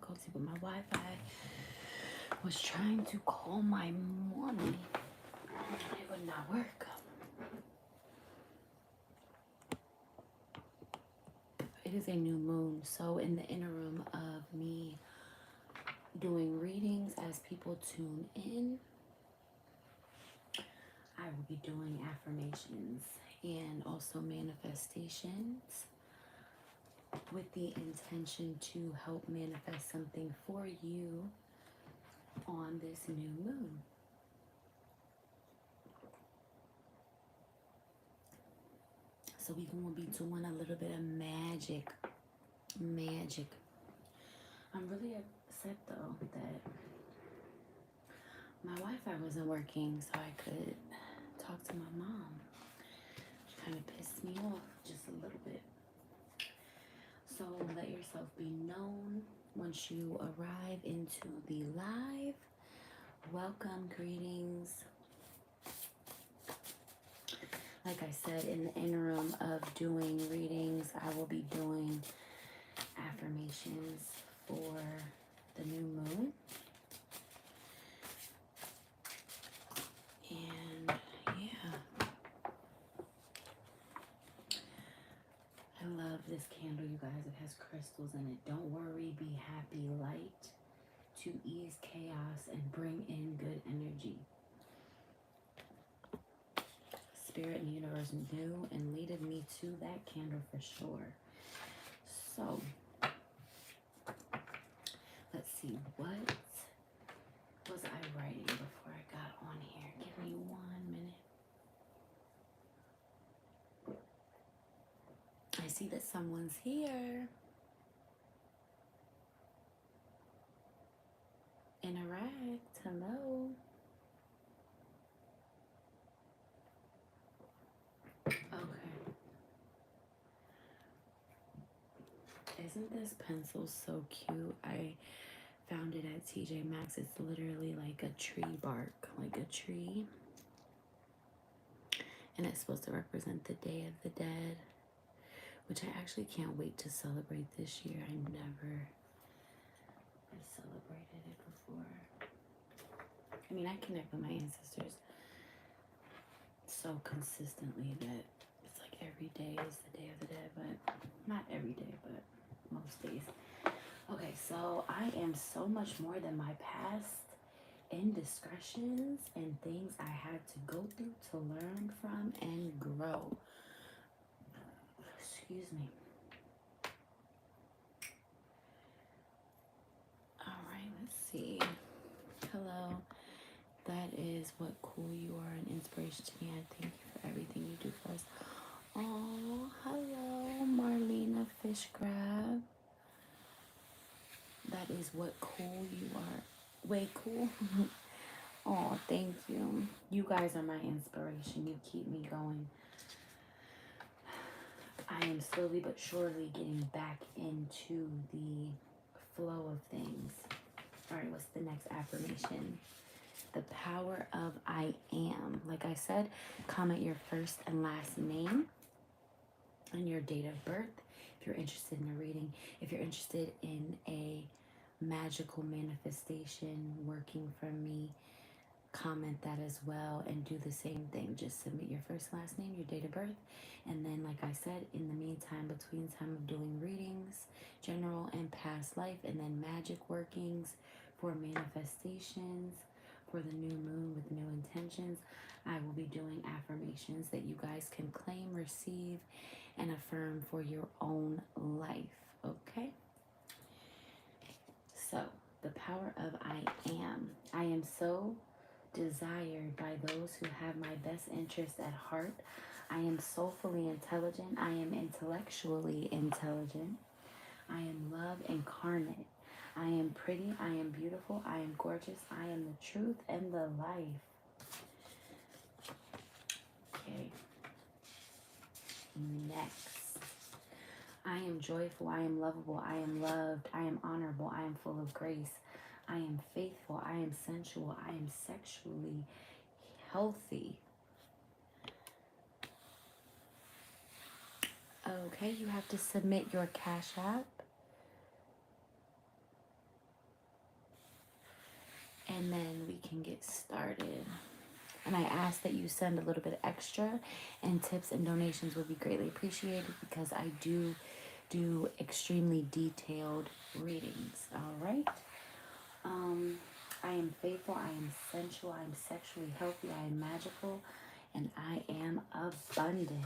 difficulty with my Wi-Fi. Was trying to call my mommy. It would not work. It is a new moon, so in the interim of me doing readings as people tune in, I will be doing affirmations and also manifestations with the intention to help manifest something for you on this new moon. So we're going to be doing a little bit of magic. I'm really upset though that my Wi-Fi wasn't working so I could talk to my mom. She kind of pissed me off just a little bit. So let yourself be known once you arrive into the live. Welcome, greetings. Like I said, in the interim of doing readings, I will be doing affirmations for the new moon. And yeah, I love this candle, you guys. It has crystals in it. Don't worry, be happy, light to ease chaos and bring in good energy. Spirit and universe knew and leaded me to that candle for sure. So let's see, what was I writing before I got on here? Give me 1 minute. I see that someone's here. Interact. Hello. Okay. Isn't this pencil so cute? I found it at TJ Maxx. It's literally like a tree bark, like a tree. And it's supposed to represent the Day of the Dead, which I actually can't wait to celebrate this year. I never have celebrated it before. I mean, I connect with my ancestors so consistently that it's like every day is the Day of the Dead, but not every day, but most days. Okay, so I am so much more than my past indiscretions and things I had to go through to learn from and grow. Excuse me. All right, let's see. Hello. That is what cool you are, an inspiration to me. I thank you for everything you do for us. Oh, hello, Marlena Fish Grab. That is what cool you are. Way cool. Oh, thank you. You guys are my inspiration. You keep me going. I am slowly but surely getting back into the flow of things. All right, what's the next affirmation? The power of I am. Like I said, comment your first and last name and your date of birth if you're interested in a reading. If you're interested in a magical manifestation working for me, comment that as well and do the same thing. Just submit your first and last name, your date of birth, and then like I said, in the meantime, between time of doing readings, general and past life, and then magic workings for manifestations for the new moon with new intentions, I will be doing affirmations that you guys can claim, receive, and affirm for your own life. Okay? So, the power of I am. I am so desired by those who have my best interest at heart. I am soulfully intelligent. I am intellectually intelligent. I am love incarnate. I am pretty. I am beautiful. I am gorgeous. I am the truth and the life. Okay. Next. I am joyful. I am lovable. I am loved. I am honorable. I am full of grace. I am faithful. I am sensual. I am sexually healthy. Okay, you have to submit your Cash App. and then we can get started. And I ask that you send a little bit extra, and tips and donations would be greatly appreciated, because I do extremely detailed readings. All right. I am faithful, I am sensual, I am sexually healthy, I am magical, and I am abundant.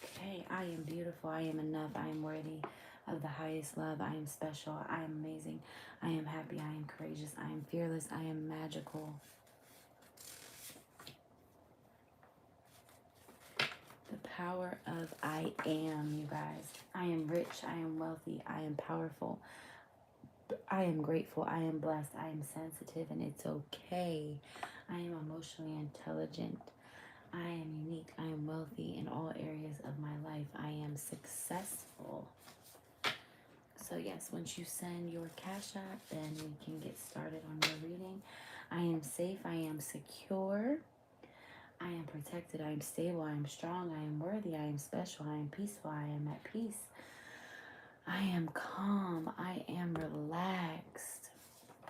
Okay, I am beautiful, I am enough, I am worthy of the highest love, I am special, I am amazing, I am happy, I am courageous, I am fearless, I am magical. The power of I am, you guys. I am rich, I am wealthy, I am powerful, I am grateful, I am blessed, I am sensitive, and it's okay. I am emotionally intelligent. I am unique, I am wealthy in all areas of my life. I am successful. So yes, once you send your Cash App, then we can get started on your reading. I am safe, I am secure, I am protected, I am stable, I am strong, I am worthy, I am special, I am peaceful, I am at peace. I am calm, I am relaxed.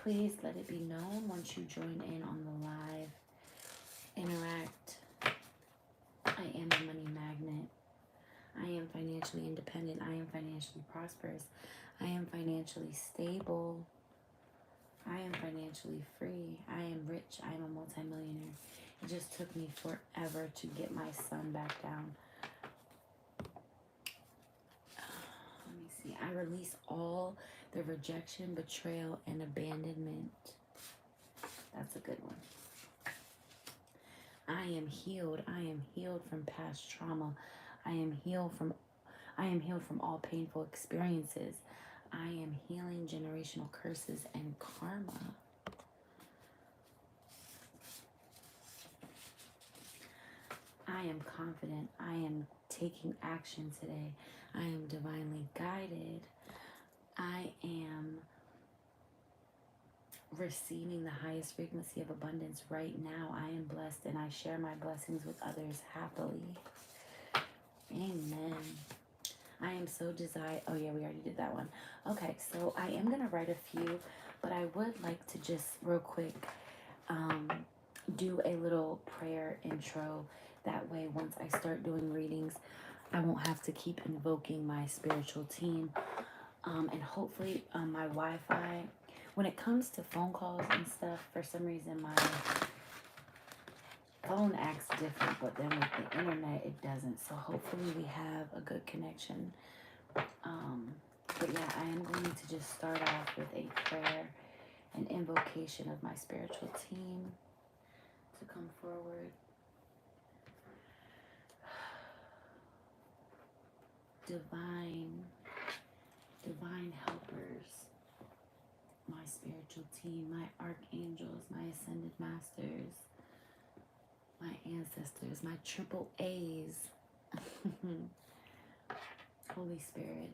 Please let it be known once you join in on the live. Interact. I am a money magnet. I am financially independent. I am financially prosperous. I am financially stable. I am financially free. I am rich. I am a multimillionaire. It just took me forever to get my son back down. Let me see. I release all the rejection, betrayal, and abandonment. That's a good one. I am healed. I am healed from past trauma. I am healed from all painful experiences. I am healing generational curses and karma. I am confident. I am taking action today. I am divinely guided. I am receiving the highest frequency of abundance right now. I am blessed, and I share my blessings with others happily. Amen. I am so desired. Oh yeah, we already did that one. Okay, so I am gonna write a few, but I would like to just real quick do a little prayer intro. That way, once I start doing readings, I won't have to keep invoking my spiritual team. And hopefully my Wi-Fi, when it comes to phone calls and stuff, for some reason my phone acts different, but then with the internet it doesn't. So hopefully we have a good connection. But yeah, I am going to just start off with a prayer, an invocation of my spiritual team to come forward. Divine helpers, my spiritual team, my archangels, my ascended masters, my ancestors, my triple A's. Holy Spirit,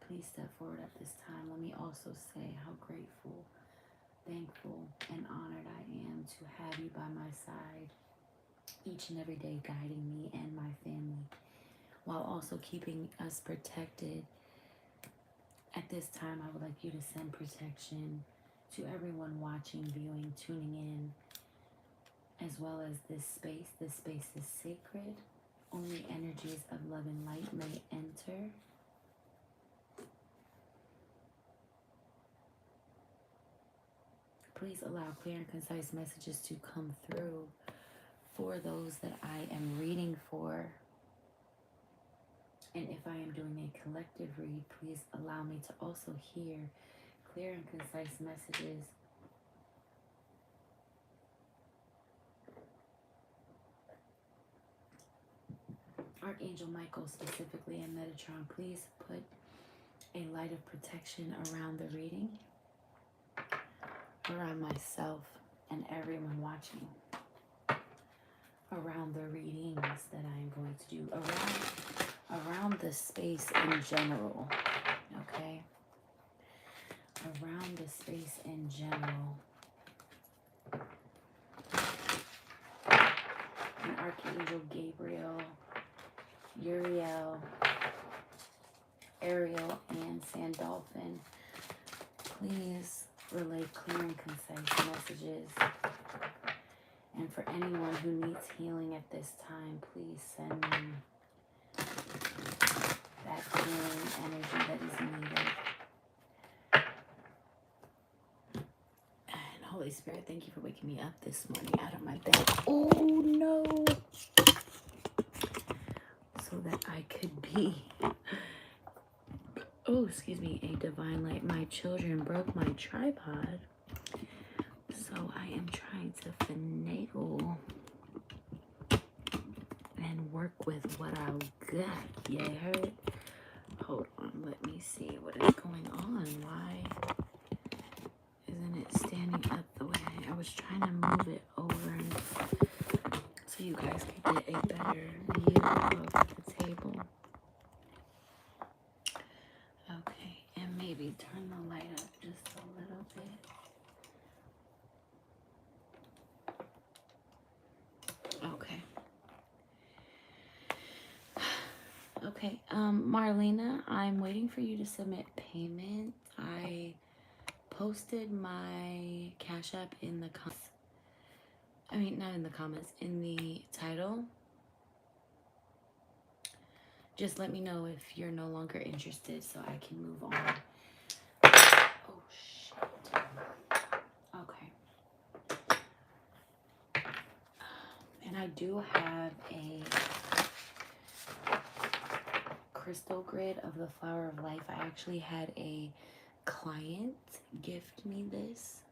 please step forward at this time. Let me also say how grateful, thankful, and honored I am to have you by my side each and every day, guiding me and my family, while also keeping us protected. At this time, I would like you to send protection to everyone watching, viewing, tuning in, as well as this space. This space is sacred. Only energies of love and light may enter. Please allow clear and concise messages to come through for those that I am reading for. And if I am doing a collective read, please allow me to also hear clear and concise messages Archangel Michael specifically and Metatron, please put a light of protection around the reading, around myself and everyone watching, around the readings that I am going to do, around the space in general, okay? Around the space in general. And Archangel Gabriel, Uriel, Ariel, and Sandolphin, Please relay clear and concise messages. And for anyone who needs healing at this time, please send them that healing energy that is needed. And Holy Spirit, thank you for waking me up this morning out of my bed. Oh no! So that I could be, a divine light. My children broke my tripod. So I am trying to finagle and work with what I got. Yeah, heard? Hold on, let me see what is going on. Why isn't it standing up the way I was trying to move it over so you guys could get a better view of the table. Okay, and maybe turn the light up just a little bit. Okay, Marlena, I'm waiting for you to submit payment. I posted my Cash App in the comments. I mean, not in the comments, in the title. Just let me know if you're no longer interested so I can move on. Oh, shit. Okay. And I do have a crystal grid of the flower of life. I actually had a client gift me this.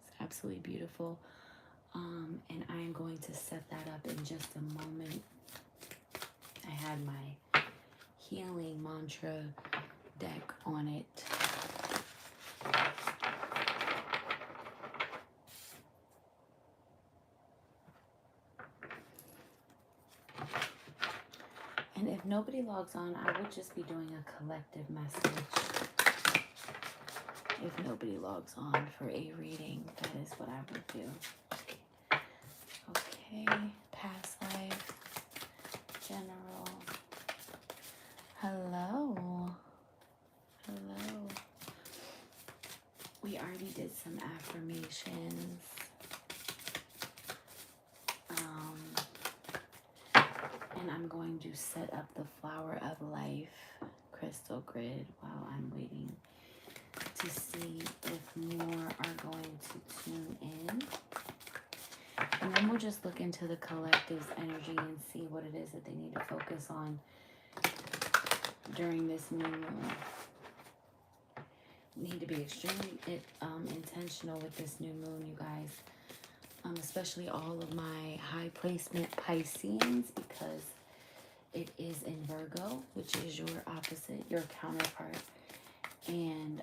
It's absolutely beautiful. And I'm going to set that up in just a moment. I had my healing mantra deck on it. And if nobody logs on, I would just be doing a collective message. If nobody logs on for a reading, that is what I would do. Okay, past life, general. Hello. Hello. We already did some affirmations. And I'm going to set up the flower of life crystal grid while I'm waiting to see if more are going to tune in. And then we'll just look into the collective's energy and see what it is that they need to focus on during this new moon. Need to be extremely intentional with this new moon, you guys. Especially all of my high placement Pisceans, because it is in Virgo, which is your opposite, your counterpart. And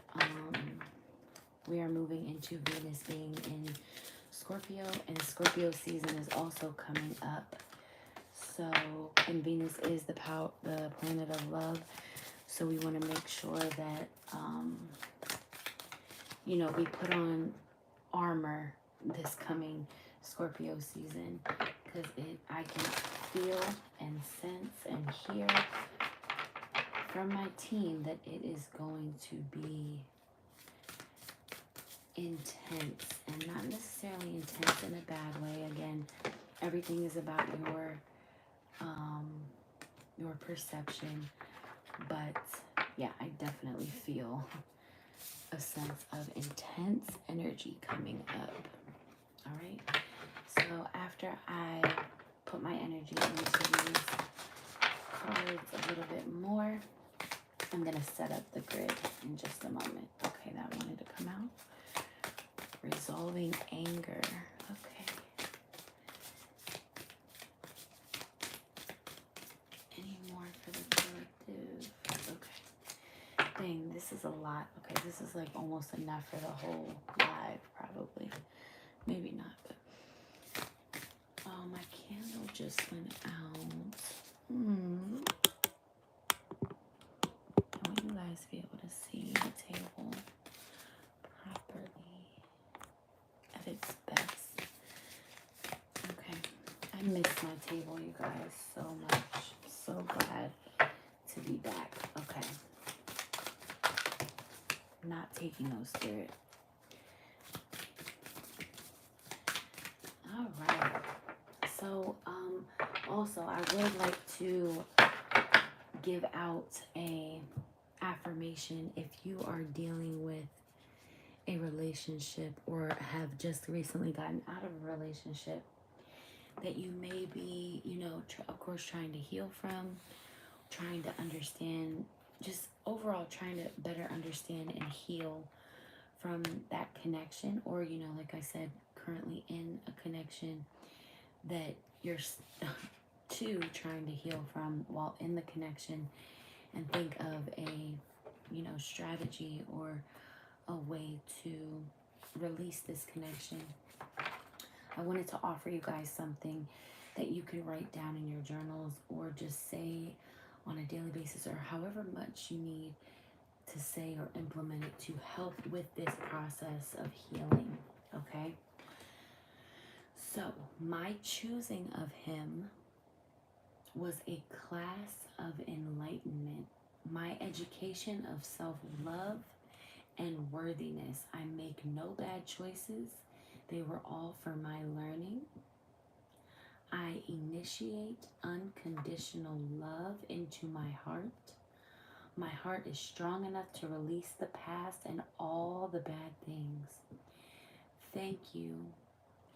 we are moving into Venus being in Scorpio, and Scorpio season is also coming up. So, and Venus is the planet of love. So we want to make sure that, we put on armor this coming Scorpio season, because I can feel and sense and hear from my team that it is going to be intense, and not necessarily intense in a bad way. Again, everything is about your perception, but yeah, I definitely feel a sense of intense energy coming up. All right, so after I put my energy into these cards a little bit more, I'm going to set up the grid in just a moment. Okay, that wanted to come out. Resolving anger. Okay. Any more for the collective? Okay. Dang, this is a lot. Okay, this is like almost enough for the whole live, probably. Maybe not, but... Oh, my candle just went out. I want you guys to be able to see the table properly at its best. Okay, I miss my table, you guys, so much. So glad to be back. Okay. Not taking those, Spirit. All right. So, also, I would like to give out a affirmation if you are dealing with a relationship or have just recently gotten out of a relationship that you may be, you know, of course, trying to heal from, trying to understand, just overall trying to better understand and heal from that connection, or, you know, like I said, currently in a connection that you're too trying to heal from while in the connection, and think of a, you know, strategy or a way to release this connection. I wanted to offer you guys something that you can write down in your journals or just say on a daily basis, or however much you need to say or implement it to help with this process of healing. Okay? So, my choosing of him was a class of enlightenment, my education of self-love and worthiness. I make no bad choices. They were all for my learning. I initiate unconditional love into my heart. My heart is strong enough to release the past and all the bad things. Thank you.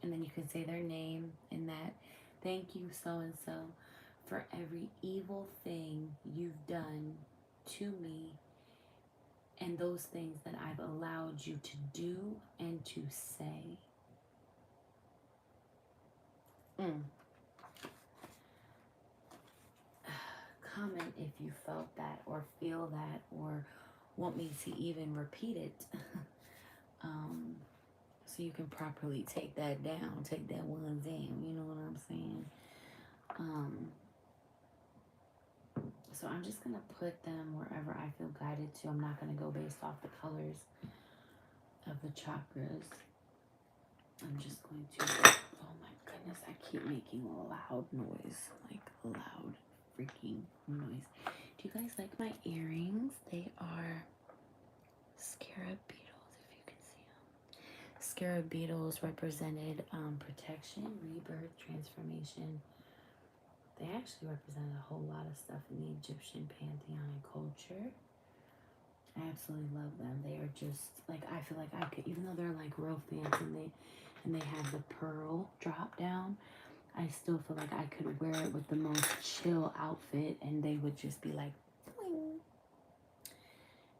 And then you can say their name in that. Thank you, so-and-so, for every evil thing you've done to me and those things that I've allowed you to do and to say. Comment if you felt that or feel that or want me to even repeat it. So you can properly take that down, take that one down, you know what I'm saying? So I'm just going to put them wherever I feel guided to. I'm not going to go based off the colors of the chakras. I'm just going to, oh my goodness, I keep making loud noise, like loud freaking noise. Do you guys like my earrings? They are scarab beetles, if you can see them. Scarab beetles represented protection, rebirth, transformation. They actually represented a whole lot of stuff in the Egyptian pantheon and culture. I absolutely love them. They are just like, I feel like I could, even though they're like real fancy and they have the pearl drop down, I still feel like I could wear it with the most chill outfit and they would just be like, boing.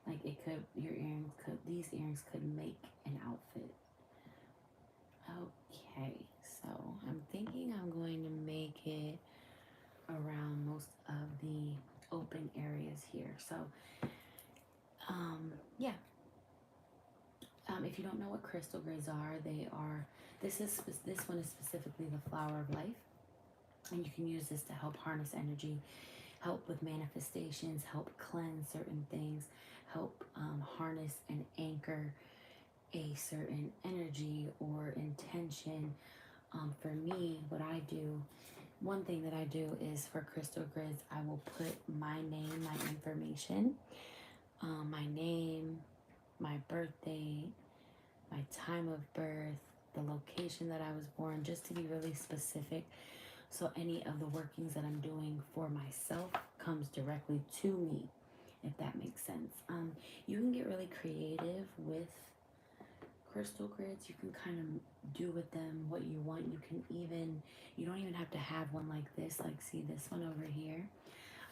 Like it could, these earrings could make an outfit. Okay, so I'm thinking I'm going to make it around most of the open areas here. So, yeah. If you don't know what crystal grids are, this one is specifically the flower of life. And you can use this to help harness energy, help with manifestations, help cleanse certain things, help harness and anchor a certain energy or intention. For me, what I do, one thing that I do is for crystal grids, I will put my name, my information, my name, my birth date, my time of birth, the location that I was born, just to be really specific. So any of the workings that I'm doing for myself comes directly to me, if that makes sense. You can get really creative with crystal grids. You can kind of do with them what you want. You don't even have to have one like this. Like, see this one over here?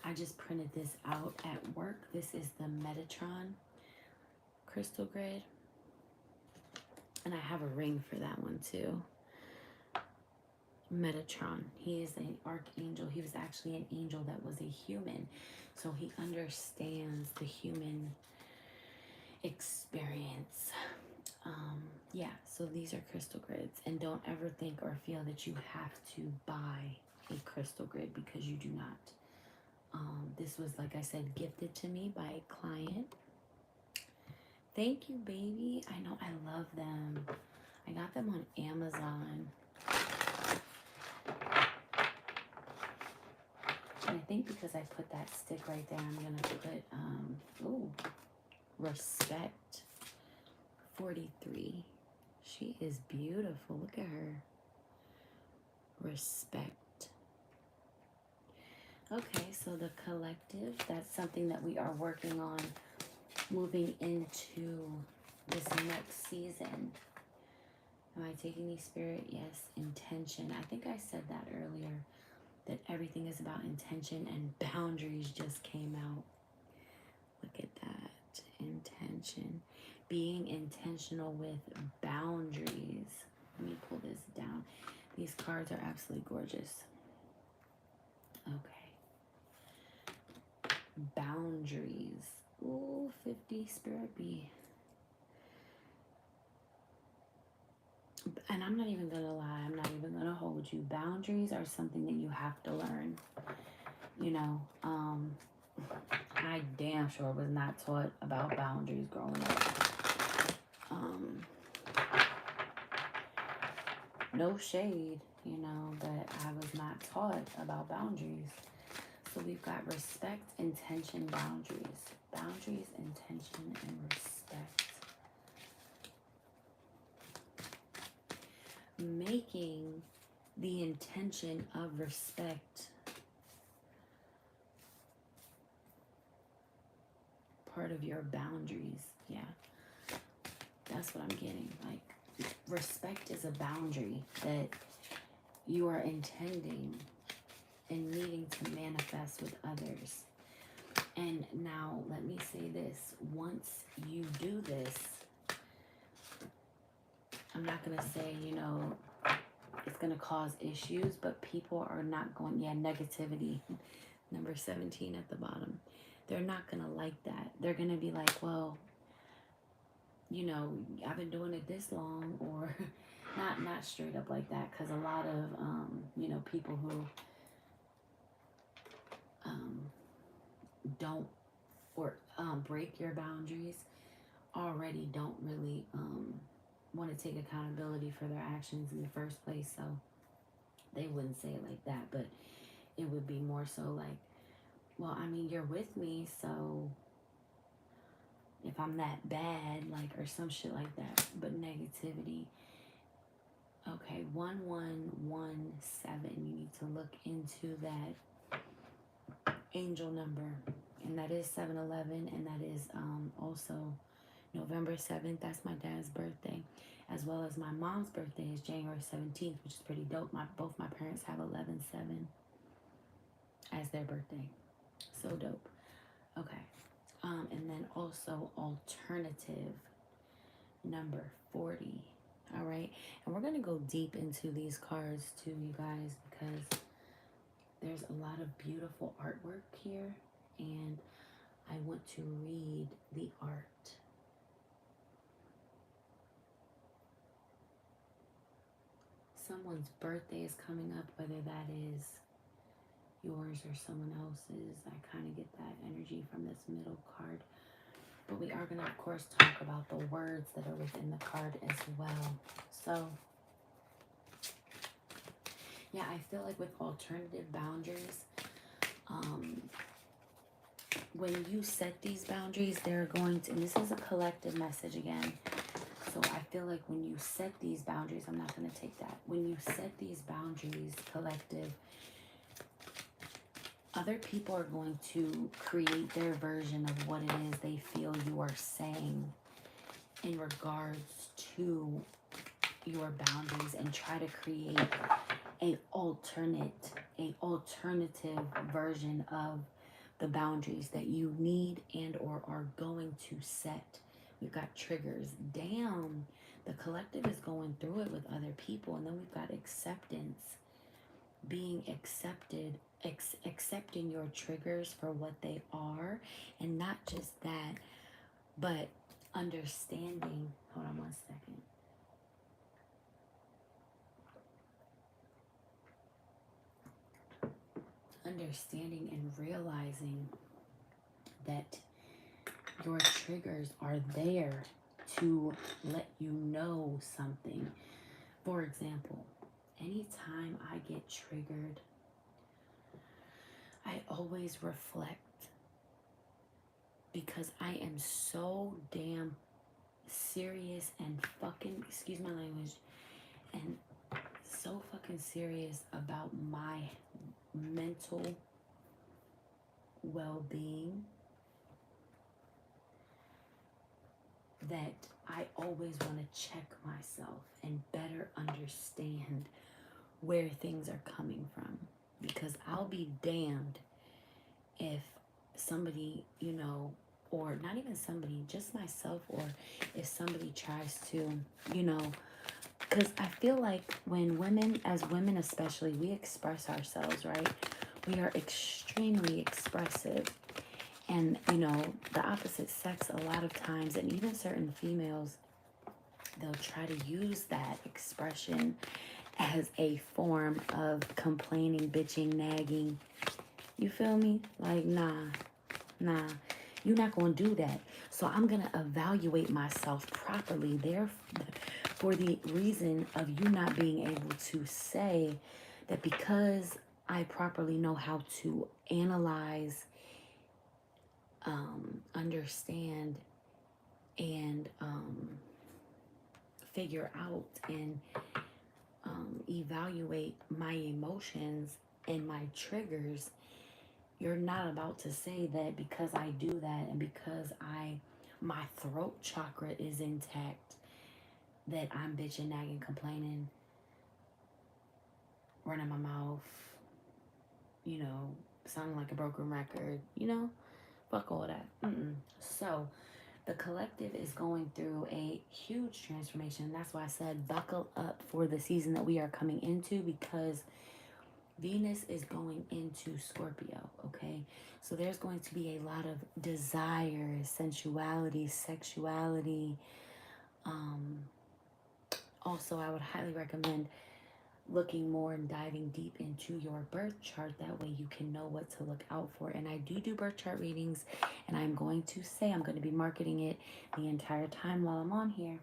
I just printed this out at work. This is the Metatron crystal grid. And I have a ring for that one too. Metatron. He is an archangel. He was actually an angel that was a human. So he understands the human experience. Yeah, so these are crystal grids. And don't ever think or feel that you have to buy a crystal grid, because you do not. This was, like I said, gifted to me by a client. Thank you, baby. I know, I love them. I got them on Amazon. And I think because I put that stick right there, I'm going to put, respect. 43. She is beautiful. Look at her. Respect. Okay, so the collective, that's something that we are working on moving into this next season. Am I taking the spirit? Yes. Intention. I think I said that earlier, that everything is about intention, and boundaries just came out. Look at that. Intention. Being intentional with boundaries. Let me pull this down. These cards are absolutely gorgeous. Okay. Boundaries. Ooh, 50 spirit B. And I'm not even gonna lie, I'm not even gonna hold you. Boundaries are something that you have to learn. You know, I damn sure was not taught about boundaries growing up. No shade, you know, but I was not taught about boundaries. So we've got respect, intention, boundaries. Boundaries, intention, and respect. Making the intention of respect part of your boundaries. Yeah, that's what I'm getting. Like, respect is a boundary that you are intending and needing to manifest with others. And now let me say this. Once you do this, I'm not going to say, you know, it's going to cause issues, but people are not going, negativity. Number 17 at the bottom. They're not going to like that. They're going to be like, well, you know, I've been doing it this long, or not straight up like that. Because a lot of, you know, people who don't, or break your boundaries already don't really want to take accountability for their actions in the first place, so they wouldn't say it like that, but it would be more so like, well, I mean, you're with me, so if I'm that bad, like, or some shit like that. But negativity. Okay, 1117, you need to look into that angel number, and that is 711, and that is also November 7th. That's my dad's birthday, as well as my mom's birthday is January 17th, which is pretty dope. Both my parents have 11/7 as their birthday. So dope. Okay. And then also alternative number 40. All right. And we're going to go deep into these cards too, you guys, because there's a lot of beautiful artwork here, and I want to read the art. Someone's birthday is coming up, whether that is yours or someone else's. I kind of get that energy from this middle card. But we are going to, of course, talk about the words that are within the card as well. So, yeah, I feel like with alternative boundaries, when you set these boundaries, they're going to, and this is a collective message again. So I feel like when you set these boundaries, I'm not going to take that. When you set these boundaries, collective, other people are going to create their version of what it is they feel you are saying in regards to your boundaries, and try to create an alternative version of the boundaries that you need and or are going to set. We've got triggers. Damn, the collective is going through it with other people. And then we've got acceptance, being accepted, accepting your triggers for what they are. And not just that, but understanding. Hold on one second. Understanding and realizing that your triggers are there to let you know something. For example, anytime I get triggered, I always reflect, because I am so damn serious and fucking, excuse my language, and so fucking serious about my mental well-being that I always want to check myself and better understand where things are coming from. Because I'll be damned if somebody, you know, or not even somebody, just myself, or if somebody tries to, you know, because I feel like when women, as women especially, we express ourselves, right? We are extremely expressive. And, you know, the opposite sex a lot of times, and even certain females, they'll try to use that expression as a form of complaining, bitching, nagging. You feel me? Like, nah, you're not going to do that. So I'm going to evaluate myself properly there for the reason of you not being able to say that because I properly know how to analyze, understand, and figure out and evaluate my emotions and my triggers, you're not about to say that because I do that and because my throat chakra is intact, that I'm bitching, nagging, complaining, running my mouth, you know, sounding like a broken record, you know, fuck all that. So the collective is going through a huge transformation. That's why I said buckle up for the season that we are coming into, because Venus is going into Scorpio, okay? So there's going to be a lot of desire, sensuality, sexuality. Also, I would highly recommend looking more and diving deep into your birth chart. That way you can know what to look out for. And I do birth chart readings, and I'm going to say I'm going to be marketing it the entire time while I'm on here.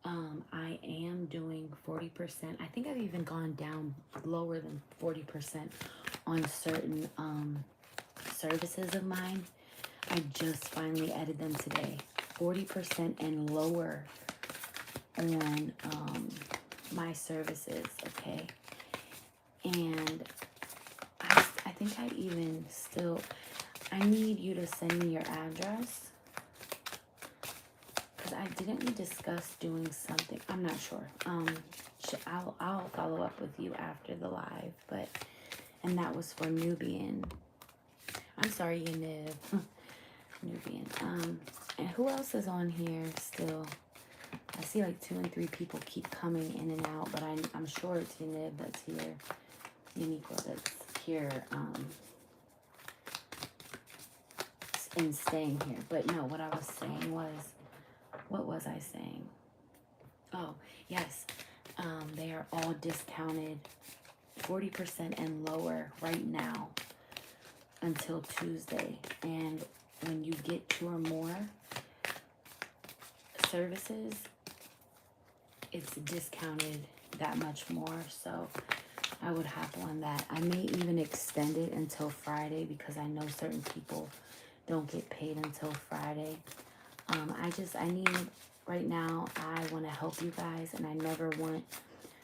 I am doing 40%. I think I've even gone down lower than 40% on certain services of mine. I just finally added them today. 40% and lower on my services, okay? And I think I even still, I need you to send me your address, because didn't we discuss doing something? I'm not sure. I'll follow up with you after the live, but, and that was for Nubian. I'm sorry, Yanib. Nubian. And who else is on here still? I see like 2 and 3 people keep coming in and out, but I'm sure it's Yanib that's here. Uniqua that's here, and staying here. But no, what I was saying was, what was I saying? Oh, yes. They are all discounted 40% and lower right now until Tuesday. And when you get 2 or more services, it's discounted that much more. So I would hop on that. I may even extend it until Friday, because I know certain people don't get paid until Friday. I need, right now, I want to help you guys, and I never want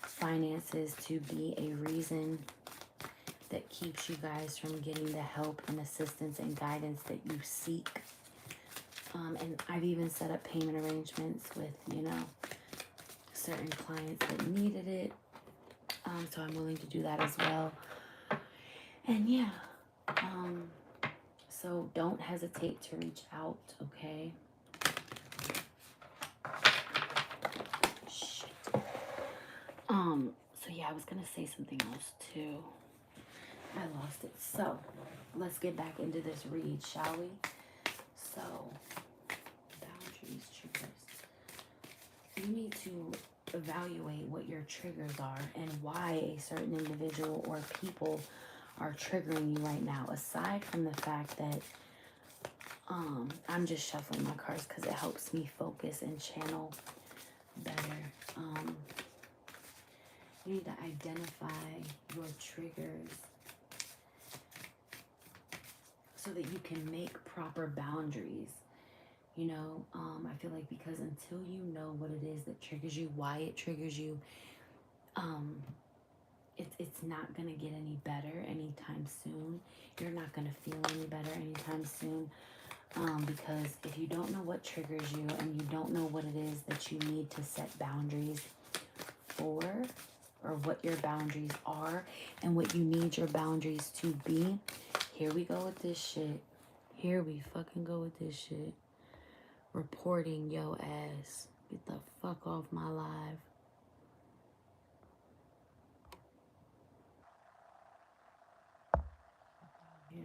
finances to be a reason that keeps you guys from getting the help and assistance and guidance that you seek. And I've even set up payment arrangements with, you know, certain clients that needed it. So I'm willing to do that as well. And yeah, so don't hesitate to reach out, okay? Shit. So yeah, I was gonna say something else too. I lost it. So let's get back into this read, shall we? So, boundaries, triggers. You need to evaluate what your triggers are and why a certain individual or people are triggering you right now. Aside from the fact that I'm just shuffling my cards because it helps me focus and channel better. You need to identify your triggers so that you can make proper boundaries. You know, I feel like because until you know what it is that triggers you, why it triggers you, it's not going to get any better anytime soon. You're not going to feel any better anytime soon. Because if you don't know what triggers you and you don't know what it is that you need to set boundaries for, or what your boundaries are and what you need your boundaries to be, here we go with this shit. Here we fucking go with this shit. Reporting yo ass. Get the fuck off my live. Here.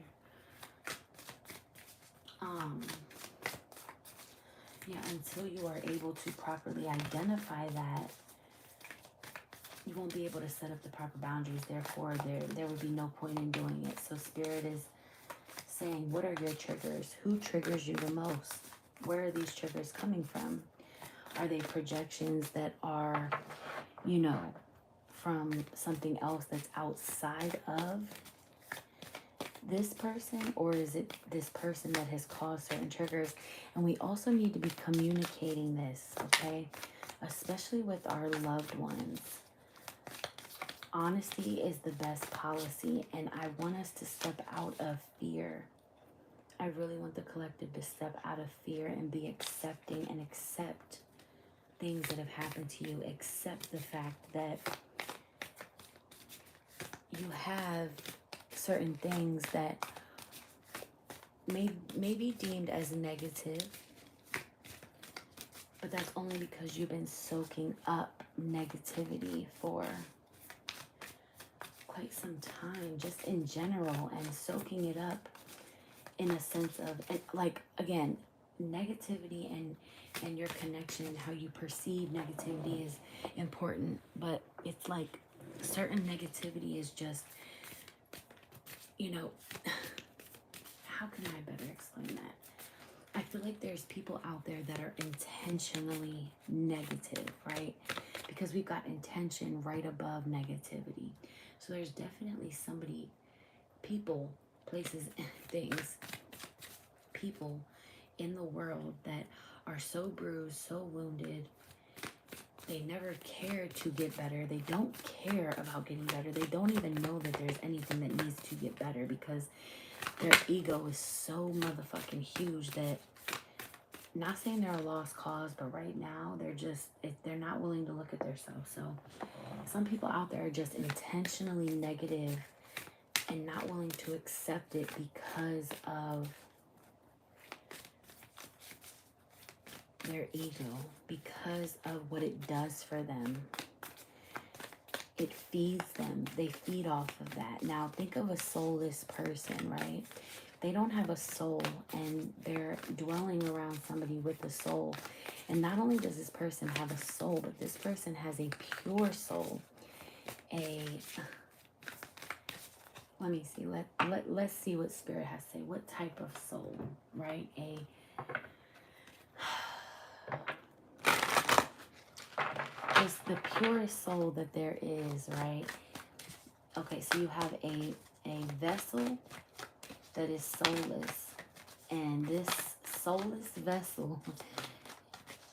Yeah, until you are able to properly identify that, you won't be able to set up the proper boundaries. Therefore, there would be no point in doing it. So Spirit is saying, what are your triggers? Who triggers you the most? Where are these triggers coming from? Are they projections that are, you know, from something else that's outside of this person? Or is it this person that has caused certain triggers? And we also need to be communicating this, okay? Especially with our loved ones. Honesty is the best policy, and I want us to step out of fear. I really want the collective to step out of fear and be accepting and accept things that have happened to you. Accept the fact that you have certain things that may be deemed as negative, but that's only because you've been soaking up negativity for quite some time, just in general, and soaking it up in a sense of, and like, again, negativity and your connection and how you perceive negativity is important, but it's like certain negativity is just, you know, how can I better explain that? I feel like there's people out there that are intentionally negative, right? Because we've got intention right above negativity. So there's definitely somebody, people, places, things, people in the world that are so bruised, so wounded. They never care to get better. They don't care about getting better. They don't even know that there's anything that needs to get better because their ego is so motherfucking huge that, not saying they're a lost cause, but right now they're not willing to look at themselves. So some people out there are just intentionally negative and not willing to accept it because of their ego, because of what it does for them. It feeds them. They feed off of that. Now, think of a soulless person, right? They don't have a soul, and they're dwelling around somebody with a soul. And not only does this person have a soul, but this person has a pure soul. Let me see. Let's see what Spirit has to say. What type of soul, right? It's the purest soul that there is, right? Okay, so you have a vessel that is soulless. And this soulless vessel,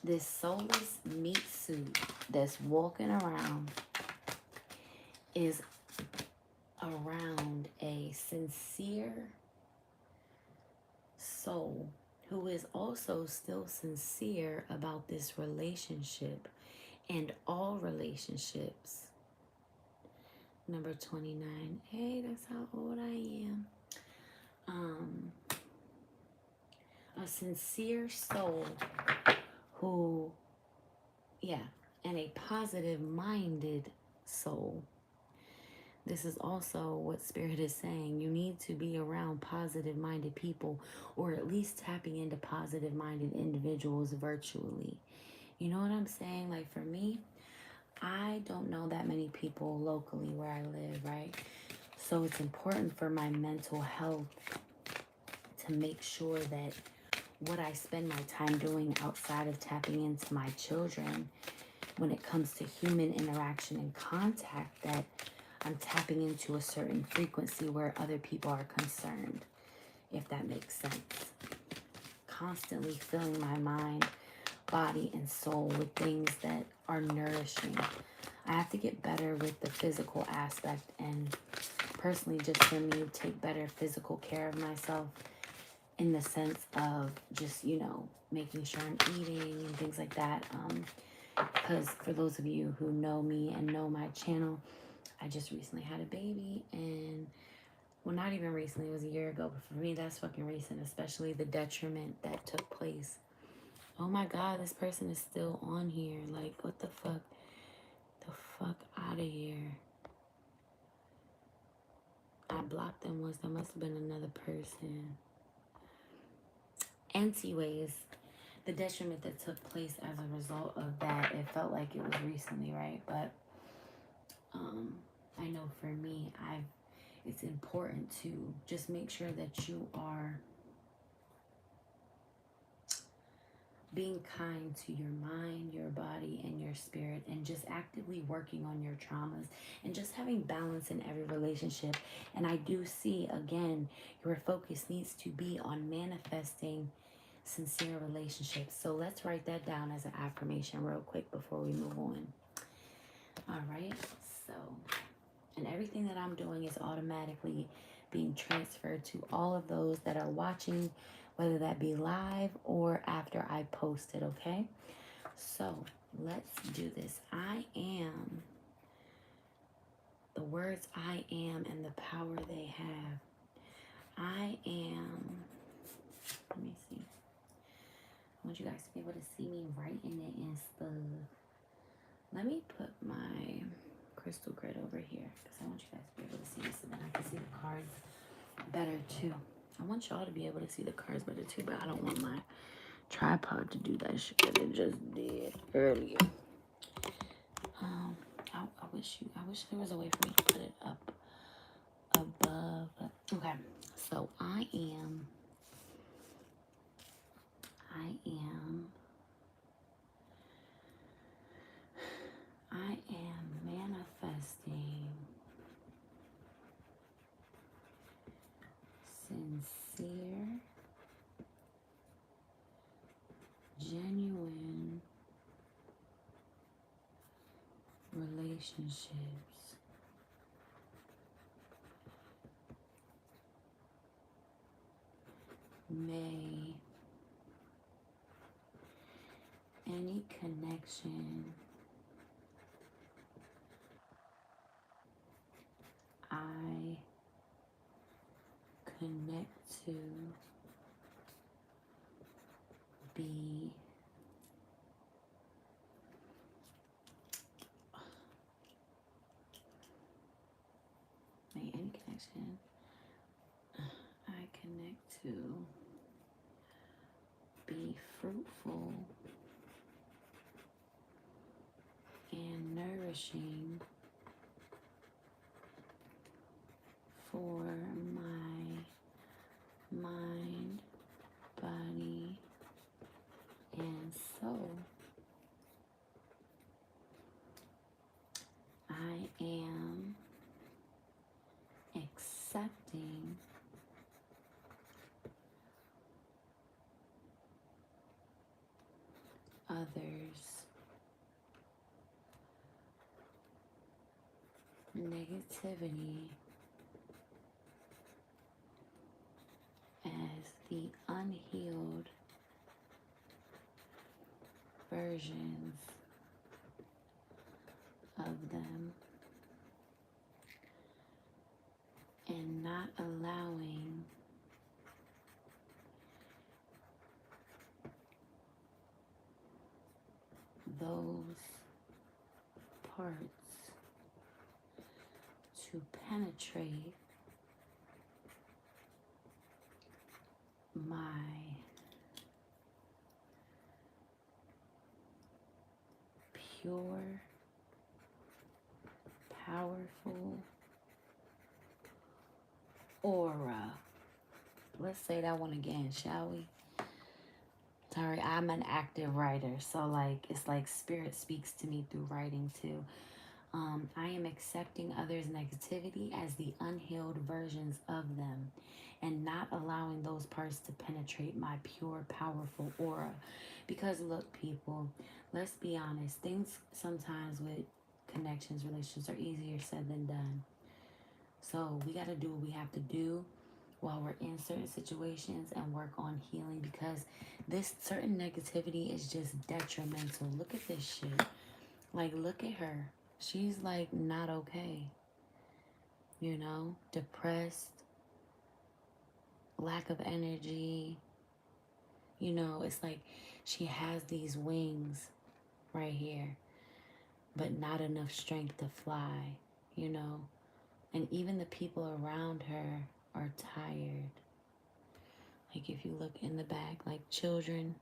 this soulless meat suit that's walking around is around a sincere soul who is also still sincere about this relationship and all relationships. Number 29. Hey, that's how old I am. A sincere soul who, and a positive-minded soul. This is also what Spirit is saying. You need to be around positive-minded people, or at least tapping into positive-minded individuals virtually. You know what I'm saying? Like for me, I don't know that many people locally where I live, right? So it's important for my mental health to make sure that what I spend my time doing outside of tapping into my children, when it comes to human interaction and contact, that I'm tapping into a certain frequency where other people are concerned, if that makes sense. constantly filling my mind, body, and soul with things that are nourishing. I have to get better with the physical aspect, and personally, just for me, take better physical care of myself in the sense of just, you know, making sure I'm eating and things like that. Because for those of you who know me and know my channel, I just recently had a baby, and well, not even recently, it was a year ago, but for me, that's fucking recent, especially the detriment that took place. Oh my God, this person is still on here. Like, what the fuck? The fuck out of here. I blocked them once. That must have been another person. Anyways, the detriment that took place as a result of that, it felt like it was recently, right? But I know for me, it's important to just make sure that you are being kind to your mind, your body, and your spirit, and just actively working on your traumas and just having balance in every relationship. And I do see, again, your focus needs to be on manifesting sincere relationships. So let's write that down as an affirmation real quick before we move on. All right. So, and everything that I'm doing is automatically being transferred to all of those that are watching, whether that be live or after I post it, okay? So let's do this. I am, the words I am and the power they have. I am, let me see. I want you guys to be able to see me writing it and stuff. Let me put my crystal grid over here because I want you guys to be able to see this, so then I can see the cards better too. I want y'all to be able to see the cards better too, but I don't want my tripod to do that shit that it just did earlier. I wish there was a way for me to put it up above. Okay, so I am manifesting sincere, genuine relationships. May any connection I connect to be any connection I connect to be fruitful and nourishing for my mind, body, and soul. I am accepting others' negativity as the unhealed versions of them, and not allowing those parts to penetrate my pure, powerful aura. Let's say that one again, shall we? Sorry, I'm an active writer, so like it's like spirit speaks to me through writing too. I am accepting others' negativity as the unhealed versions of them, and not allowing those parts to penetrate my pure, powerful aura. Because look, people, let's be honest, things sometimes with connections, relationships are easier said than done. So we got to do what we have to do while we're in certain situations and work on healing, because this certain negativity is just detrimental. Look at this shit. Like, look at her. She's like not okay. You know, depressed, lack of energy. You know, it's like she has these wings right here, but not enough strength to fly, you know. And even the people around her are tired. Like if you look in the back, like children,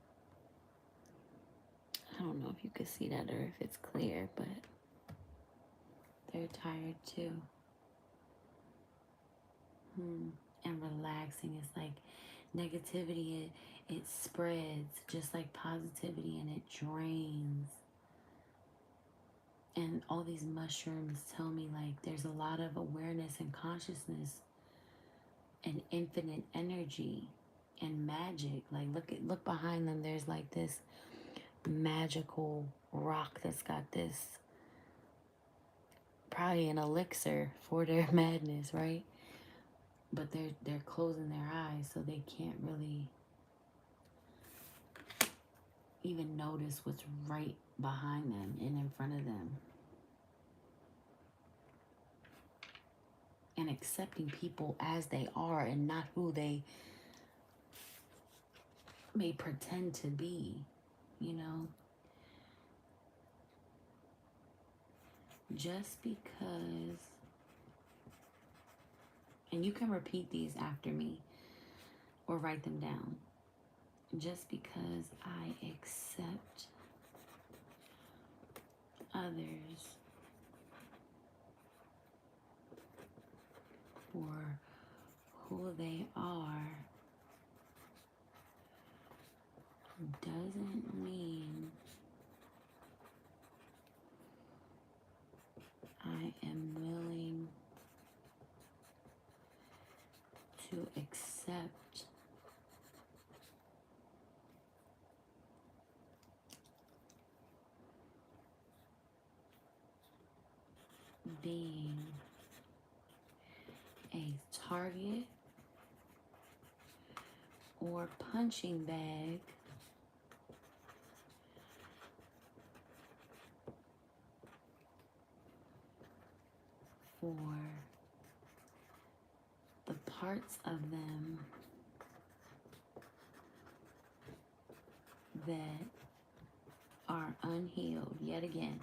I don't know if you could see that or if it's clear, but they're tired too. And relaxing is like negativity, it spreads just like positivity, and it drains. And all these mushrooms tell me like there's a lot of awareness and consciousness and infinite energy and magic. Like look behind them, there's like this magical rock that's got this, probably an elixir for their madness, right? But they're closing their eyes, so they can't really even notice what's right behind them and in front of them. And accepting people as they are and not who they may pretend to be, you know. Just because, and you can repeat these after me or write them down. Just because I accept others for who they are doesn't mean I am willing to accept being a target or punching bag for the parts of them that are unhealed yet again,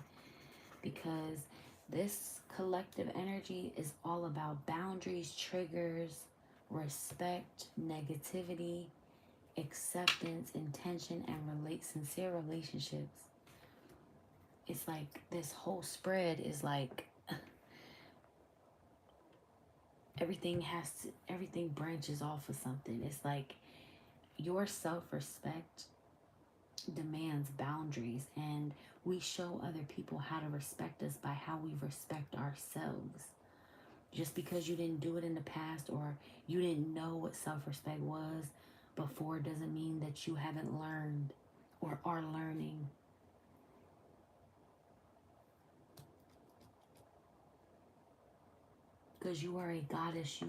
because this collective energy is all about boundaries, triggers, respect, negativity, acceptance, intention, and sincere relationships. It's like this whole spread is like everything branches off of something. It's like your self-respect demands boundaries, and we show other people how to respect us by how we respect ourselves. Just because you didn't do it in the past or you didn't know what self-respect was before doesn't mean that you haven't learned or are learning. Because you are a goddess,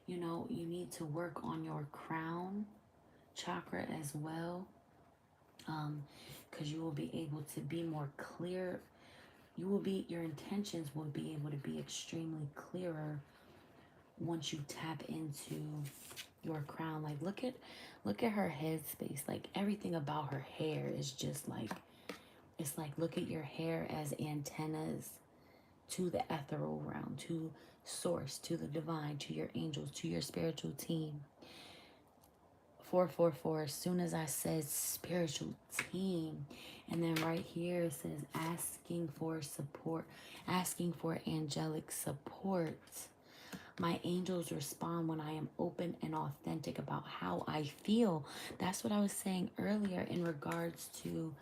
you know, you need to work on your crown chakra as well, because you will be able to be more clear. Your intentions will be able to be extremely clearer once you tap into your crown. Like look at her headspace. Like everything about her hair is just like, it's like, look at your hair as antennas to the ethereal realm, to source, to the divine, to your angels, to your spiritual team. 444, as soon as I said spiritual team, and then right here it says asking for support, asking for angelic support. My angels respond when I am open and authentic about how I feel. That's what I was saying earlier in regards to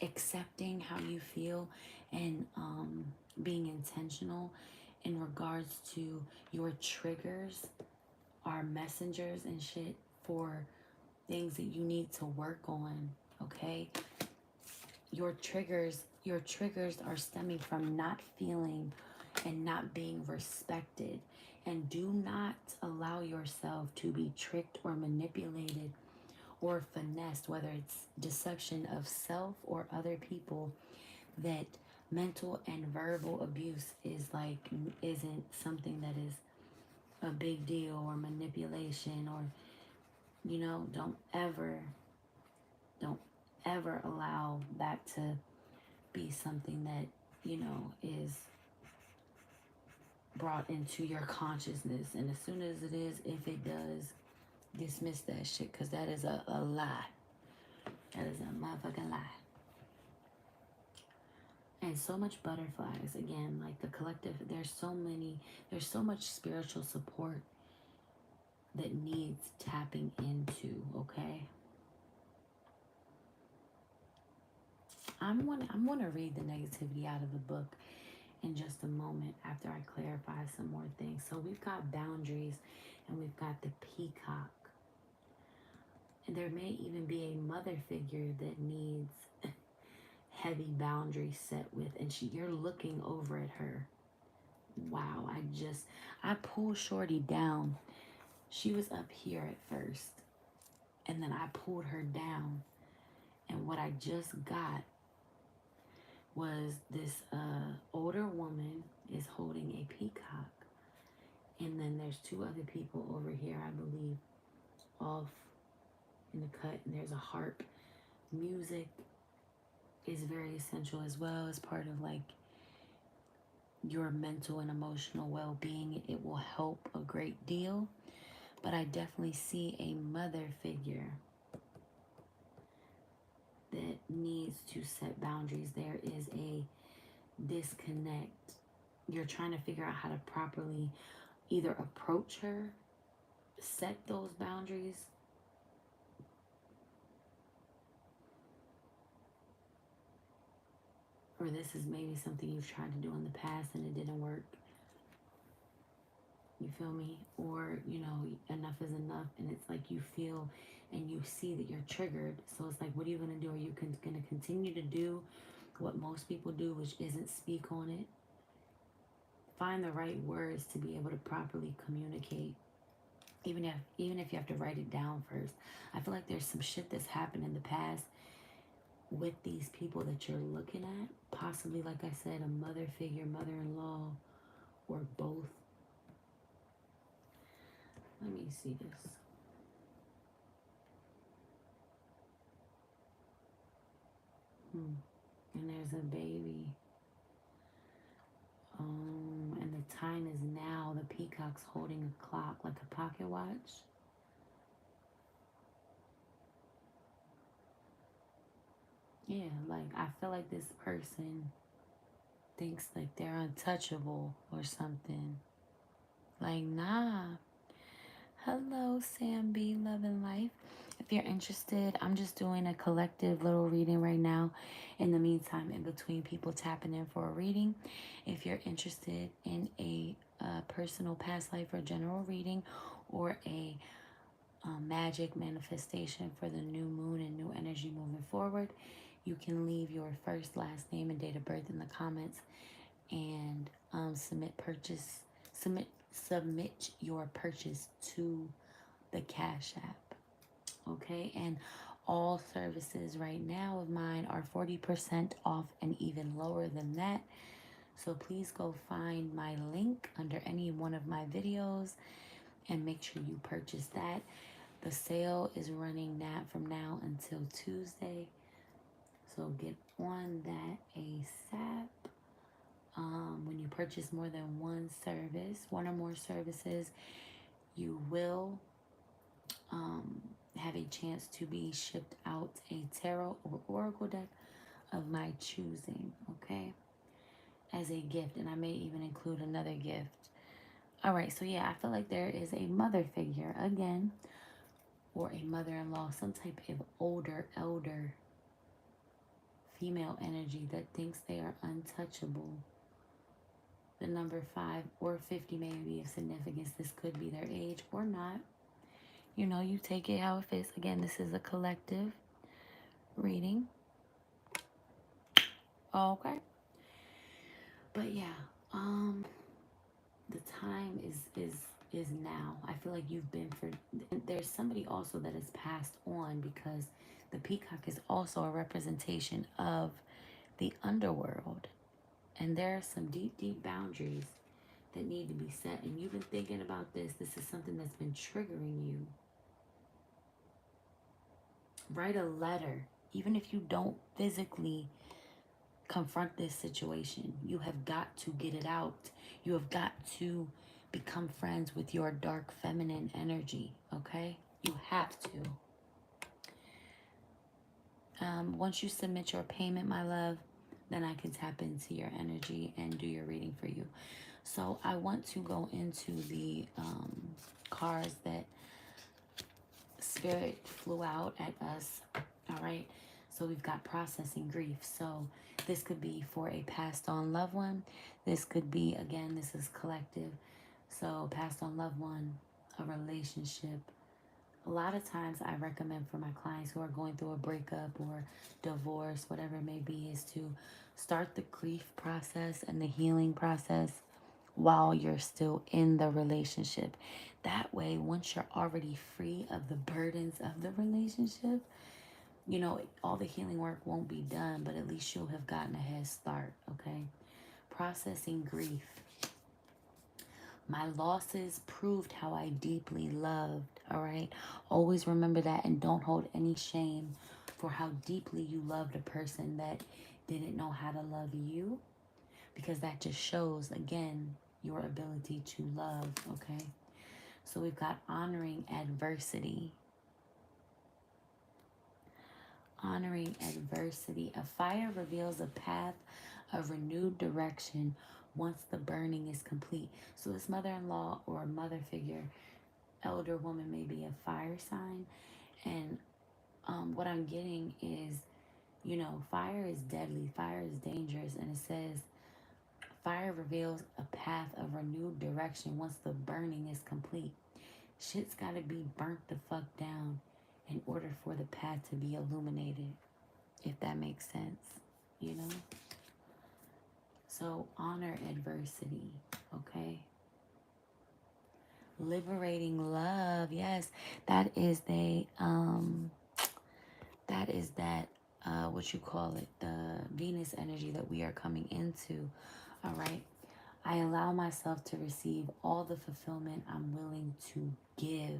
accepting how you feel and being intentional in regards to your triggers are messengers and shit for things that you need to work on, okay? Your triggers are stemming from not feeling and not being respected. And do not allow yourself to be tricked or manipulated or finessed, whether it's deception of self or other people, that mental and verbal abuse isn't something that is a big deal, or manipulation, or don't ever allow that to be something that is brought into your consciousness. And as soon as it is, if it does, dismiss that shit, because that is a lie. That is a motherfucking lie. And so much butterflies, again, like the collective, there's so much spiritual support that needs tapping into, okay? I'm gonna read the negativity out of the book in just a moment after I clarify some more things. So we've got boundaries, and we've got the peacock. And there may even be a mother figure that needs heavy boundaries set with, and you're looking over at her. Wow, I pulled Shorty down. She was up here at first, and then I pulled her down, and what I just got was this older woman is holding a peacock, and then there's two other people over here, I believe, off in the cut, and there's a harp. Music is very essential as well as part of like your mental and emotional well-being. It will help a great deal, but I definitely see a mother figure that needs to set boundaries. There is a disconnect. You're trying to figure out how to properly either approach her, set those boundaries, or this is maybe something you've tried to do in the past and it didn't work. You feel me? Or, enough is enough, and it's like you feel and you see that you're triggered. So it's like, what are you going to do? Are you going to continue to do what most people do, which isn't speak on it? Find the right words to be able to properly communicate. Even if you have to write it down first. I feel like there's some shit that's happened in the past with these people that you're looking at. Possibly, like I said, a mother figure, mother-in-law, or both. Let me see this. And there's a baby. And the time is now. The peacock's holding a clock, like a pocket watch. Yeah, like I feel like this person thinks like they're untouchable or something. Like, nah. Hello, Sam B. Love and Life. If you're interested, I'm just doing a collective little reading right now. In the meantime, in between people tapping in for a reading, if you're interested in a personal past life or general reading, or a magic manifestation for the new moon and new energy moving forward, you can leave your first, last name, and date of birth in the comments, and submit your purchase to the Cash App. Okay, and all services right now of mine are 40% off and even lower than that. So please go find my link under any one of my videos and make sure you purchase that. The sale is running from now until Tuesday. So get on that ASAP. When you purchase more than one or more services, you will have a chance to be shipped out a tarot or oracle deck of my choosing, okay, as a gift. And I may even include another gift. All right, so yeah, I feel like there is a mother figure again, or a mother-in-law, some type of elder female energy that thinks they are untouchable. The number 5 or 50 may be of significance. This could be their age or not. You know, you take it how it fits. Again, this is a collective reading. Okay. But yeah, the time is now. I feel like you've been for, there's somebody also that has passed on, because the peacock is also a representation of the underworld. And there are some deep boundaries that need to be set. And you've been thinking about this. This is something that's been triggering you. Write a letter. Even if you don't physically confront this situation, you have got to get it out. You have got to become friends with your dark feminine energy, okay? You have to. Once you submit your payment, my love, then I can tap into your energy and do your reading for you. So I want to go into the cards that Spirit flew out at us. All right. So we've got processing grief. So this could be for a passed on loved one. This could be, again, this is collective. So passed on loved one, a relationship. A lot of times I recommend for my clients who are going through a breakup or divorce, whatever it may be, is to start the grief process and the healing process while you're still in the relationship. That way, once you're already free of the burdens of the relationship, you know, all the healing work won't be done, but at least you'll have gotten a head start, okay? Processing grief. My losses proved how I deeply loved, all right? Always remember that, and don't hold any shame for how deeply you loved a person that didn't know how to love you, because that just shows, again, your ability to love, okay? So we've got honoring adversity. Honoring adversity. A fire reveals a path of renewed direction once the burning is complete. So this mother-in-law or mother figure, elder woman, may be a fire sign. And what I'm getting is, you know, fire is deadly. Fire is dangerous. And it says, fire reveals a path of renewed direction once the burning is complete. Shit's got to be burnt the fuck down in order for the path to be illuminated, if that makes sense, you know? So honor adversity, okay? Liberating love, yes, that is what you call it, the Venus energy that we are coming into, all right? I allow myself to receive all the fulfillment I'm willing to give.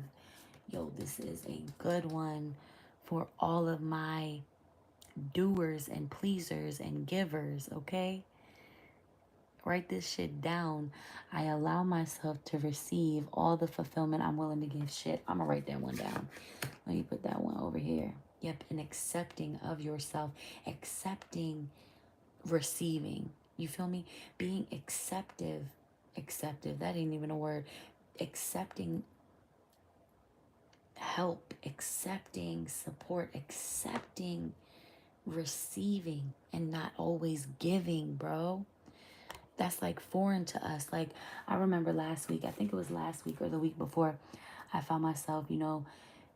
Yo, this is a good one for all of my doers and pleasers and givers, okay? Write this shit down. I allow myself to receive all the fulfillment I'm willing to give. Shit, I'm gonna write that one down. Let me put that one over here. Yep, and accepting of yourself. Accepting receiving. You feel me? Being acceptive. Acceptive. That ain't even a word. Accepting help. Accepting support. Accepting receiving and not always giving, bro. That's like foreign to us. Like, I remember last week, I think it was last week or the week before, I found myself, you know,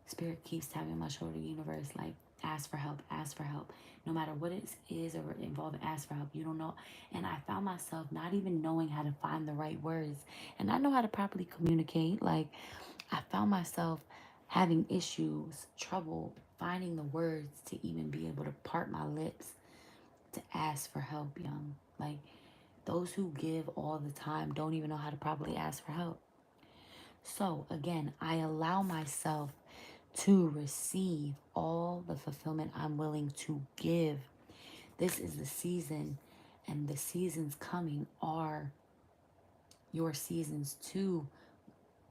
Spirit keeps tapping my shoulder, universe, like, ask for help, ask for help. No matter what it is or involved, ask for help. You don't know. And I found myself not even knowing how to find the right words. And I know how to properly communicate. Like, I found myself having issues, trouble finding the words to even be able to part my lips to ask for help, young. Like, those who give all the time don't even know how to properly ask for help. So again, I allow myself to receive all the fulfillment I'm willing to give. This is the season, and the seasons coming are your seasons to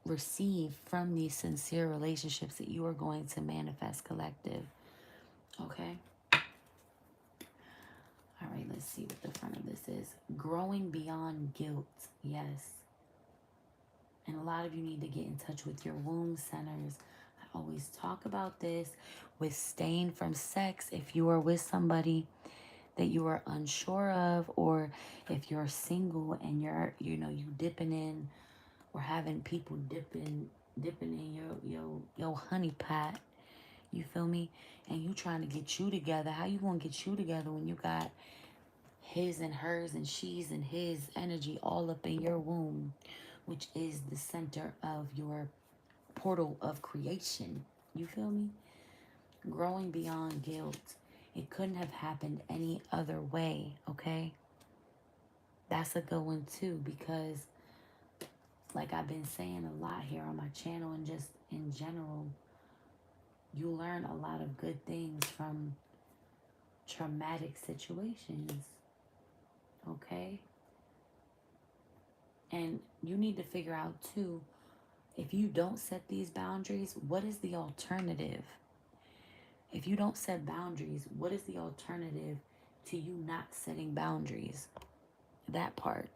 receive from these sincere relationships that you are going to manifest, collective. Okay? All right, let's see what the front of this is. Growing beyond guilt. Yes. And a lot of you need to get in touch with your womb centers. I always talk about this with staying from sex. If you are with somebody that you are unsure of, or if you're single and you dipping in or having people dipping in your honey pot, you feel me? And you trying to get you together. How you gonna get you together when you got his and hers and she's and his energy all up in your womb, which is the center of your portal of creation? You feel me? Growing beyond guilt. It couldn't have happened any other way, okay? That's a good one too, because like I've been saying a lot here on my channel and just in general, you learn a lot of good things from traumatic situations, okay? And you need to figure out too, if you don't set these boundaries, what is the alternative? If you don't set boundaries, what is the alternative to you not setting boundaries? That part.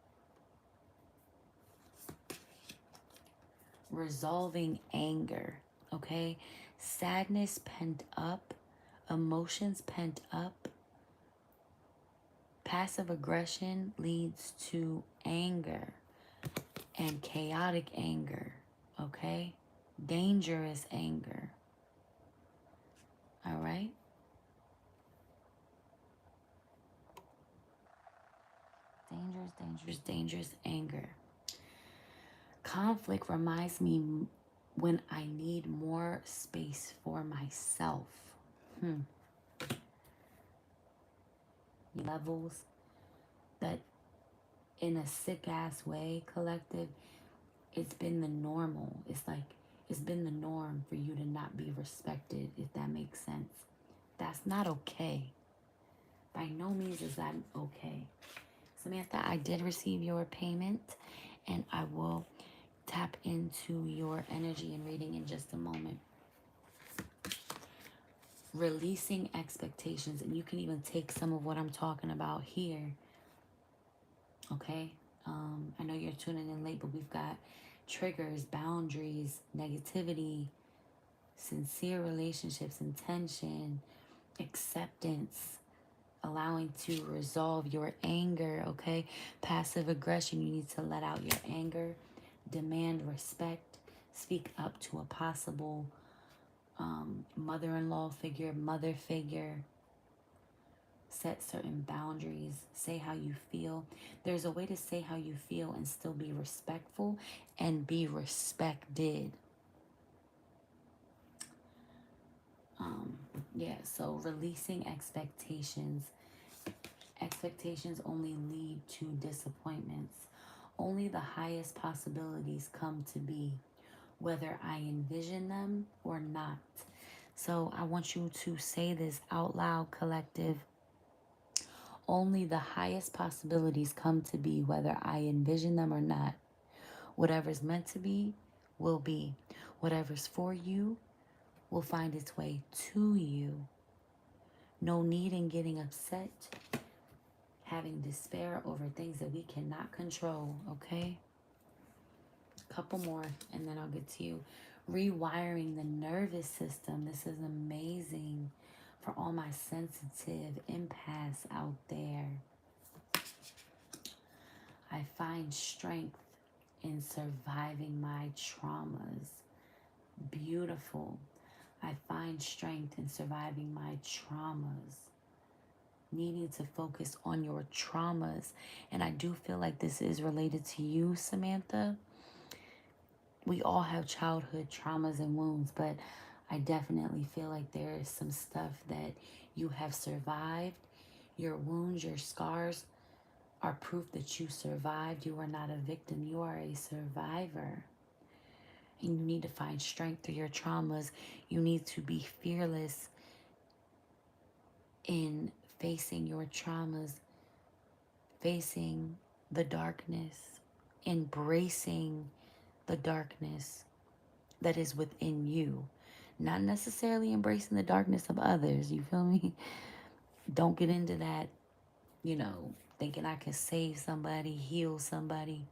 Resolving anger, okay? Sadness pent up, emotions pent up. Passive aggression leads to anger and chaotic anger, okay? Dangerous anger, all right? Dangerous anger. Conflict reminds me when I need more space for myself. Levels that in a sick ass way, collective, it's been the normal. It's been the norm for you to not be respected, if that makes sense. That's not okay. By no means is that okay. Samantha, I did receive your payment, and I will tap into your energy and reading in just a moment. Releasing expectations, and you can even take some of what I'm talking about here, okay? I know you're tuning in late, but we've got triggers, boundaries, negativity, sincere relationships, intention, acceptance, allowing to resolve your anger, okay? Passive aggression, you need to let out your anger, demand respect, speak up to a possible mother-in-law figure, mother figure, set certain boundaries, say how you feel. There's a way to say how you feel and still be respectful and be respected. Yeah, so releasing expectations. Expectations only lead to disappointments. Only the highest possibilities come to be, whether I envision them or not. So I want you to say this out loud, collective. Only the highest possibilities come to be, whether I envision them or not. Whatever's meant to be, will be. Whatever's for you, will find its way to you. No need in getting upset, having despair over things that we cannot control, okay? Couple more, and then I'll get to you. Rewiring the nervous system. This is amazing for all my sensitive empaths out there. I find strength in surviving my traumas. Beautiful. I find strength in surviving my traumas. Needing to focus on your traumas. And I do feel like this is related to you, Samantha. We all have childhood traumas and wounds, but I definitely feel like there is some stuff that you have survived. Your wounds, your scars are proof that you survived. You are not a victim. You are a survivor. And you need to find strength through your traumas. You need to be fearless in facing your traumas, facing the darkness, embracing the darkness that is within you. Not necessarily embracing the darkness of others, you feel me? Don't get into that, thinking I can save somebody, heal somebody,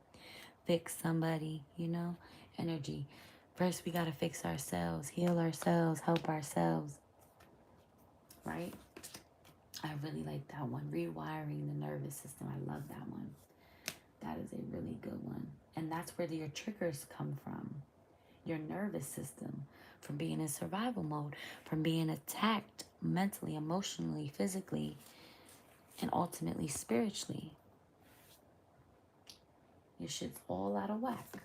fix somebody, energy. First, we got to fix ourselves, heal ourselves, help ourselves, right? I really like that one. Rewiring the nervous system. I love that one. That is a really good one. And that's where your triggers come from. Your nervous system. From being in survival mode. From being attacked mentally, emotionally, physically, and ultimately spiritually. Your shit's all out of whack.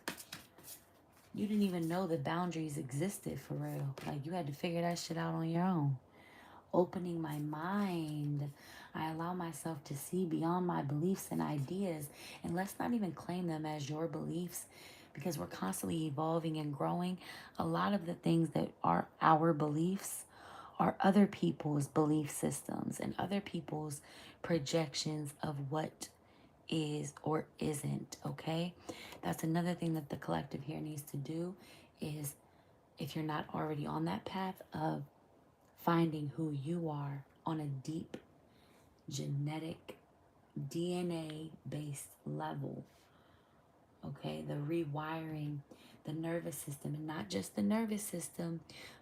You didn't even know the boundaries existed for real. Like, you had to figure that shit out on your own. Opening my mind. I allow myself to see beyond my beliefs and ideas. And let's not even claim them as your beliefs, because we're constantly evolving and growing. A lot of the things that are our beliefs are other people's belief systems and other people's projections of what is or isn't, okay? That's another thing that the collective here needs to do, is if you're not already on that path of finding who you are on a deep genetic DNA based level, okay? The rewiring the nervous system, and not just the nervous system,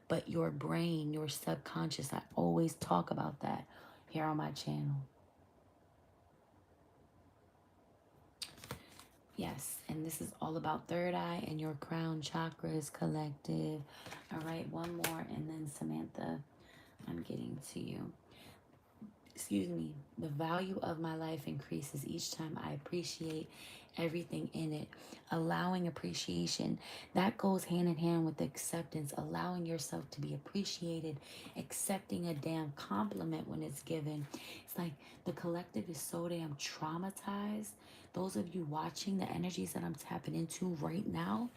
but your brain, your subconscious. I always talk about that here on my channel. Yes, and this is all about third eye and your crown chakras, collective. All right, one more, and then Samantha, I'm getting to you. Excuse me. The value of my life increases each time I appreciate everything in it. Allowing appreciation, that goes hand in hand with acceptance. Allowing yourself to be appreciated, accepting a damn compliment when it's given. It's like the collective is so damn traumatized. Those of you watching, the energies that I'm tapping into right now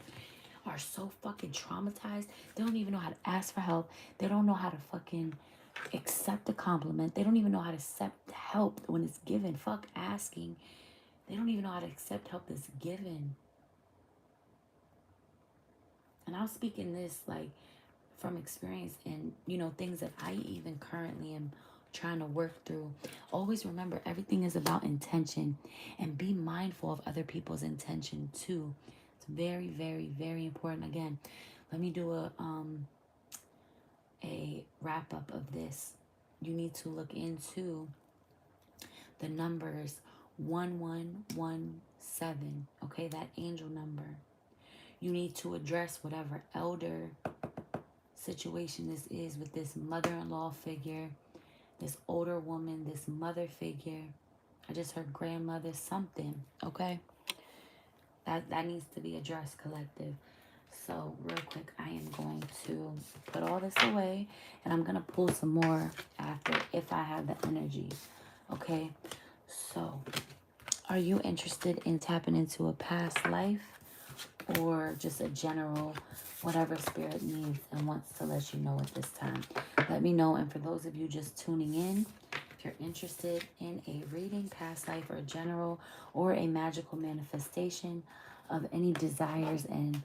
are so fucking traumatized. They don't even know how to ask for help. They don't know how to fucking accept a compliment. They don't even know how to accept help when it's given. Fuck asking. They don't even know how to accept help that's given. And I'm speaking this like from experience and, you know, things that I even currently am trying to work through. Always remember, everything is about intention, and be mindful of other people's intention too. It's very, very, very important. Again, let me do a wrap up of this. You need to look into the numbers 1117, okay, that angel number. You need to address whatever elder situation this is with this mother-in-law figure, this older woman, this mother figure. I just heard grandmother something, okay? That needs to be addressed, collective. So real quick, I am going to put all this away, and I'm going to pull some more after if I have the energy, okay? So are you interested in tapping into a past life, or just a general whatever spirit needs and wants to let you know at this time? Let me know. And for those of you just tuning in, if you're interested in a reading, past life or general, or a magical manifestation of any desires and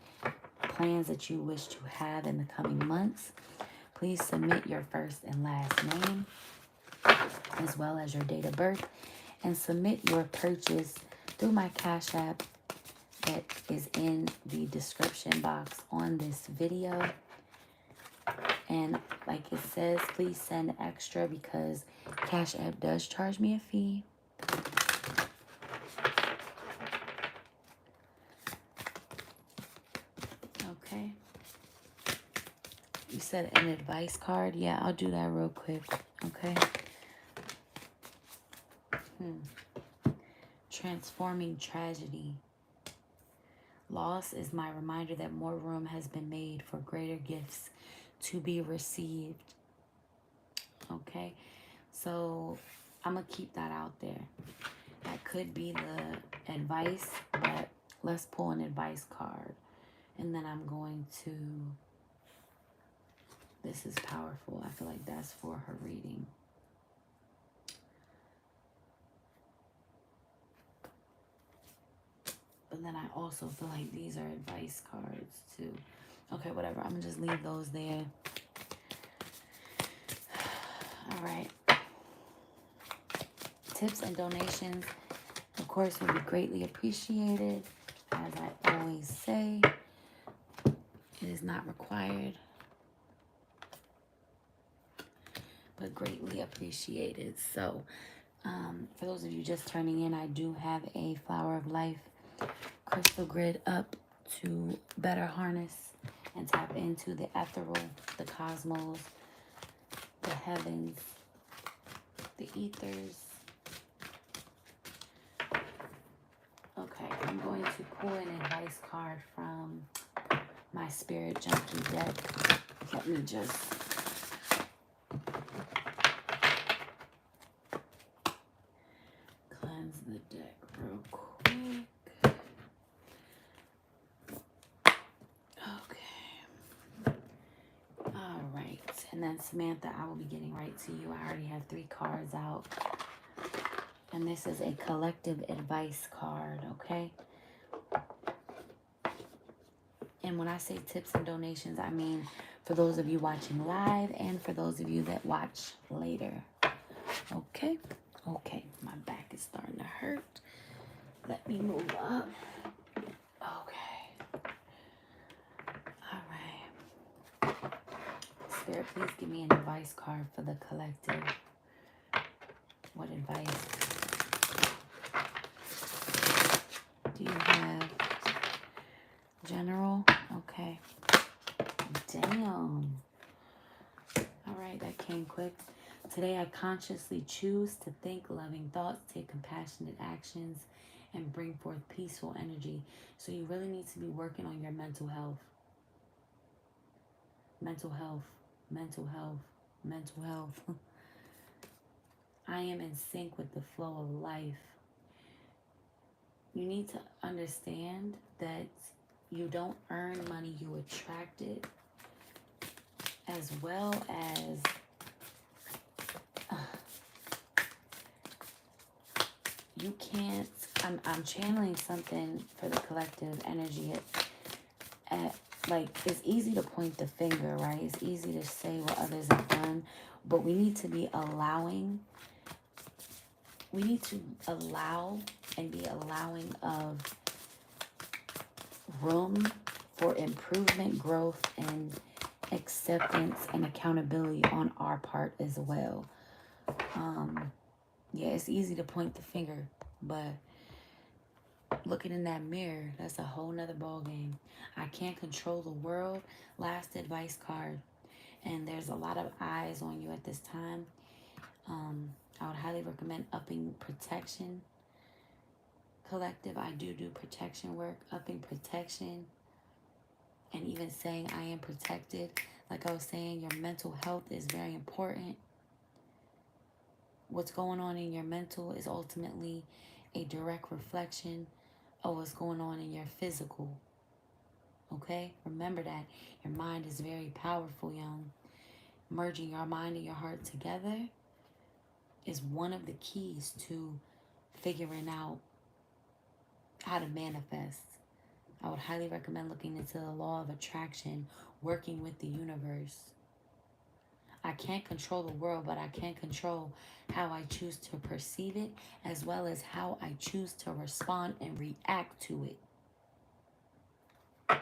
plans that you wish to have in the coming months, please submit your first and last name as well as your date of birth, and submit your purchase through my Cash App that is in the description box on this video. And like it says, please send extra, because Cash App does charge me a fee. Okay. You said an advice card? Yeah, I'll do that real quick. Okay. Transforming tragedy. Loss is my reminder that more room has been made for greater gifts to be received. Okay, so I'm gonna keep that out there. That could be the advice, but let's pull an advice card, and then I'm going to, this is powerful. I feel like that's for her reading. But then I also feel like these are advice cards too. Okay, whatever. I'm gonna just leave those there. All right. Tips and donations, of course, would be greatly appreciated. As I always say, it is not required. greatly appreciated. So, for those of you just turning in, I do have a Flower of Life crystal grid up to better harness and tap into the ethereal, the cosmos, the heavens, the ethers. Okay, I'm going to pull an advice card from my Spirit Junkie deck. Let me just cleanse the deck real quick. Okay. All right. And then Samantha, I will be getting right to you. I already have 3 cards out. And this is a collective advice card, okay? And when I say tips and donations, I mean for those of you watching live and for those of you that watch later. Okay? Okay, my back is starting to hurt. Let me move up. Okay. All right. Spirit, please give me an advice card for the collective. What advice do you have? General? Okay. Damn. All right, that came quick. Today, I consciously choose to think loving thoughts, take compassionate actions, and bring forth peaceful energy. So you really need to be working on your mental health. Mental health. Mental health. Mental health. I am in sync with the flow of life. You need to understand that you don't earn money, you attract it, as well as you can't, I'm channeling something for the collective energy at like, it's easy to point the finger, right? It's easy to say what others have done, but we need to be allowing, we need to allow and be allowing of room for improvement, growth, and acceptance and accountability on our part as well. Yeah, it's easy to point the finger, but looking in that mirror, that's a whole nother ball game. I can't control the world. Last advice card. And there's a lot of eyes on you at this time. I would highly recommend upping protection. Collective, I do protection work, upping protection, and even saying I am protected. Like I was saying, your mental health is very important. What's going on in your mental is ultimately a direct reflection of what's going on in your physical. Okay? Remember that. Your mind is very powerful, young. Merging your mind and your heart together is one of the keys to figuring out how to manifest. I would highly recommend looking into the law of attraction, working with the universe. I can't control the world, but I can control how I choose to perceive it, as well as how I choose to respond and react to it.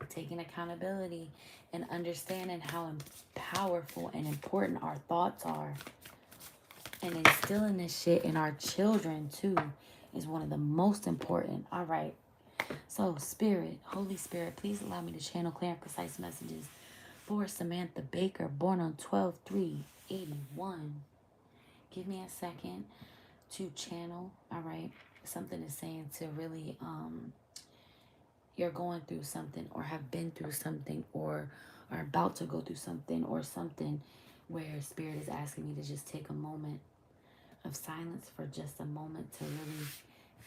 Taking accountability and understanding how powerful and important our thoughts are, and instilling this shit in our children too, is one of the most important. All right. So, Spirit, Holy Spirit, please allow me to channel clear and concise messages for Samantha Baker, born on 12/3/81. Give me a second to channel. All right. Something is saying to really, you're going through something, or have been through something, or are about to go through something, or something where Spirit is asking me to just take a moment of silence for just a moment to really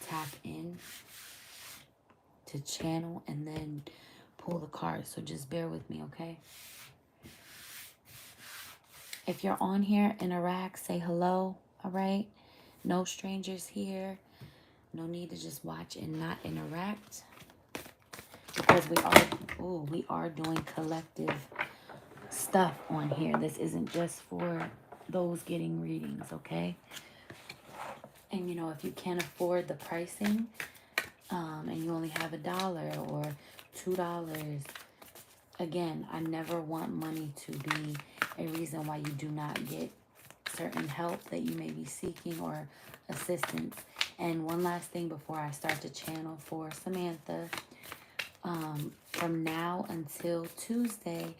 tap in, to channel, and then pull the cards. So just bear with me, okay? If you're on here, interact, say hello, all right? No strangers here. No need to just watch and not interact, because we are doing collective stuff on here. This isn't just for those getting readings, okay? And you know, if you can't afford the pricing, and you only have $1 or $2, again, I never want money to be a reason why you do not get certain help that you may be seeking or assistance. And one last thing before I start to channel for Samantha. From now until Tuesday,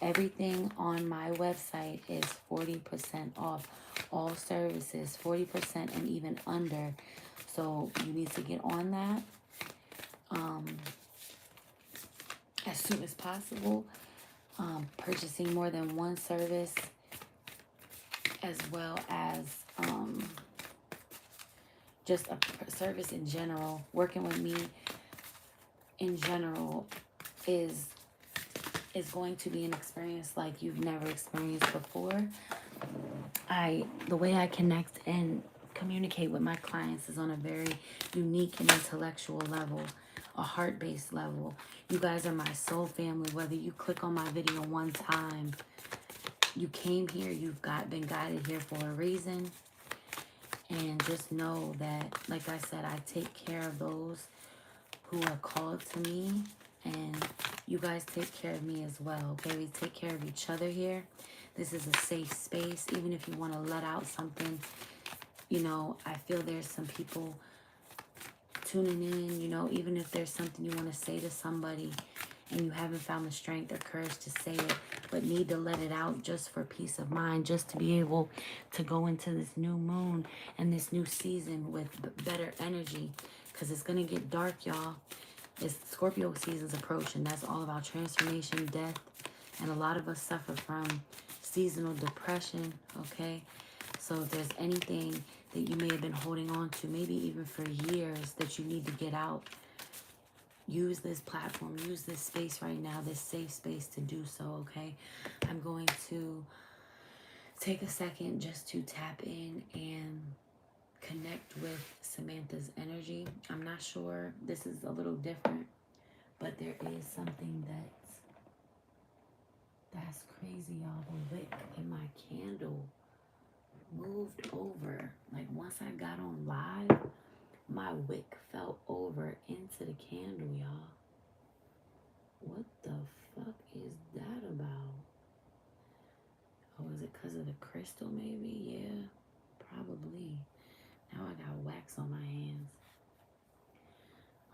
everything on my website is 40% off. All services, 40% and even under. So you need to get on that as soon as possible. Purchasing more than one service, as well as just a service in general. Working with me in general is going to be an experience like you've never experienced before. The way I connect and communicate with my clients is on a very unique and intellectual level, a heart-based level. You guys are my soul family. Whether you click on my video one time, you came here, you've been guided here for a reason. And just know that, like I said, I take care of those who are called to me, and you guys take care of me as well, okay? We take care of each other here. This is a safe space. Even if you want to let out something, you know, I feel there's some people tuning in, you know, even if there's something you want to say to somebody and you haven't found the strength or courage to say it, but need to let it out just for peace of mind, just to be able to go into this new moon and this new season with better energy, because it's going to get dark, y'all. It's Scorpio season's approaching. That's all about transformation, death, and a lot of us suffer from seasonal depression, okay? So if there's anything that you may have been holding on to, maybe even for years, that you need to get out, use this platform, use this space right now, this safe space to do so, okay? I'm going to take a second just to tap in and connect with Samantha's energy. I'm not sure, this is a little different, but there is something that's crazy, y'all. The wick in my candle moved over. Like, once I got on live, my wick fell over into the candle, y'all. What the fuck is that about? Oh, is it because of the crystal maybe? Yeah, probably. Now I got wax on my hands.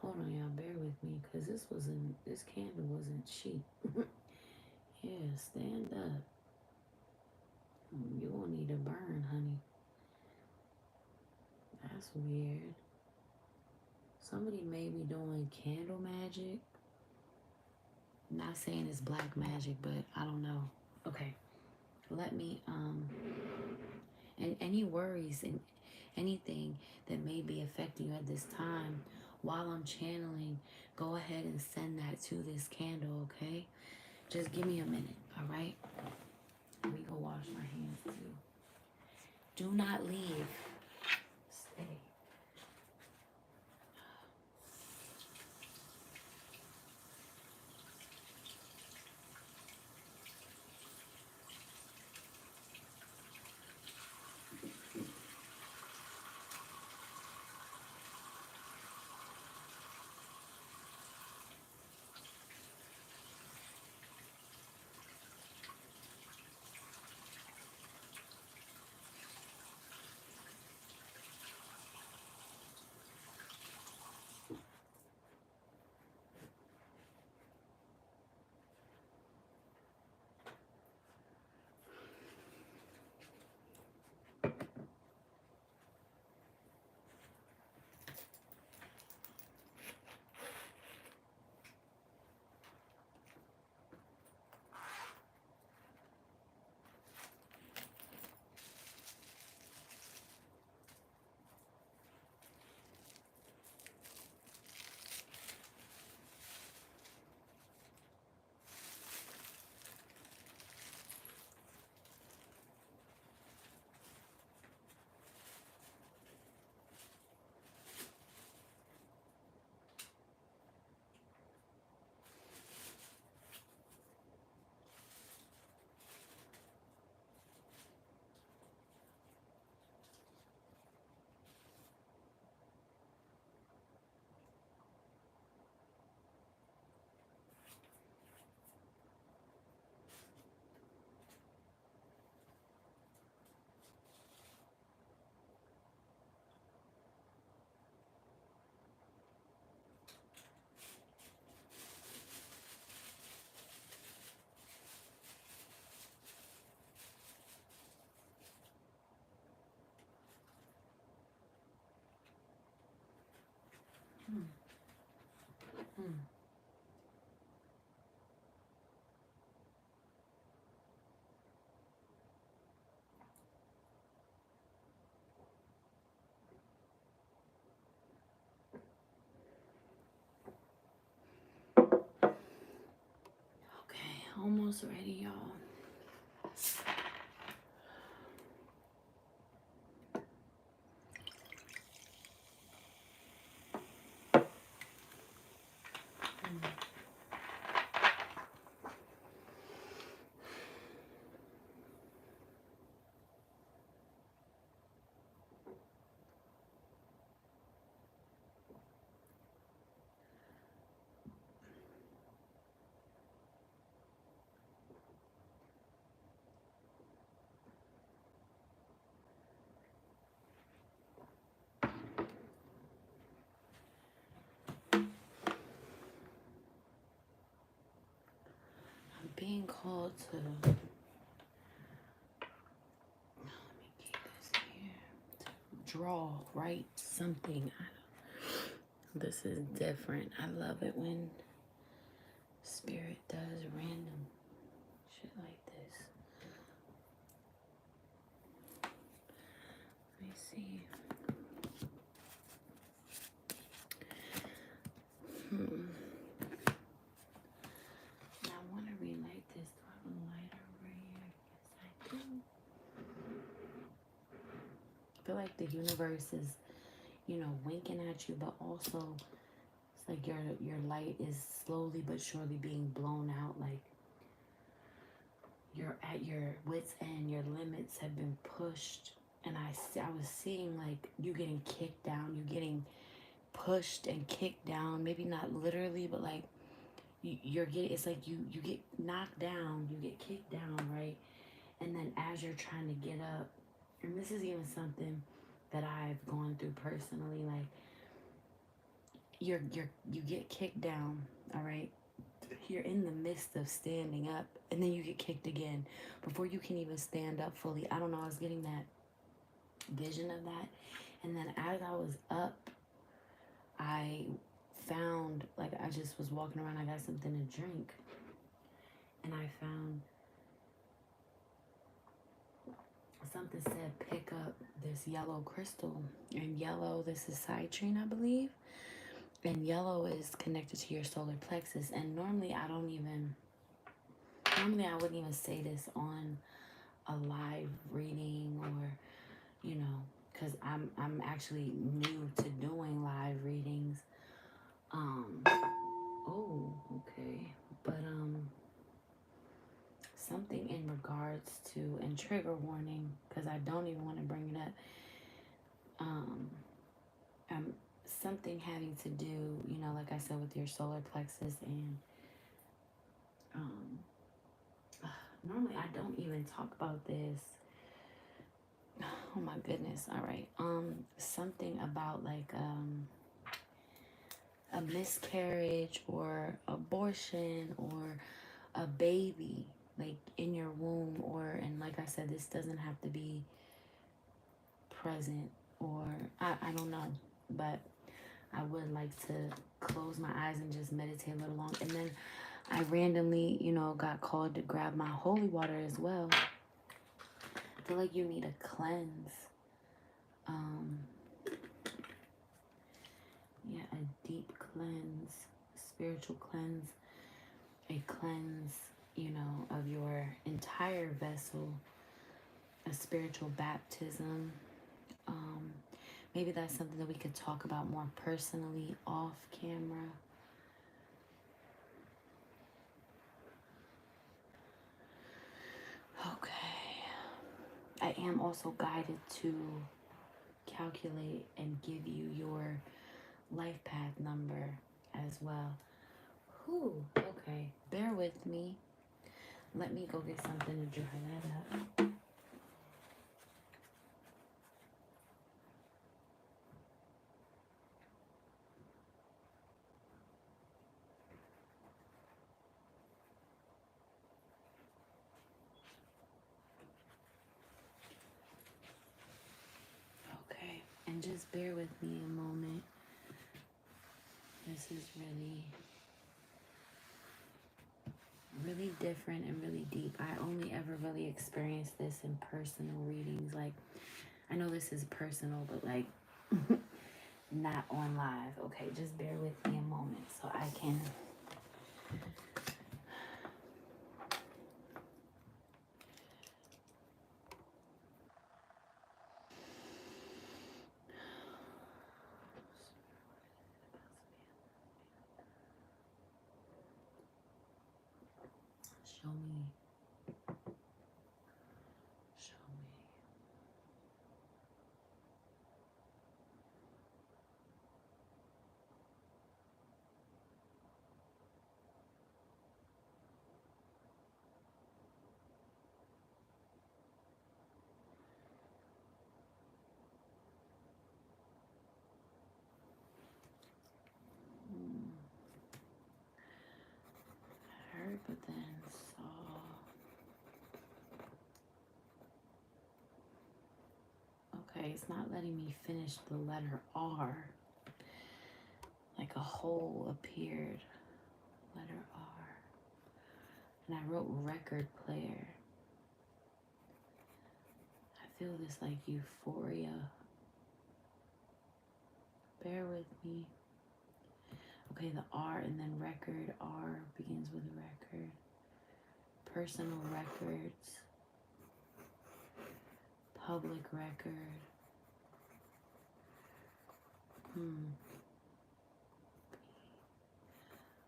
Hold on, y'all, bear with me, because this candle wasn't cheap. Yeah, stand up. You won't need to burn, honey. That's weird. Somebody may be doing candle magic. Not saying it's black magic, but I don't know. Okay. Let me, and any worries and anything that may be affecting you at this time while I'm channeling, go ahead and send that to this candle, okay? Just give me a minute, all right? Let me go wash my hands too. Do not leave. Stay. Okay, almost ready, y'all. I'm being called to, let me keep this here, to draw, write something. This is different. I love it when Spirit does random shit like this. Let me see. I want to relight this. Do I have a lighter over here? Yes, I do. I feel like the universe is, you know, winking at you, but also it's like your light is slowly but surely being blown out. Like you're at your wit's end, your limits have been pushed. And I was seeing like you getting kicked down, you getting pushed and kicked down. Maybe not literally, but like you're getting, it's like you get knocked down, you get kicked down, right? And then as you're trying to get up, and this is even something that I've gone through personally, like you get kicked down, all right? You're in the midst of standing up, and then you get kicked again before you can even stand up fully. I don't know, I was getting that vision of that. And then as I was up, I found, like, I just was walking around, I got something to drink, and I found something said pick up this yellow crystal. And yellow, this is citrine, I believe, and yellow is connected to your solar plexus. And normally I wouldn't even say this on a live reading, or, you know, because I'm actually new to doing live readings. Oh, okay. But something in regards to, and trigger warning, because I don't even want to bring it up. Something having to do, you know, like I said, with your solar plexus, and normally I don't even talk about this. Oh my goodness. All right. Something about like a miscarriage or abortion or a baby like in your womb, or, and like I said, this doesn't have to be present, or I don't know, but I would like to close my eyes and just meditate a little long. And then I randomly, you know, got called to grab my holy water as well. I feel like you need a cleanse. Yeah, a deep cleanse, spiritual cleanse, a cleanse, you know, of your entire vessel, a spiritual baptism. Maybe that's something that we could talk about more personally off camera. Okay. I am also guided to calculate and give you your life path number as well. Whew, okay. Bear with me. Let me go get something to dry that up. Okay, and just bear with me a moment. This is really different and really deep. I only ever really experienced this in personal readings. Like, I know this is personal, but like not on live. Okay, just bear with me a moment so I can show me. Heard, but then saw. Okay, it's not letting me finish the letter R. Like a hole appeared. Letter R. And I wrote record player. I feel this like euphoria. Bear with me. Okay, the R and then record. R begins with record. Personal records. Public record.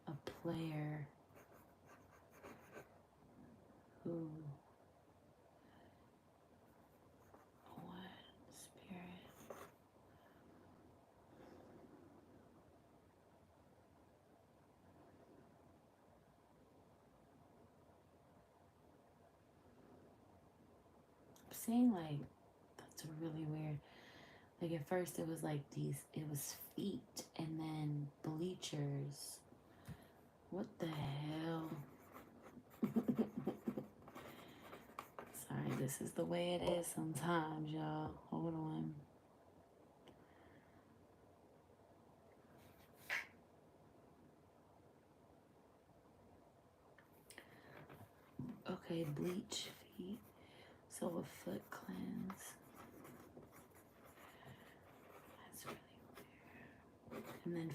A player who, what, spirit, I'm seeing like, that's really weird. Like at first it was like it was feet and then bleachers. What the hell? Sorry, this is the way it is sometimes, y'all. Hold on. Okay, bleach feet. So a foot cleanse. That's really weird. And then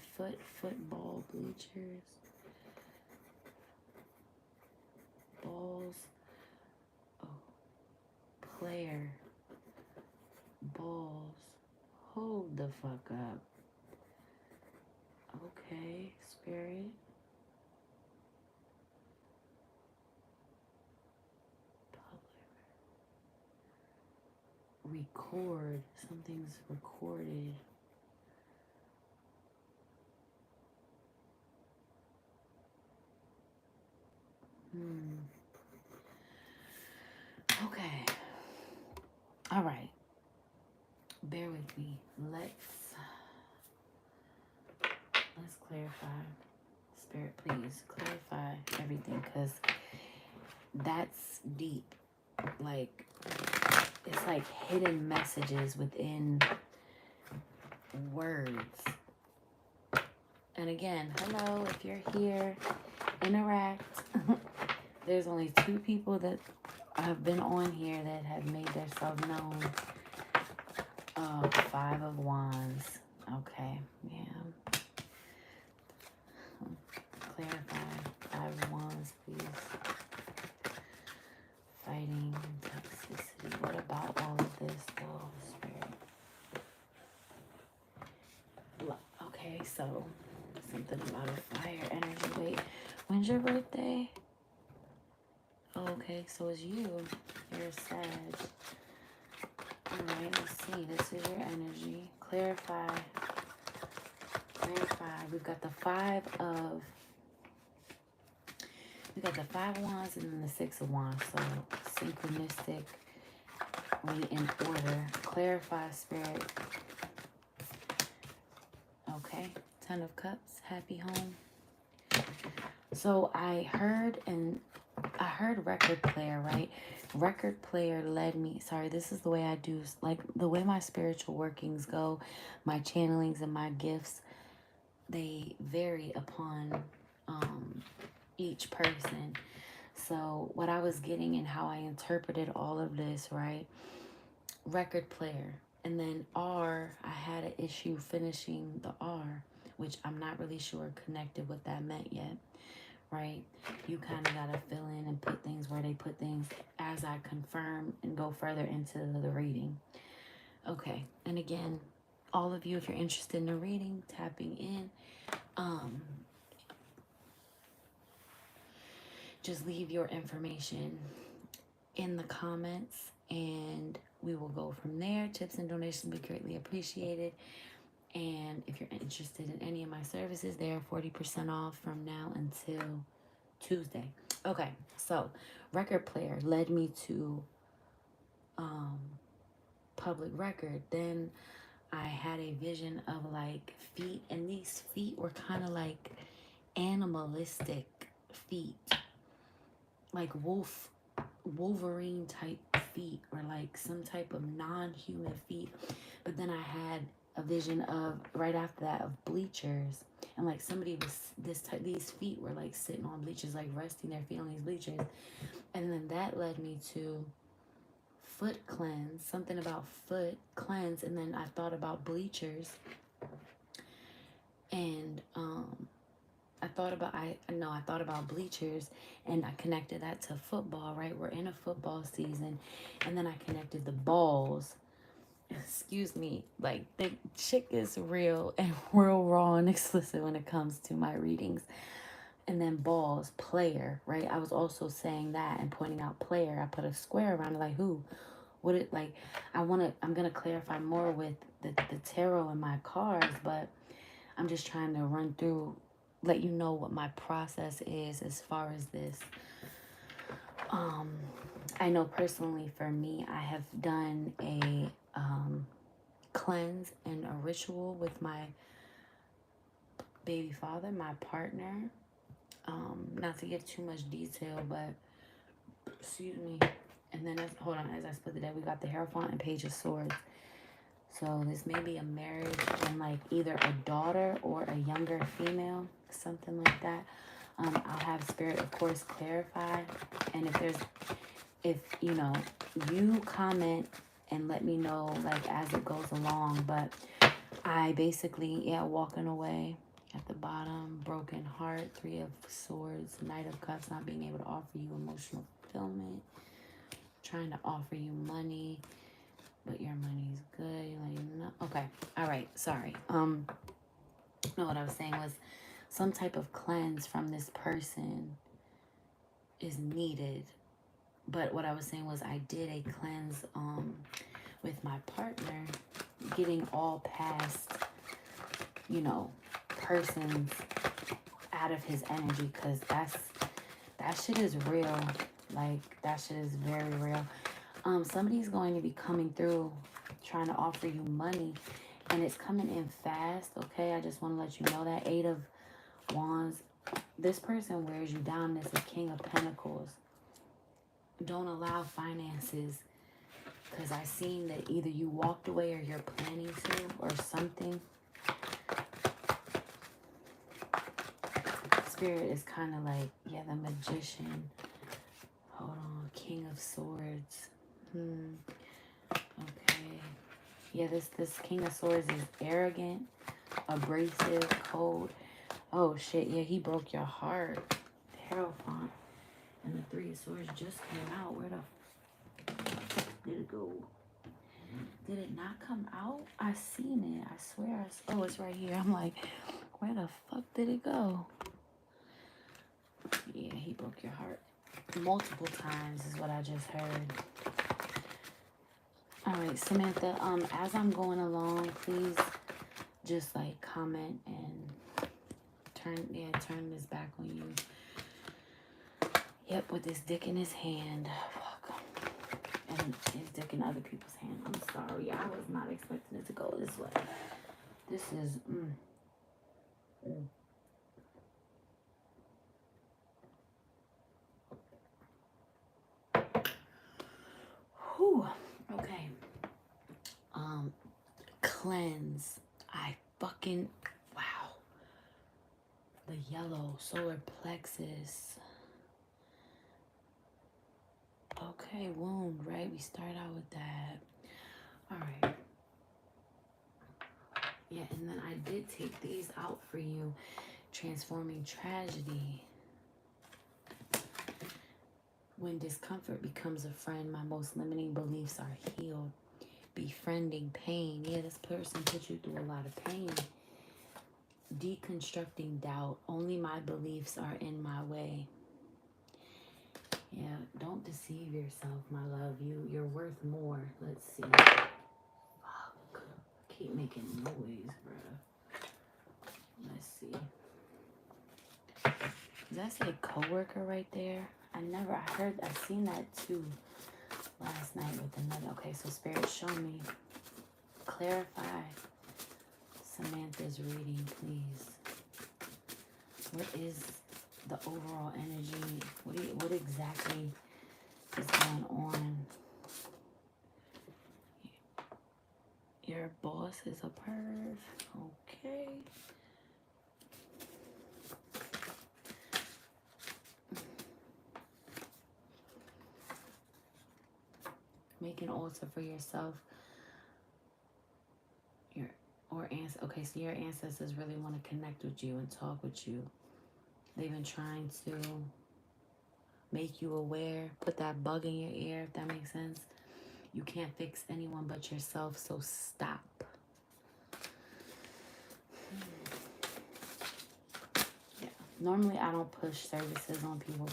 football bleachers. Balls. Oh. Player. Balls. Hold the fuck up. Okay, spirit. Record. Something's recorded. Okay. All right. Bear with me. Let's clarify. Spirit, please clarify everything, because that's deep. Like, it's like hidden messages within words. And again, hello, if you're here, interact. There's only 2 people that have been on here that have made themselves known. 5 of Wands. Okay, yeah. Clarify. 5 of Wands, please. Fighting toxicity. What about all of this, though, Spirit? Okay, so something about a fire energy. Wait, when's your birthday? Oh, okay, so it's you. You're sad. Alright, let's see. This is your energy. Clarify. We've got the 5 of Wands and then the 6 of Wands. So synchronistically in order. Clarify, Spirit. Okay. 10 of Cups. Happy home. So I heard record player, right? Record player led me. Sorry, this is the way I do, like the way my spiritual workings go, my channelings and my gifts. they vary upon each person. So what I was getting and how I interpreted all of this, right? Record player. And then R, I had an issue finishing the R, which I'm not really sure connected what that meant yet, right? You kind of got to fill in and put things where they put things as I confirm and go further into the reading. Okay, and again, all of you, if you're interested in the reading, tapping in, just leave your information in the comments and we will go from there. Tips and donations be greatly appreciated. And if you're interested in any of my services, they are 40% off from now until Tuesday. Okay, so record player led me to public record. Then I had a vision of like feet, and these feet were kind of like animalistic feet, like Wolverine type feet, or like some type of non-human feet. But then I had a vision of, right after that, of bleachers, and like somebody was these feet were like sitting on bleachers, like resting their feet on these bleachers. And then that led me to foot cleanse, something about foot cleanse. And then I thought about bleachers, and I thought about bleachers, and I connected that to football, right? We're in a football season. And then I connected the balls. Excuse me, like the chick is real and real raw and explicit when it comes to my readings. And then balls, player, right? I was also saying that and pointing out player. I put a square around it, like who? What it like? I'm gonna clarify more with the tarot and my cards, but I'm just trying to run through, let you know what my process is as far as this. I know personally for me, I have done a cleanse and a ritual with my baby father, my partner. Not to give too much detail, but excuse me. And then hold on, as I split the deck, we got the Hierophant and Page of Swords. So this may be a marriage and like either a daughter or a younger female, something like that. I'll have Spirit, of course, clarify. And if you know, you comment and let me know like as it goes along. But I basically, walking away at the bottom, broken heart, 3 of Swords, Knight of Cups, not being able to offer you emotional fulfillment, trying to offer you money, but your money's good. You're like, no. Okay, all right, sorry. No, what I was saying was some type of cleanse from this person is needed. But what I was saying was I did a cleanse with my partner, getting all past, you know, persons out of his energy, because that shit is real. Like, that shit is very real. Somebody's going to be coming through trying to offer you money, and it's coming in fast. Okay, I just want to let you know that 8 of Wands, this person wears you down. It's a King of Pentacles. Don't allow finances, because I seen that either you walked away or you're planning to, or something. Spirit is kind of like, the Magician. Hold on, King of Swords. Okay. Yeah, this King of Swords is arrogant, abrasive, cold. Oh shit, yeah, he broke your heart. Hierophant. And the 3 of Swords just came out. Where the fuck did it go? Did it not come out? I seen it. I swear. Oh, it's right here. I'm like, where the fuck did it go? Yeah, he broke your heart multiple times is what I just heard. All right, Samantha, as I'm going along, please just like comment and turn this back on you. Yep, with his dick in his hand. Fuck. And his dick in other people's hand. I'm sorry. I was not expecting it to go this way. This is... Whew. Okay. Cleanse. Wow. The yellow, solar plexus. Okay, wound, right? We start out with that. All right. Yeah, and then I did take these out for you. Transforming tragedy. When discomfort becomes a friend, my most limiting beliefs are healed. Befriending pain. Yeah, this person put you through a lot of pain. Deconstructing doubt. Only my beliefs are in my way. Yeah, don't deceive yourself, my love. You're worth more. Let's see. Fuck. Keep making noise, bruh. Let's see. Does that say coworker right there? I seen that too last night with another. Okay, so Spirit, show me. Clarify Samantha's reading, please. What is the overall energy? What exactly is going on? Your boss is a perv. Okay. Make an altar for yourself. Okay, so your ancestors really want to connect with you and talk with you. They've been trying to make you aware, put that bug in your ear, if that makes sense. You can't fix anyone but yourself, so stop. Yeah. Normally I don't push services on people,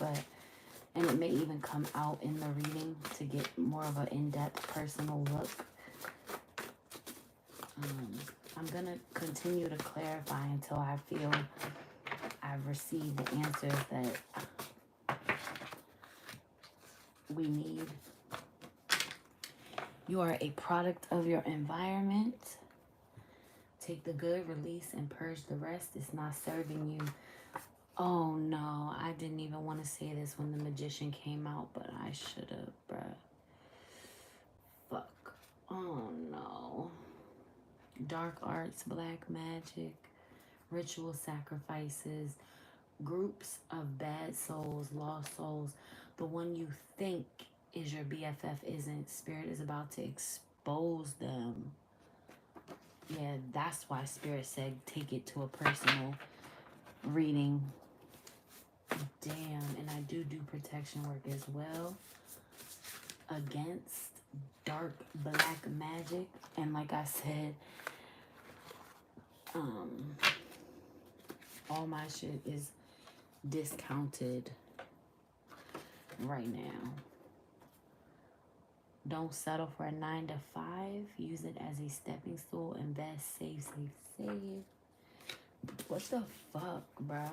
and it may even come out in the reading to get more of an in-depth personal look. I'm going to continue to clarify until I feel I've received the answers that we need. You are a product of your environment. Take the good, release, and purge the rest. It's not serving you. Oh, no. I didn't even want to say this when the magician came out, but I should have, bruh. Fuck. Oh, no. Dark arts, black magic, ritual sacrifices, groups of bad souls, lost souls. The one you think is your BFF isn't. Spirit is about to expose them. Yeah, that's why Spirit said take it to a personal reading. Damn, and I do protection work as well against dark black magic. And like I said, all my shit is discounted right now. Don't settle for a 9 to 5. Use it as a stepping stool. Invest, save. What the fuck, bro?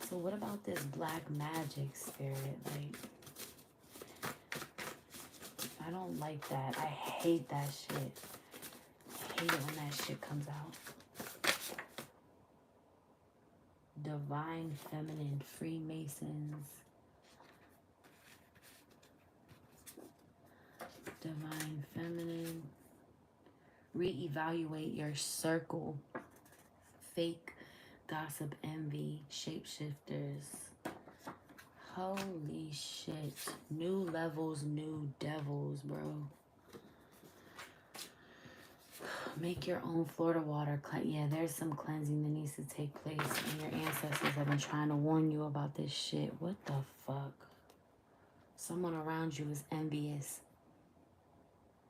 So what about this black magic, Spirit? Like, I don't like that. I hate that shit. I hate it when that shit comes out. Divine feminine, Freemasons. Divine feminine. Reevaluate your circle. Fake gossip, envy, shapeshifters. Holy shit. New levels, new devils, bro. Make your own Florida water. Yeah, there's some cleansing that needs to take place. And your ancestors have been trying to warn you about this shit. What the fuck? Someone around you is envious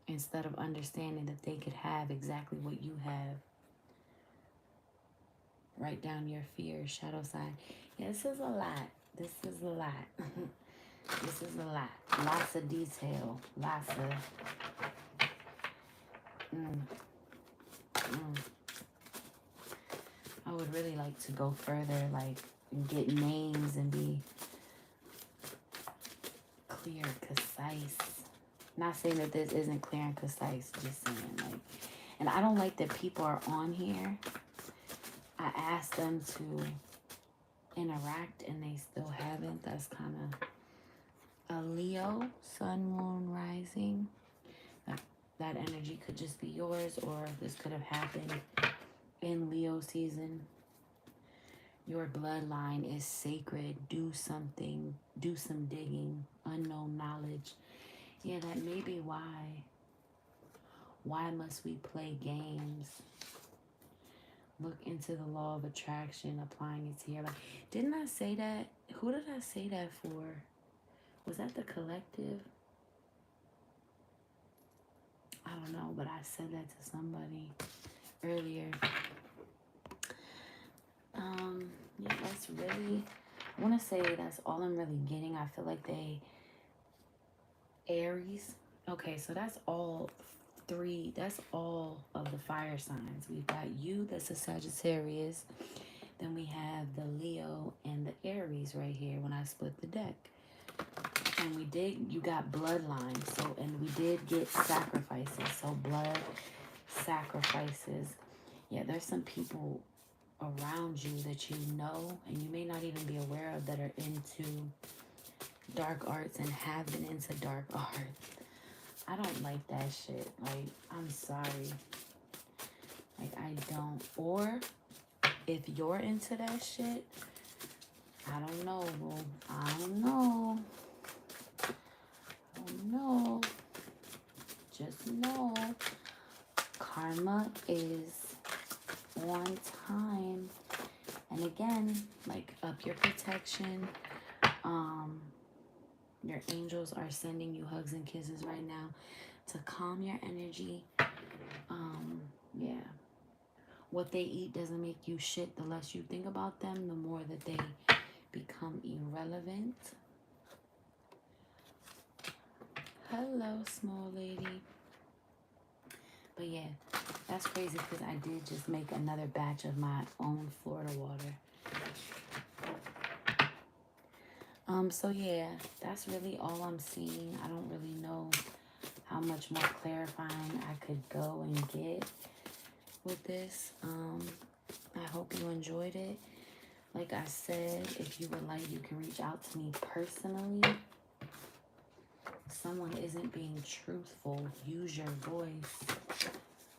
instead of understanding that they could have exactly what you have. Write down your fears, shadow side. Yeah, this is a lot. This is a lot. This is a lot. Lots of detail. Lots of... I would really like to go further, like, get names and be clear, concise. Not saying that this isn't clear and concise, just saying, like... And I don't like that people are on here. I asked them to interact and they still haven't. That's kind of a Leo, sun, moon, rising. That energy could just be yours, or this could have happened in Leo season. Your bloodline is sacred. Do something. Do some digging. Unknown knowledge. Yeah, that may be why. Why must we play games? Look into the law of attraction, applying it to your life. Didn't I say that? Who did I say that for? Was that the collective? I don't know, but I said that to somebody earlier. Yeah, that's really, I want to say that's all I'm really getting. I feel like Aries. Okay, so that's all three, that's all of the fire signs. We've got you, that's a Sagittarius. Then we have the Leo and the Aries right here when I split the deck. And you got bloodline. So, and we did get sacrifices. So blood, sacrifices. Yeah, there's some people around you that you know and you may not even be aware of that are into dark arts and have been into dark arts. I don't like that shit. Like, I'm sorry. Like, I don't. Or if you're into that shit, I don't know, boo. I don't know. I don't know. Just know karma is on time. And again, like, up your protection. Your angels are sending you hugs and kisses right now to calm your energy. Yeah. What they eat doesn't make you shit. The less you think about them, the more that they become irrelevant. Hello, small lady. But yeah, that's crazy because I did just make another batch of my own Florida water. So yeah, that's really all I'm seeing. I don't really know how much more clarifying I could go and get with this. I hope you enjoyed it. Like I said, if you would like, you can reach out to me personally. Someone isn't being truthful, use your voice.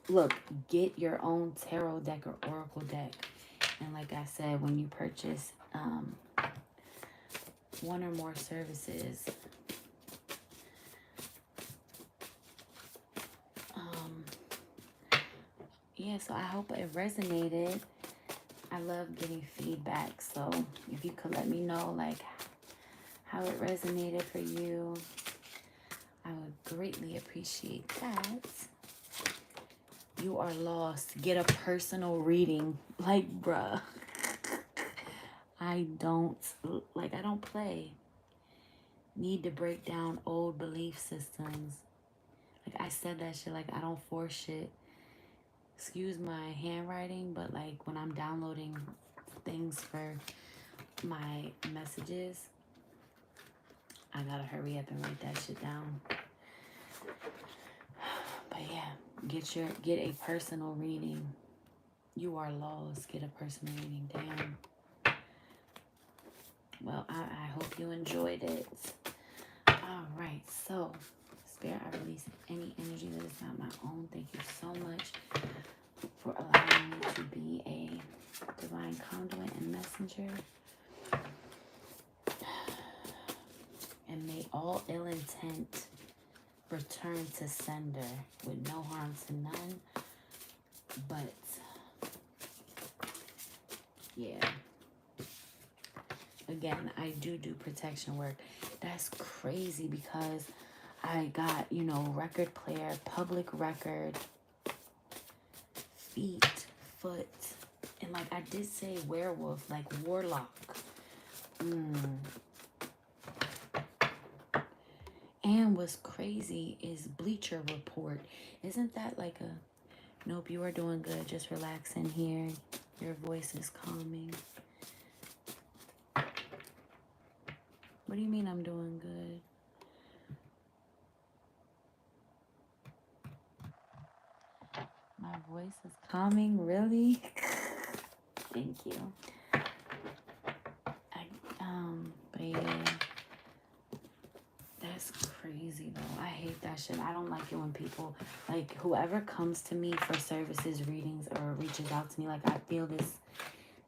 Look, get your own tarot deck or oracle deck. And like I said, when you purchase one or more services, yeah, so I hope it resonated. I love getting feedback, so if you could let me know like how it resonated for you, I would greatly appreciate that. You are lost. Get a personal reading. Like, bruh. I don't play. Need to break down old belief systems. Like, I said that shit, like, I don't force shit. Excuse my handwriting, but, like, when I'm downloading things for my messages, I gotta hurry up and write that shit down. But, yeah, get a personal reading. You are lost. Get a personal reading. Damn. Well, I hope you enjoyed it. All right, so Spirit, I release any energy that is not my own. Thank you so much for allowing me to be a divine conduit and messenger. And may all ill intent return to sender with no harm to none. But, yeah. Again, I do protection work. That's crazy because I got, record player, public record, feet, foot, and like I did say werewolf, like warlock. And what's crazy is Bleacher Report. Isn't that like a, nope, you are doing good. Just relax in here. Your voice is calming. What do you mean I'm doing good? My voice is calming, really? Thank you. But yeah, that's crazy though. I hate that shit. I don't like it when people, like, whoever comes to me for services, readings, or reaches out to me, like, I feel this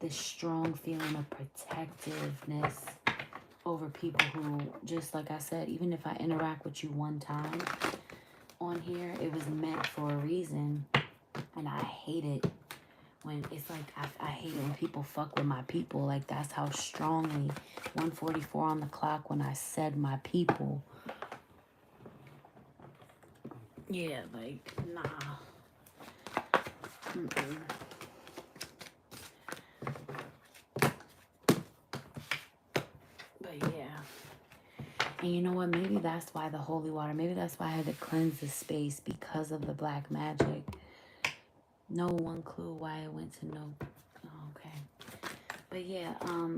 this strong feeling of protectiveness over people who, just like I said, even if I interact with you one time on here, it was meant for a reason. And I hate it when it's like, I hate it when people fuck with my people. Like, that's how strongly, 1:44 on the clock when I said my people. Yeah, like, nah. Mm-mm. But yeah. And you know what? Maybe that's why the holy water, maybe that's why I had to cleanse the space, because of the black magic. No one clue why I went to no. Oh, okay. But yeah,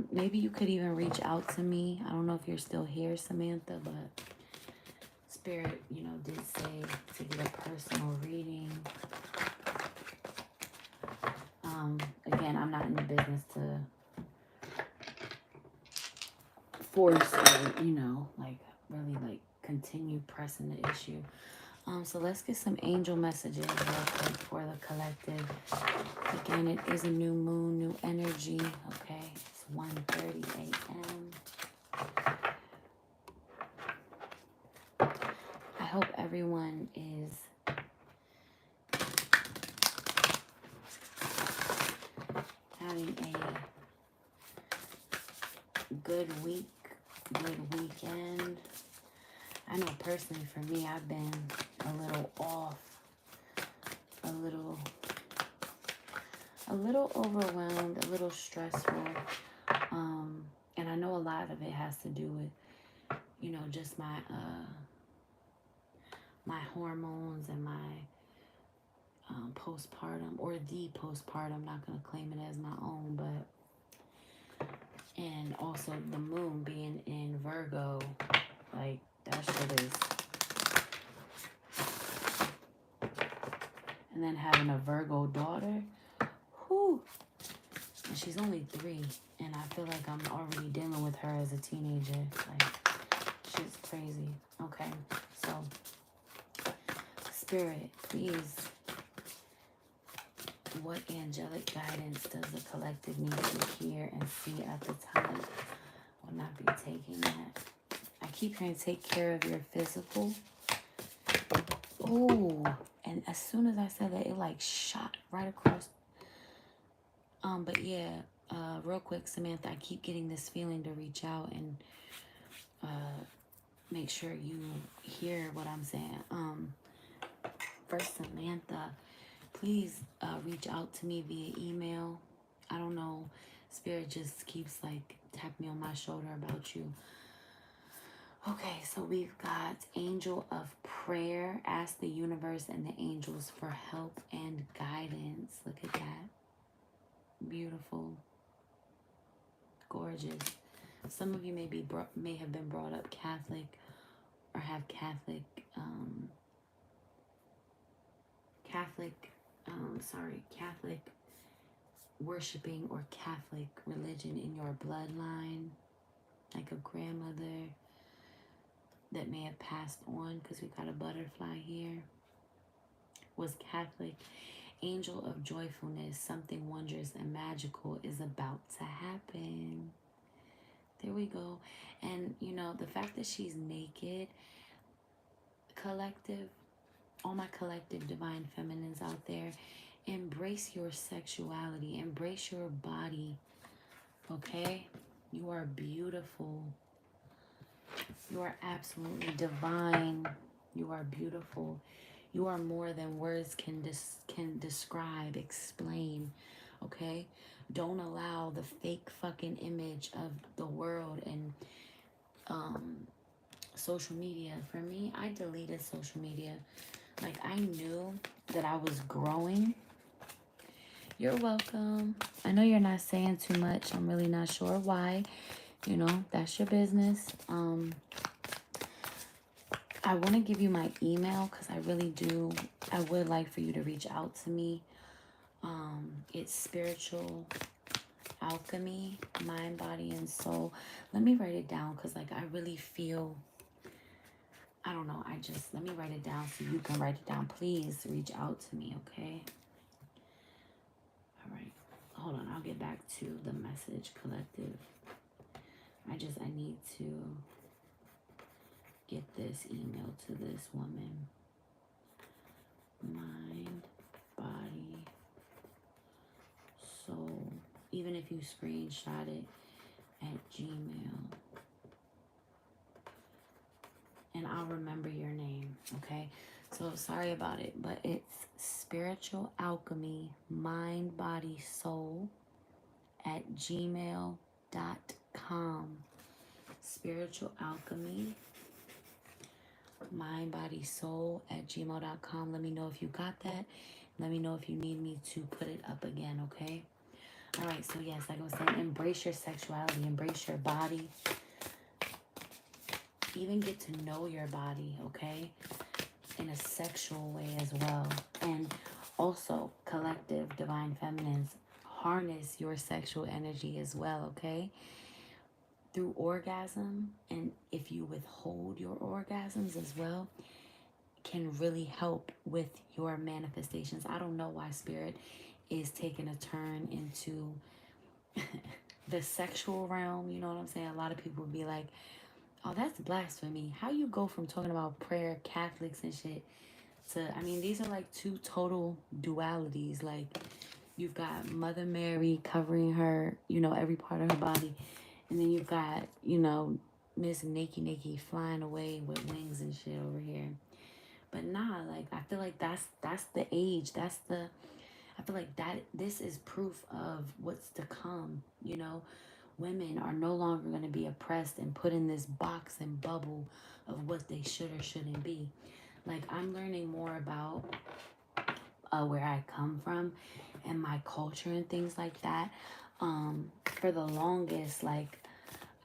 maybe you could even reach out to me. I don't know if you're still here, Samantha, but Spirit, you know, did say to get a personal reading. Again, I'm not in the business to force or, you know, like really like continue pressing the issue. So let's get some angel messages real quick for the collective. Again, it is a new moon, new energy. Okay, it's 1:30 a.m. I hope everyone is having a good week, good weekend. I know personally for me, I've been a little off, a little overwhelmed, a little stressful. And I know a lot of it has to do with, you know, just my my hormones and my postpartum, or the postpartum. I'm not going to claim it as my own, but, and also the moon being in Virgo, like, that shit is, and then having a Virgo daughter, whew, and she's only 3, and I feel like I'm already dealing with her as a teenager. Like, shit's crazy. Okay, so, Spirit, please, what angelic guidance does the collective need to hear and see at the time? I will not be taking that. I keep hearing take care of your physical. Oh, and as soon as I said that, it like shot right across. But yeah, real quick, Samantha, I keep getting this feeling to reach out and make sure you hear what I'm saying. First, Samantha, please reach out to me via email. I don't know, Spirit just keeps like tapping me on my shoulder about you. Okay, so we've got Angel of Prayer. Ask the universe and the angels for help and guidance. Look at that. Beautiful. Gorgeous. Some of you may have been brought up Catholic or have Catholic worshiping or Catholic religion in your bloodline, like a grandmother that may have passed on, because we got a butterfly here, was Catholic. Angel of joyfulness, something wondrous and magical is about to happen. There we go. And you know, the fact that she's naked, collective, all my collective divine feminines out there, embrace your sexuality, embrace your body. Okay, you are beautiful. You are absolutely divine. You are beautiful. You are more than words can describe, explain. Okay, don't allow the fake fucking image of the world and social media. For me, I deleted social media. Like, I knew that I was growing. You're welcome. I know you're not saying too much. I'm really not sure why. You know, that's your business. I want to give you my email because I really do. I would like for you to reach out to me. It's spiritual alchemy, mind, body, and soul. Let me write it down because, like, I really feel, I don't know. Let me write it down so you can write it down. Please reach out to me, okay? All right. Hold on. I'll get get back to the message, collective. I need to get this email to this woman. Mind, body, soul. Even if you screenshot it at Gmail. And I'll remember your name, okay? So sorry about it, but it's spiritual alchemy, mind, body, soul at gmail.com. Spiritual alchemy, mind, body, soul at gmail.com. Let me know if you got that. Let me know if you need me to put it up again, okay? All right, so yes, like I was saying, embrace your sexuality, embrace your body. Even get to know your body, okay? In a sexual way as well. And also, collective, divine feminines, harness your sexual energy as well, okay? Through orgasm, and if you withhold your orgasms as well, can really help with your manifestations. I don't know why Spirit is taking a turn into the sexual realm, you know what I'm saying? A lot of people would be like, oh, that's blasphemy. How you go from talking about prayer, Catholics and shit, to, I mean, these are like two total dualities. Like, you've got Mother Mary covering her, you know, every part of her body. And then you've got, you know, Miss Nakey flying away with wings and shit over here. But nah, like, I feel like that's the age. I feel like this is proof of what's to come, you know. Women are no longer going to be oppressed and put in this box and bubble of what they should or shouldn't be. Like, I'm learning more about where I come from and my culture and things like that. For the longest, like,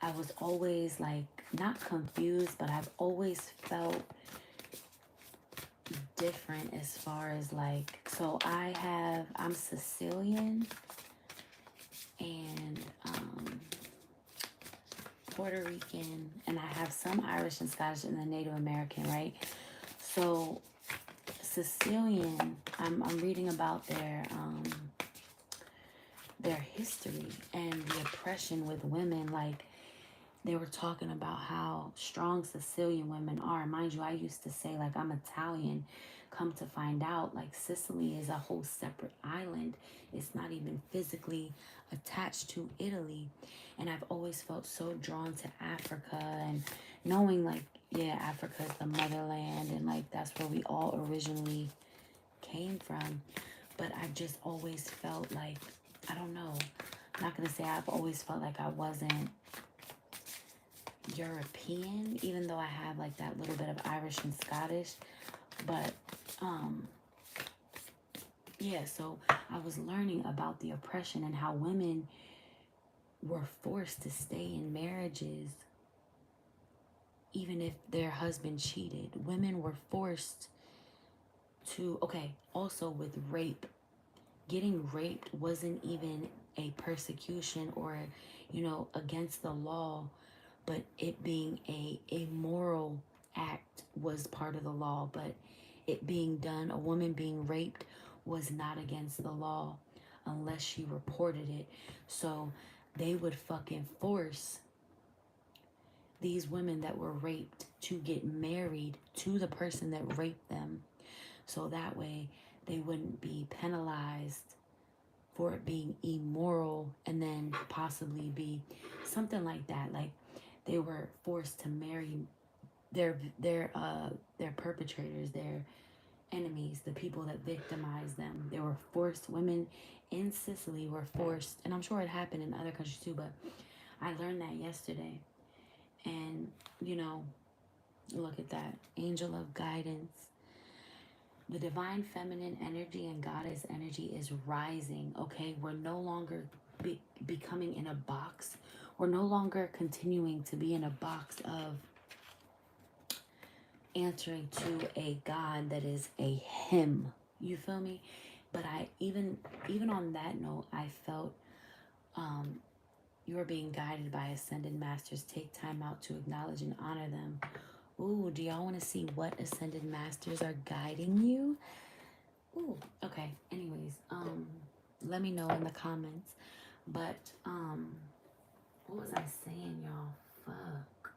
I was always, like, not confused, but I've always felt different as far as, like, so I'm Sicilian and Puerto Rican, and I have some Irish and Scottish and then Native American, right? So Sicilian, I'm reading about their history and the oppression with women. Like, they were talking about how strong Sicilian women are. Mind you, I used to say, like, I'm Italian. Come to find out, like, Sicily is a whole separate island. It's not even physically attached to Italy. And I've always felt so drawn to Africa, and knowing, like, yeah, Africa is the motherland, and, like, that's where we all originally came from. But I've just always felt like, I don't know, I'm not going to say I've always felt like I wasn't European, even though I have, like, that little bit of Irish and Scottish. But yeah, so I was learning about the oppression and how women were forced to stay in marriages even if their husband cheated. Women were forced to, okay, also with rape, getting raped wasn't even a persecution or, you know, against the law, but it being a moral act was part of the law. But it being done, a woman being raped, was not against the law unless she reported it. So they would fucking force these women that were raped to get married to the person that raped them, so that way they wouldn't be penalized for it being immoral, and then possibly be something like that. Like, they were forced to marry their perpetrators, their enemies, the people that victimized them. They were forced. Women in Sicily were forced, and I'm sure it happened in other countries too, but I learned that yesterday. And, you know, look at that. Angel of guidance. The divine feminine energy and goddess energy is rising, okay? We're no longer becoming in a box. We're no longer continuing to be in a box of answering to a God that is a him. You feel me? But I even on that note, I felt you are being guided by ascended masters. Take time out to acknowledge and honor them. Ooh, do y'all want to see what ascended masters are guiding you? Ooh, okay. Anyways, let me know in the comments. But, what was I saying, y'all? Fuck.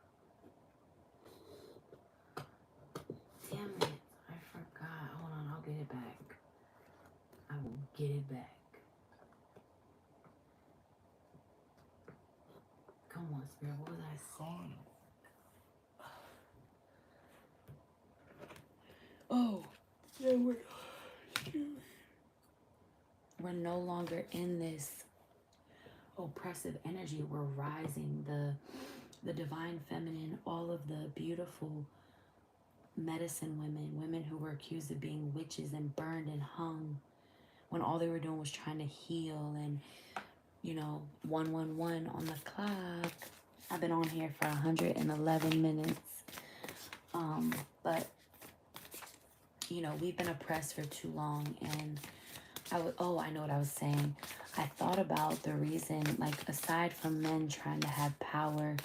Damn it. I forgot. Hold on, I'll get it back. I will get it back. Come on, Spirit. What was I saying? Oh, yeah, we're no longer in this oppressive energy. We're rising. The divine feminine, all of the beautiful medicine women who were accused of being witches and burned and hung when all they were doing was trying to heal, and 111 on the clock. I've been on here for 111 minutes. But we've been oppressed for too long, and I know what I was saying. I thought about the reason, like, aside from men trying to have power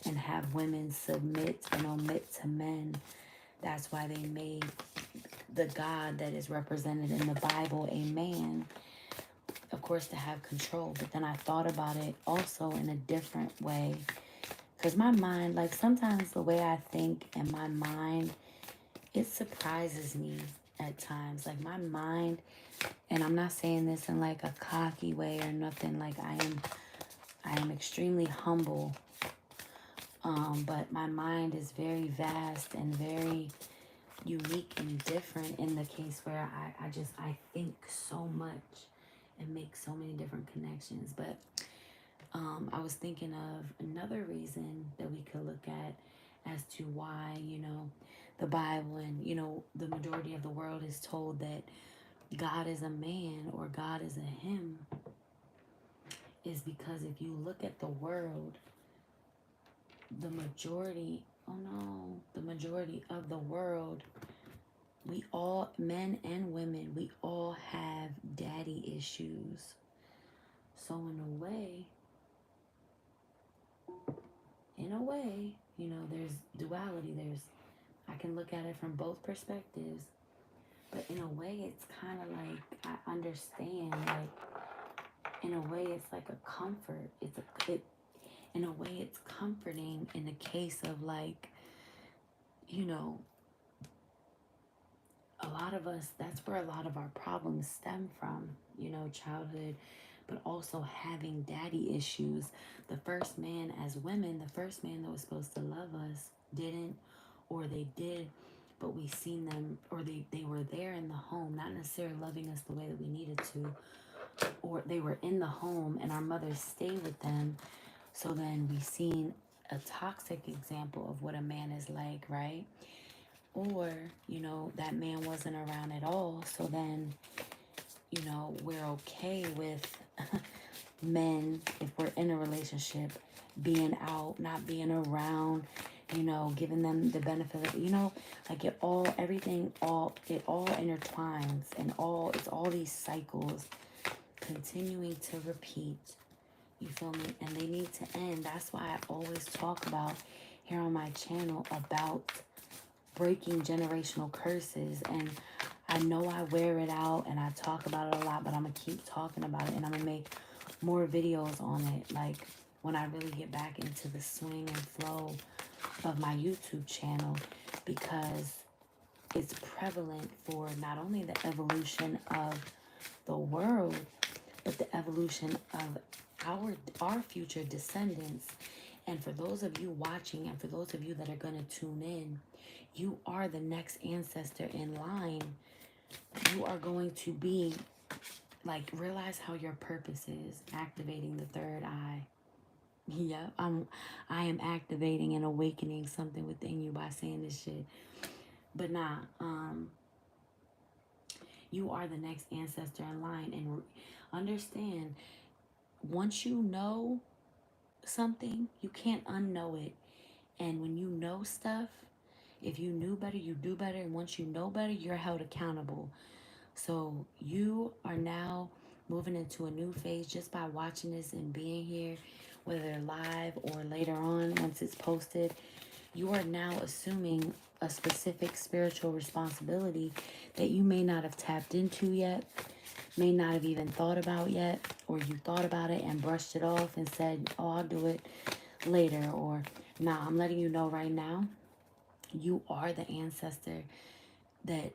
and have women submit and omit to men, that's why they made the God that is represented in the Bible a man, of course, to have control. But then I thought about it also in a different way, because my mind, like, sometimes the way I think in my mind, it surprises me at times. Like, my mind, and I'm not saying this in like a cocky way or nothing, like, I am extremely humble, but my mind is very vast and very unique and different, in the case where I think so much and make so many different connections. But I was thinking of another reason that we could look at as to why, the Bible and, the majority of the world is told that God is a man or God is a him, is because if you look at the world, the majority of the world, we all, men and women, we all have daddy issues. So in a way, there's duality. I can look at it from both perspectives, but in a way, it's kind of like, I understand, like, in a way, it's like a comfort. In a way, it's comforting in the case of, like, a lot of us, that's where a lot of our problems stem from, childhood, but also having daddy issues. The first man, as women, the first man that was supposed to love us didn't, or they did, but we seen them, or they were there in the home, not necessarily loving us the way that we needed to, or they were in the home and our mothers stayed with them. So then we seen a toxic example of what a man is like, right? Or, that man wasn't around at all. So then, we're okay with men, if we're in a relationship, being out, not being around, giving them the benefit of, like, it all intertwines, and it's all these cycles continuing to repeat. You feel me? And they need to end. That's why I always talk about here on my channel about breaking generational curses. And I know I wear it out and I talk about it a lot, but I'm going to keep talking about it, and I'm going to make more videos on it, like, when I really get back into the swing and flow of my YouTube channel, because it's prevalent for not only the evolution of the world, but the evolution of our future descendants. And for those of you watching, and for those of you that are going to tune in, you are the next ancestor in line. You are going to be, like, realize how your purpose is activating the third eye. Yeah, I am activating and awakening something within you by saying this shit. But you are the next ancestor in line, and understand, once you know something, you can't unknow it. And when you know stuff, if you knew better, you do better. And once you know better, you're held accountable. So you are now moving into a new phase just by watching this and being here, whether live or later on once it's posted. You are now assuming a specific spiritual responsibility that you may not have tapped into yet, may not have even thought about yet, or you thought about it and brushed it off and said, oh, I'll do it later, or nah, I'm letting you know right now, you are the ancestor that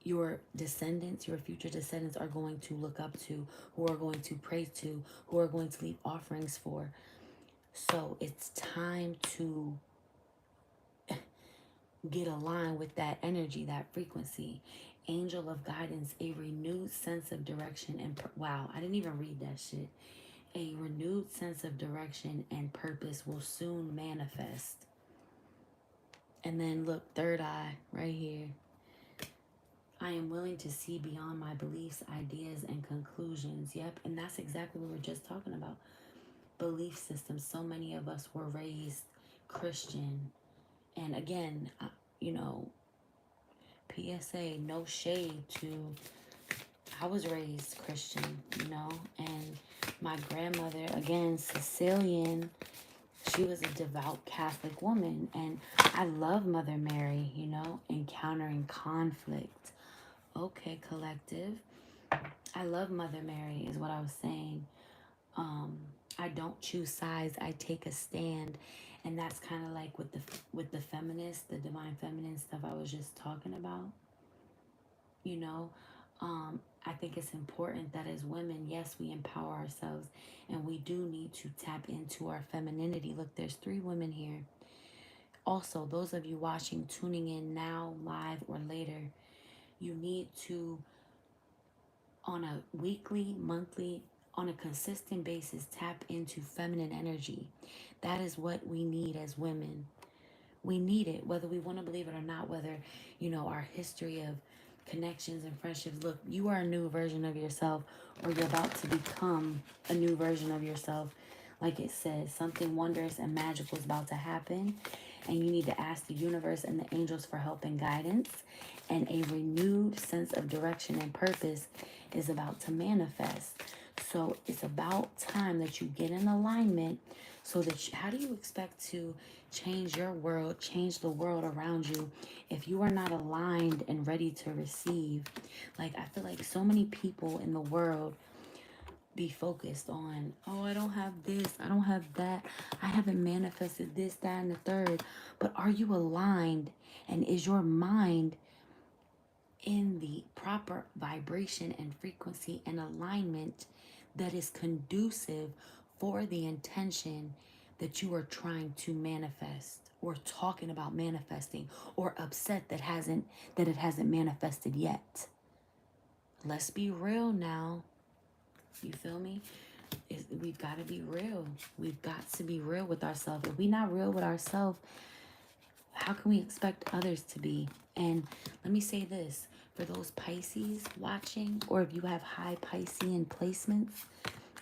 your descendants, your future descendants are going to look up to, who are going to pray to, who are going to leave offerings for. So it's time to get aligned with that energy, that frequency. Angel of guidance, a renewed sense of direction and wow, I didn't even read that shit. A renewed sense of direction and purpose will soon manifest. And then look, third eye right here. I am willing to see beyond my beliefs, ideas, and conclusions. Yep, and that's exactly what we were just talking about. Belief systems. So many of us were raised Christian. And again, you know, PSA, no shade to, I was raised Christian, you know, and my grandmother, again, Sicilian, she was a devout Catholic woman. And I love Mother Mary, you know, encountering conflict. Okay, collective. I love Mother Mary is what I was saying. I don't choose sides. I take a stand. And that's kind of like with the feminist, the divine feminine stuff I was just talking about. You know, I think it's important that as women, yes, we empower ourselves, and we do need to tap into our femininity. Look, there's 3 women here. Also, those of you watching, tuning in now, live or later, you need to, on a weekly, monthly, on a consistent basis, tap into feminine energy. That is what we need as women. We need it, whether we want to believe it or not, whether, you know, our history of connections and friendships. Look, you are a new version of yourself, or you're about to become a new version of yourself. Like it says, something wondrous and magical is about to happen, and you need to ask the universe and the angels for help and guidance, and a renewed sense of direction and purpose is about to manifest. So it's about time that you get in alignment, so that how do you expect to change your world, change the world around you, if you are not aligned and ready to receive? Like, I feel like so many people in the world be focused on, oh, I don't have this, I don't have that, I haven't manifested this, that, and the third. But are you aligned? And is your mind in the proper vibration and frequency and alignment that is conducive for the intention that you are trying to manifest, or talking about manifesting, or upset that it hasn't manifested yet? Let's be real now. You feel me? We've got to be real. We've got to be real with ourselves. If we're not real with ourselves, how can we expect others to be? And let me say this, for those Pisces watching, or if you have high Piscean placements,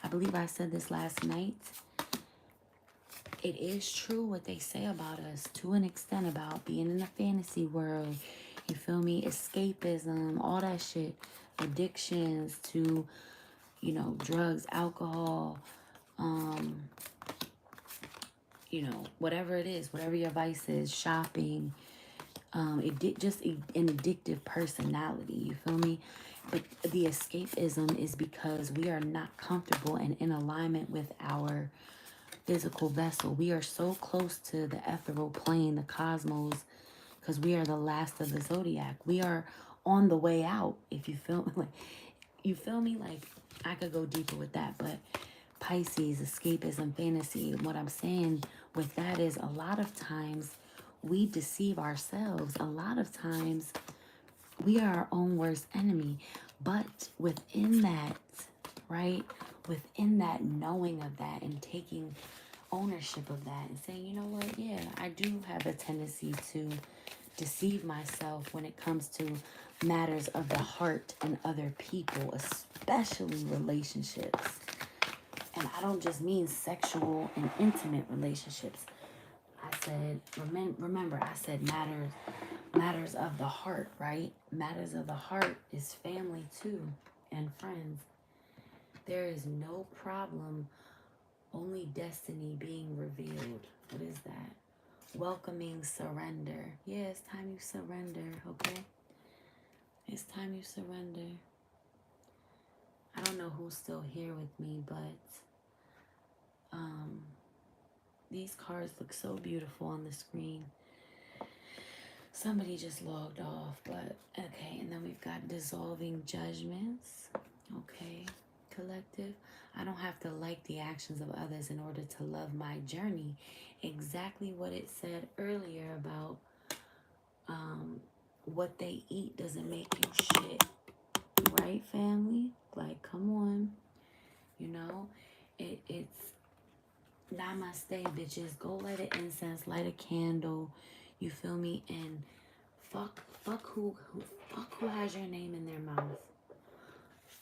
I believe I said this last night, it is true what they say about us to an extent, about being in a fantasy world. You feel me? Escapism, all that shit. Addictions to, you know, drugs, alcohol, you know, whatever it is, whatever your vice is, shopping, just an addictive personality, you feel me? But the escapism is because we are not comfortable and in alignment with our physical vessel. We are so close to the ethereal plane, the cosmos, because we are the last of the zodiac. We are on the way out, if you feel like, you feel me? Like, I could go deeper with that, but Pisces, escapism, fantasy, what I'm saying with that is, a lot of times we deceive ourselves. A lot of times we are our own worst enemy. But within that, right, within that knowing of that and taking ownership of that and saying, you know what, yeah, I do have a tendency to deceive myself when it comes to matters of the heart and other people, especially relationships. And I don't just mean sexual and intimate relationships. I said, remember, I said matters of the heart, right? Matters of the heart is family too, and friends. There is no problem, only destiny being revealed. What is that? Welcoming surrender. Yeah, it's time you surrender, okay? It's time you surrender. I don't know who's still here with me, but these cards look so beautiful on the screen. Somebody just logged off, but okay. And then we've got dissolving judgments. Okay, collective. I don't have to like the actions of others in order to love my journey. Exactly what it said earlier about what they eat doesn't make you shit. Right, family? Like, come on. You know, it's namaste, bitches. Go light an incense, light a candle. You feel me? And fuck who has your name in their mouth.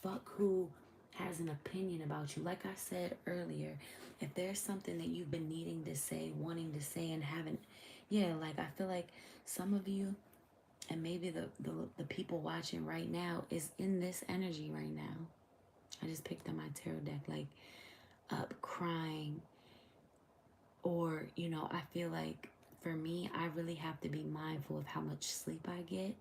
Fuck who has an opinion about you. Like I said earlier, if there's something that you've been needing to say, wanting to say, and haven't, like I feel like some of you, and maybe the people watching right now, is in this energy right now. I just picked up my tarot deck, like up crying, or I feel like for me, I really have to be mindful of how much sleep I get.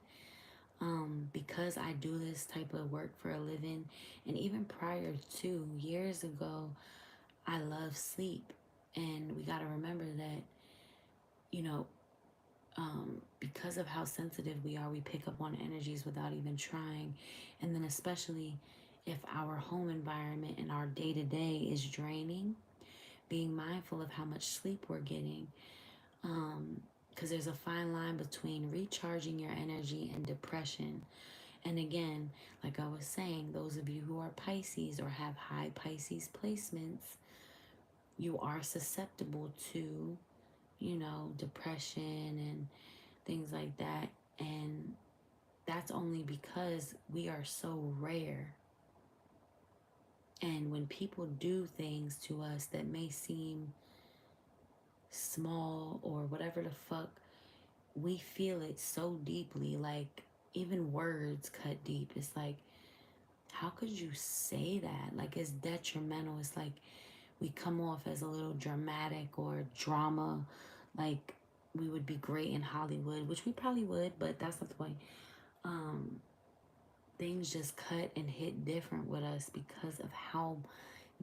Because I do this type of work for a living, and even prior to years ago, I love sleep. And we got to remember that, because of how sensitive we are, we pick up on energies without even trying. And then especially if our home environment and our day-to-day is draining, being mindful of how much sleep we're getting. Because there's a fine line between recharging your energy and depression. And again, like I was saying, those of you who are Pisces or have high Pisces placements, you are susceptible to, depression and things like that. And that's only because we are so rare. And when people do things to us that may seem small or whatever the fuck, we feel it so deeply. Like, even words cut deep. It's like, how could you say that? Like, it's detrimental. It's like we come off as a little dramatic or drama, like we would be great in Hollywood, which we probably would, but that's not the point. Things just cut and hit different with us because of how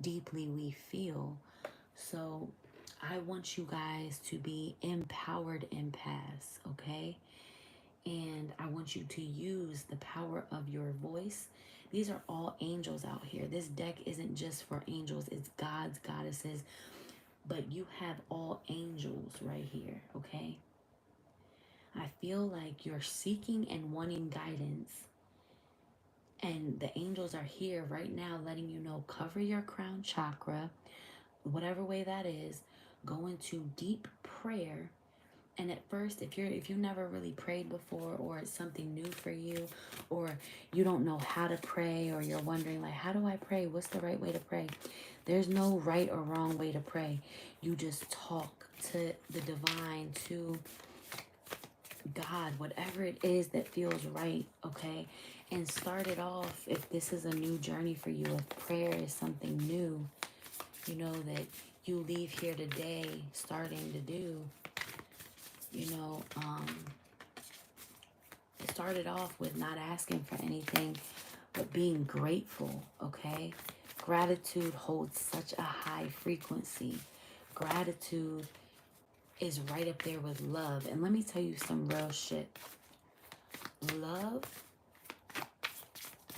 deeply we feel. So I want you guys to be empowered empaths, okay? And I want you to use the power of your voice. These are all angels out here. This deck isn't just for angels. It's gods, goddesses. But you have all angels right here, okay? I feel like you're seeking and wanting guidance. And the angels are here right now letting you know, cover your crown chakra, whatever way that is. Go into deep prayer. And at first, if you never really prayed before, or it's something new for you, or you don't know how to pray, or you're wondering, like, how do I pray? What's the right way to pray? There's no right or wrong way to pray. You just talk to the divine, to God, whatever it is that feels right, okay? And start it off, if this is a new journey for you, if prayer is something new, that you leave here today starting to do. It started off with not asking for anything, but being grateful, okay? Gratitude holds such a high frequency. Gratitude is right up there with love. And let me tell you some real shit. Love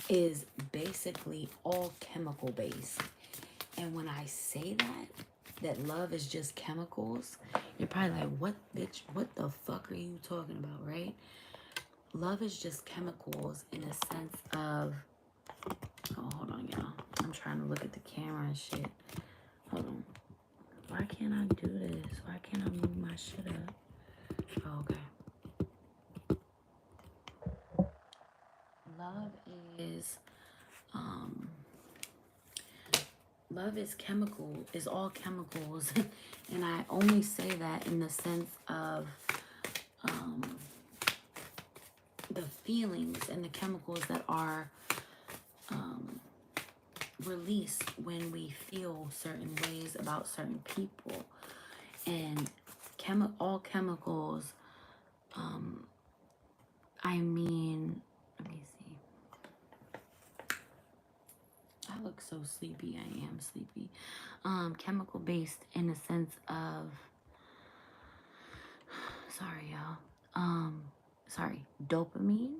is basically all chemical based. And when I say that love is just chemicals, you're probably like, what, bitch? What the fuck are you talking about, right? Love is just chemicals in a sense of... Oh, hold on, y'all. I'm trying to look at the camera and shit. Hold on. Why can't I do this? Why can't I move my shit up? Oh, okay. Love is chemical, is all chemicals. And I only say that in the sense of the feelings and the chemicals that are released when we feel certain ways about certain people. And all chemicals, I mean, let me see. I I look so sleepy. I am sleepy. Chemical based in the sense of, sorry y'all. Sorry, dopamine,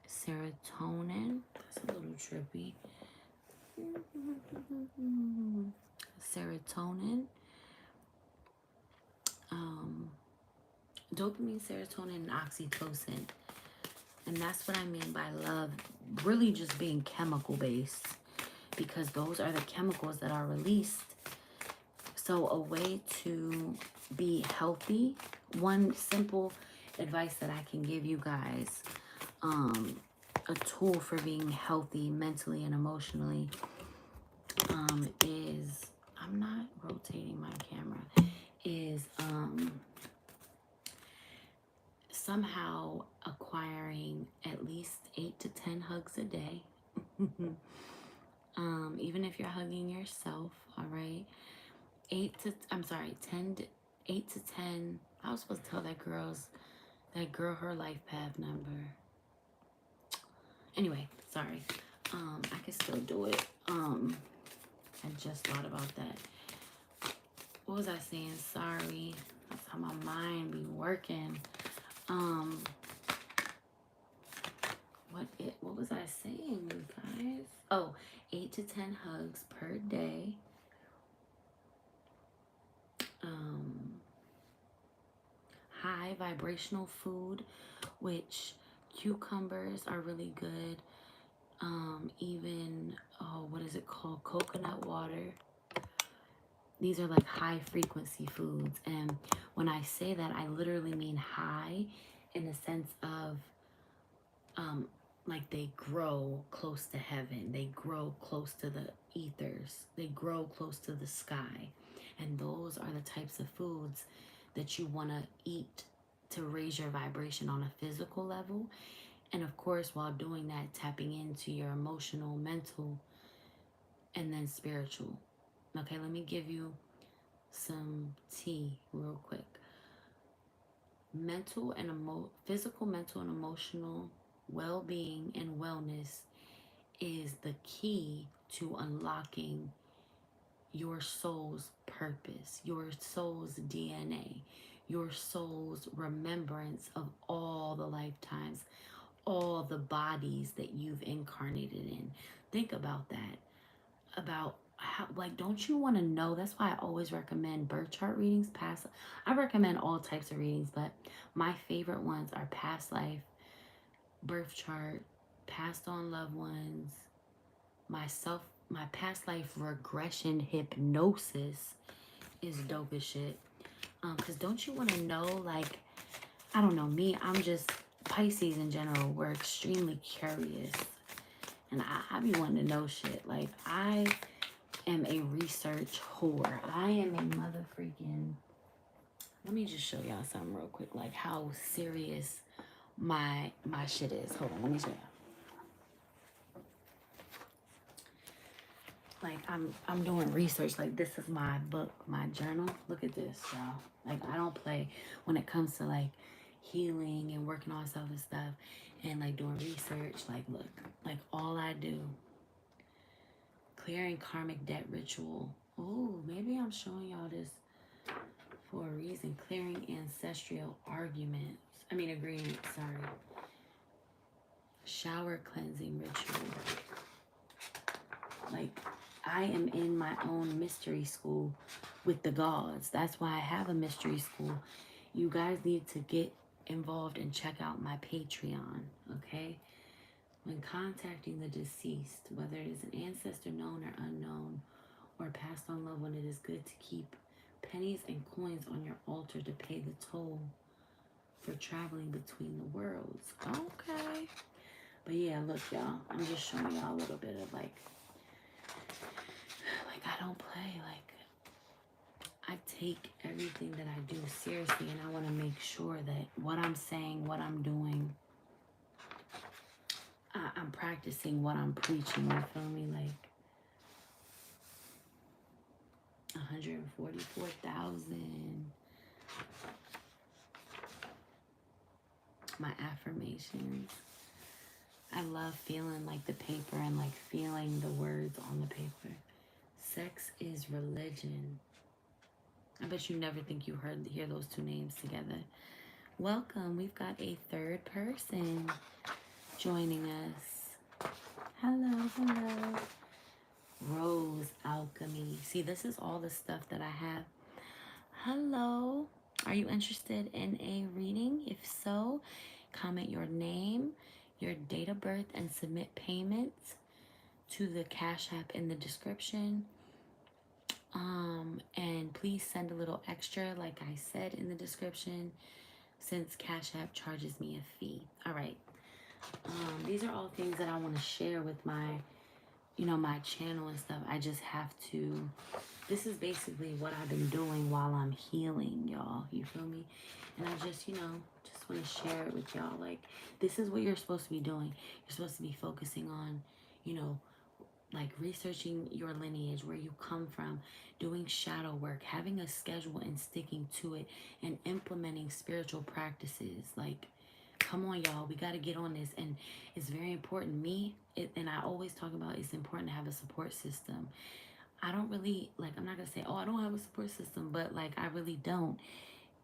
serotonin. That's a little trippy. Serotonin, dopamine, serotonin, and oxytocin. And that's what I mean by love really just being chemical based, because those are the chemicals that are released. So a way to be healthy, one simple advice that I can give you guys, a tool for being healthy mentally and emotionally, is, I'm not rotating my camera, is somehow acquiring at least 8 to 10 hugs a day. Even if you're hugging yourself, all right? 8 to 10. I was supposed to tell that girl her life path number. Anyway, sorry. I can still do it. I just thought about that. What was I saying? Sorry. That's how my mind be working. What was I saying, you guys? Oh, 8 to 10 hugs per day. High vibrational food, which cucumbers are really good. Even, what is it called? Coconut water. These are like high frequency foods. And when I say that, I literally mean high in the sense of, like they grow close to heaven. They grow close to the ethers. They grow close to the sky. And those are the types of foods that you want to eat to raise your vibration on a physical level. And of course, while doing that, tapping into your emotional, mental, and then spiritual. Okay, let me give you some tea real quick. Physical, mental, and emotional well-being and wellness is the key to unlocking your soul's purpose, your soul's DNA, your soul's remembrance of all the lifetimes, all the bodies that you've incarnated in. Think about that. About how, like, don't you want to know? That's why I always recommend birth chart readings. I recommend all types of readings, but my favorite ones are past life, birth chart, passed on loved ones, my past life regression hypnosis is dope as shit. Because don't you want to know, like, I don't know, me, I'm just, Pisces in general, we're extremely curious. And I be wanting to know shit. Like, I am a research whore. I am a mother freaking, let me just show y'all something real quick, like how serious my shit is. Hold on, let me show y'all. Like, I'm doing research. Like, this is my book, my journal. Look at this, y'all. Like, I don't play when it comes to, like, healing and working on self and stuff and, like, doing research. Like, look, like, all I do. Clearing karmic debt ritual. Oh, maybe I'm showing y'all this for a reason. Clearing ancestral agreements, sorry. Shower cleansing ritual. Like, I am in my own mystery school with the gods. That's why I have a mystery school. You guys need to get involved and check out my Patreon, okay? When contacting the deceased, whether it is an ancestor known or unknown, or passed on loved one, it is good to keep pennies and coins on your altar to pay the toll for traveling between the worlds. Okay. But yeah, look, y'all. I'm just showing y'all a little bit of, like, I don't play. Like, I take everything that I do seriously, and I want to make sure that what I'm saying, what I'm doing, I'm practicing what I'm preaching. You feel me? Like, 144,000. My affirmations. I love feeling like the paper and like feeling the words on the paper. Sex is religion. I bet you never think you hear those two names together. Welcome. We've got a third person joining us. Hello, hello. Rose alchemy. See, this is all the stuff that I have. Hello. Are you interested in a reading? If so, comment your name, your date of birth, and submit payments to the Cash App in the description. And please send a little extra, like I said in the description, since Cash App charges me a fee. All right. These are all things that I want to share with my, my channel and stuff. I just have to, this is basically what I've been doing while I'm healing, y'all. You feel me? And I just, just want to share it with y'all. Like, this is what you're supposed to be doing. You're supposed to be focusing on, like researching your lineage, where you come from, doing shadow work, having a schedule and sticking to it, and implementing spiritual practices. Like, come on, y'all, we got to get on this. And it's very important. And I always talk about, it's important to have a support system. I don't really, like, I'm not going to say, oh, I don't have a support system, but like, I really don't.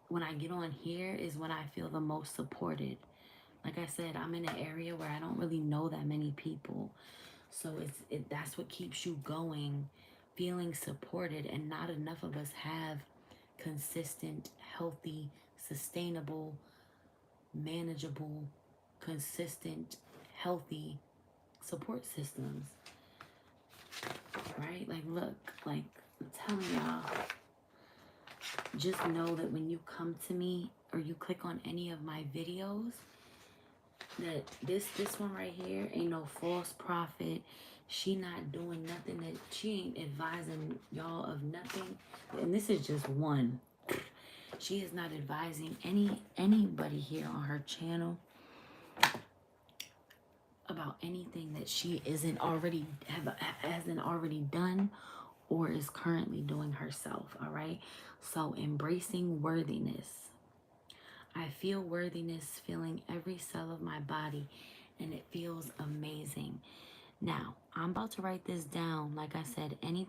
When I get on here is when I feel the most supported. Like I said, I'm in an area where I don't really know that many people. So that's what keeps you going, feeling supported. And not enough of us have consistent, healthy, sustainable, manageable, consistent, healthy support systems. Right? Like, look, like, I'm telling y'all, just know that when you come to me or you click on any of my videos, that this one right here ain't no false prophet. She not doing nothing, that she ain't advising y'all of nothing. And this is just one. She is not advising anybody here on her channel about anything that she hasn't already done or is currently doing herself. All right. So embracing worthiness. I feel worthiness filling every cell of my body, and it feels amazing. Now, I'm about to write this down. Like I said, any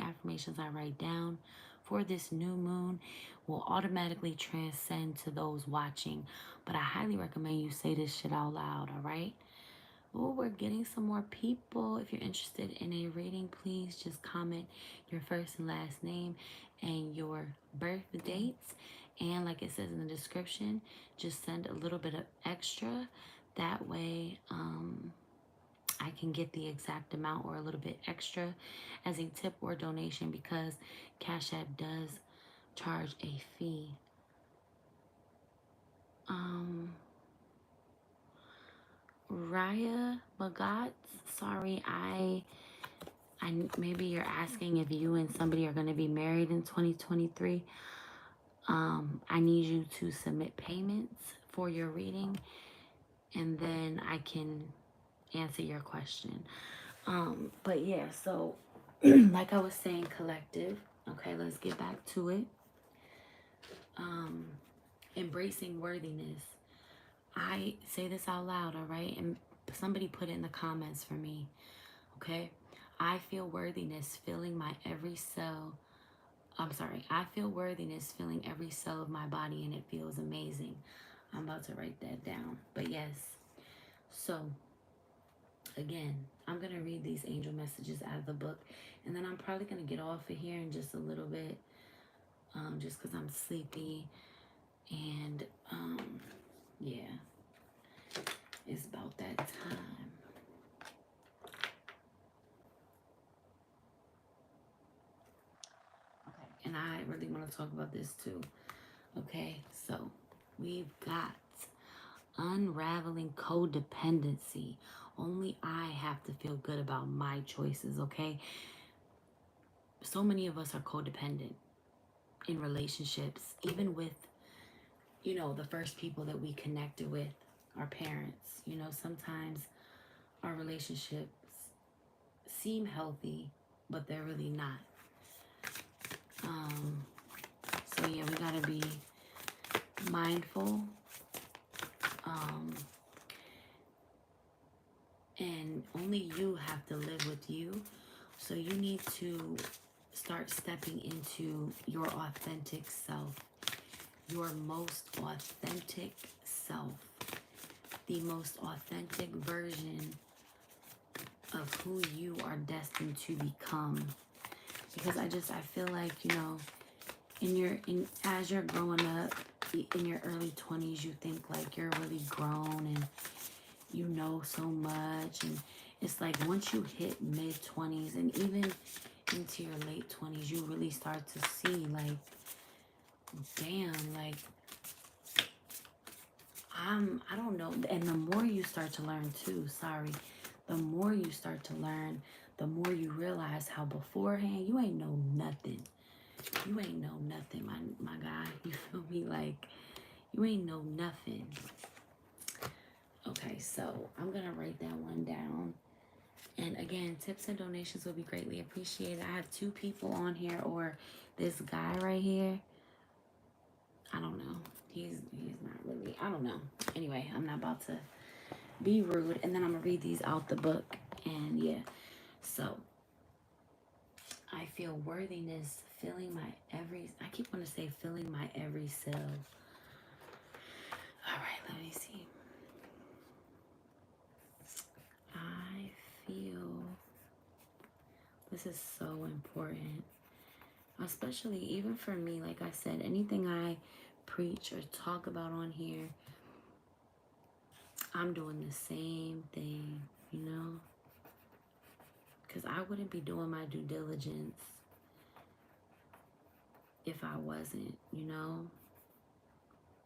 affirmations I write down for this new moon will automatically transcend to those watching. But I highly recommend you say this shit out loud, all right? Oh, we're getting some more people. If you're interested in a reading, please just comment your first and last name and your birth dates. And like it says in the description, just send a little bit of extra. That way, I can get the exact amount or a little bit extra as a tip or donation, because Cash App does charge a fee. Raya Bagat, sorry, I maybe you're asking if you and somebody are going to be married in 2023. I need you to submit payments for your reading, and then I can answer your question. But yeah, so like I was saying, collective. Okay, let's get back to it. Embracing worthiness. I say this out loud, all right? And somebody put it in the comments for me, okay? I feel worthiness filling my every cell. I feel worthiness filling every cell of my body, and it feels amazing. I'm about to write that down. But yes, so again, I'm going to read these angel messages out of the book, and then I'm probably going to get off of here in just a little bit, just because I'm sleepy. And yeah, it's about that time. Okay, and I really want to talk about this too. Okay, so we've got unraveling codependency. Only I have to feel good about my choices, okay? So many of us are codependent in relationships, even with, the first people that we connected with, our parents. Sometimes our relationships seem healthy, but they're really not. So yeah, we gotta be mindful. And only you have to live with you. So you need to start stepping into your authentic self, your most authentic self, the most authentic version of who you are destined to become. Because I feel like, you know, as you're growing up in your early 20s, you think like you're really grown and you know so much. And it's like once you hit mid 20s and even into your late 20s, you really start to see like, damn, like I don't know. And the more you start to learn too, the more you start to learn, the more you realize how beforehand you ain't know nothing. You ain't know nothing, my guy. You feel me? Like, you ain't know nothing. Okay, so I'm going to write that one down. And again, tips and donations will be greatly appreciated. I have 2 people on here, or this guy right here. I don't know. He's not really, I don't know. Anyway, I'm not about to be rude. And then I'm going to read these out the book. And yeah, so I feel worthiness filling my every, I keep wanting to say filling my every cell. All right, let me see. I feel this is so important, especially even for me. Like I said, anything I preach or talk about on here, I'm doing the same thing, you know, because I wouldn't be doing my due diligence if I wasn't, you know.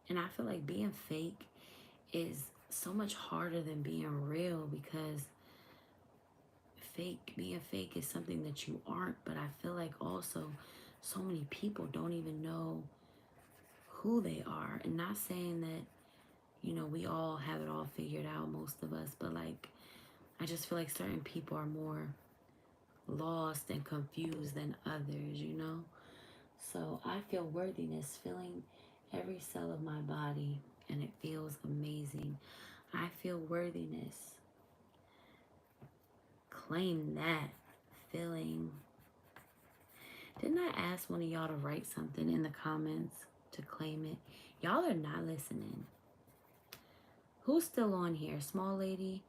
And I feel like being fake is so much harder than being real, because being fake is something that you aren't. But I feel like also so many people don't even know who they are. And not saying that, you know, we all have it all figured out, most of us, but like I just feel like certain people are more lost and confused than others, you know. So I feel worthiness filling every cell of my body, and it feels amazing. I feel worthiness. Claim that feeling. Didn't I ask one of y'all to write something in the comments to claim it? Y'all are not listening. Who's still on here? Small Lady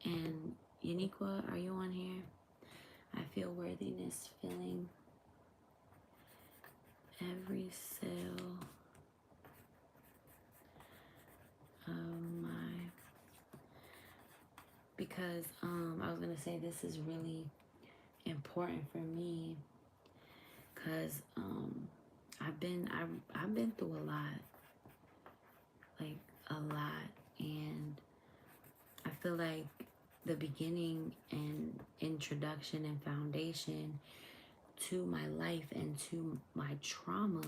and Uniqua, are you on here? I feel worthiness filling every cell of my, because I was gonna say this is really important for me, because I've been through a lot, like a lot, and I feel like the beginning and introduction and foundation to my life and to my trauma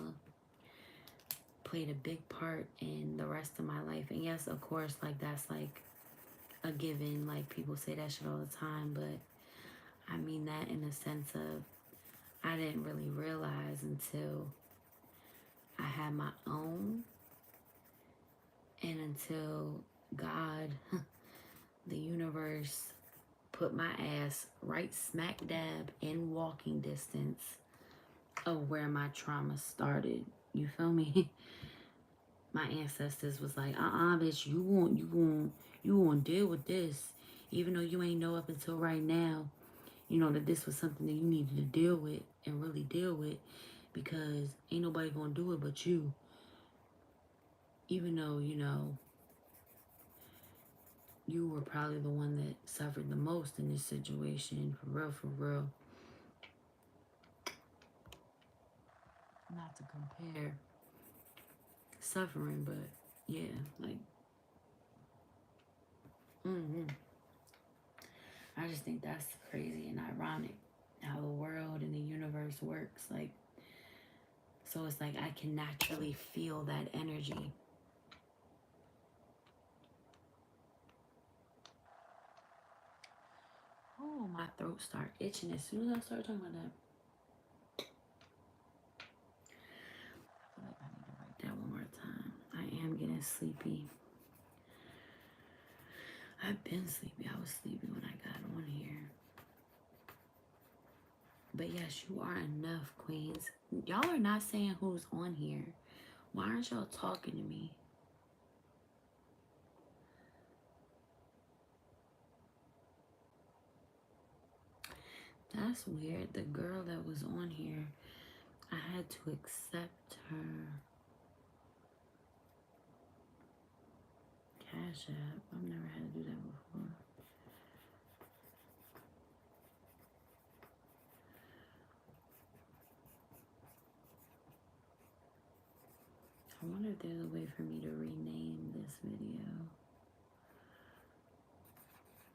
played a big part in the rest of my life. And yes, of course, like that's like a given. Like people say that shit all the time, but I mean that in a sense of I didn't really realize until I had my own, and until God, the universe, put my ass right smack dab in walking distance of where my trauma started. You feel me? My ancestors was like, bitch, you won't deal with this. Even though you ain't know up until right now, you know, that this was something that you needed to deal with and really deal with, because ain't nobody gonna do it but you. Even though, you know, you were probably the one that suffered the most in this situation. For real, for real. Not to compare suffering, but yeah, like, I just think that's crazy and ironic how the world and the universe works. Like, so it's like I can naturally feel that energy. Oh, my throat start itching as soon as I start talking about that. I feel like I need to write that one more time. I am getting sleepy. I've been sleepy. I was sleepy when I got on here. But yes, you are enough, queens. Y'all are not saying who's on here. Why aren't y'all talking to me? That's weird. The girl that was on here, I had to accept her Cash App. I've never had to do that before. I wonder if there's a way for me to rename this video.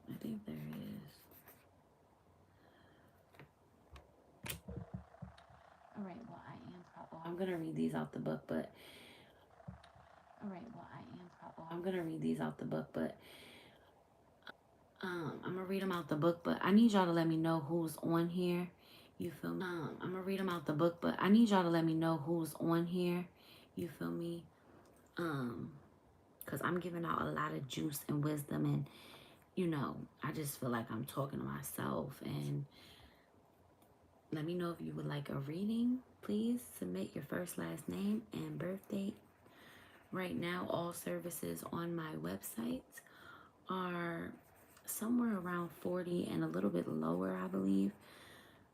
I think there is. Alright, well, I am probably... I'm going to read these out the book, but... Alright, well, I am probably... I'm going to read these out the book, but... I'm going to read them out the book, but I need y'all to let me know who's on here. You feel me? I'm going to read them out the book, but I need y'all to let me know who's on here. You feel me? Because I'm giving out a lot of juice and wisdom, and, you know, I just feel like I'm talking to myself. And let me know if you would like a reading. Please submit your first, last name, and birth date. Right now, all services on my website are somewhere around 40 and a little bit lower, I believe,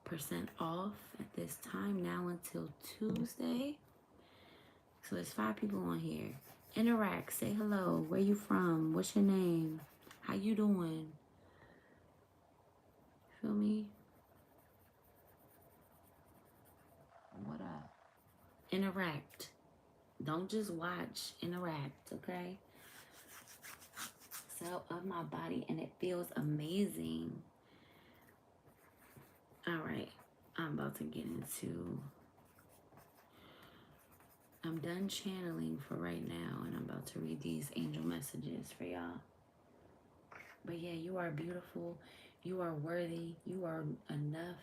percent off at this time, now until Tuesday. So there's 5 people on here. Interact, say hello, where you from, what's your name, how you doing, feel me? What up? Interact. Don't just watch, interact, okay? Cell of my body, and it feels amazing. All right, I'm about to get into... I'm done channeling for right now, and I'm about to read these angel messages for y'all. But yeah, you are beautiful. You are worthy. You are enough.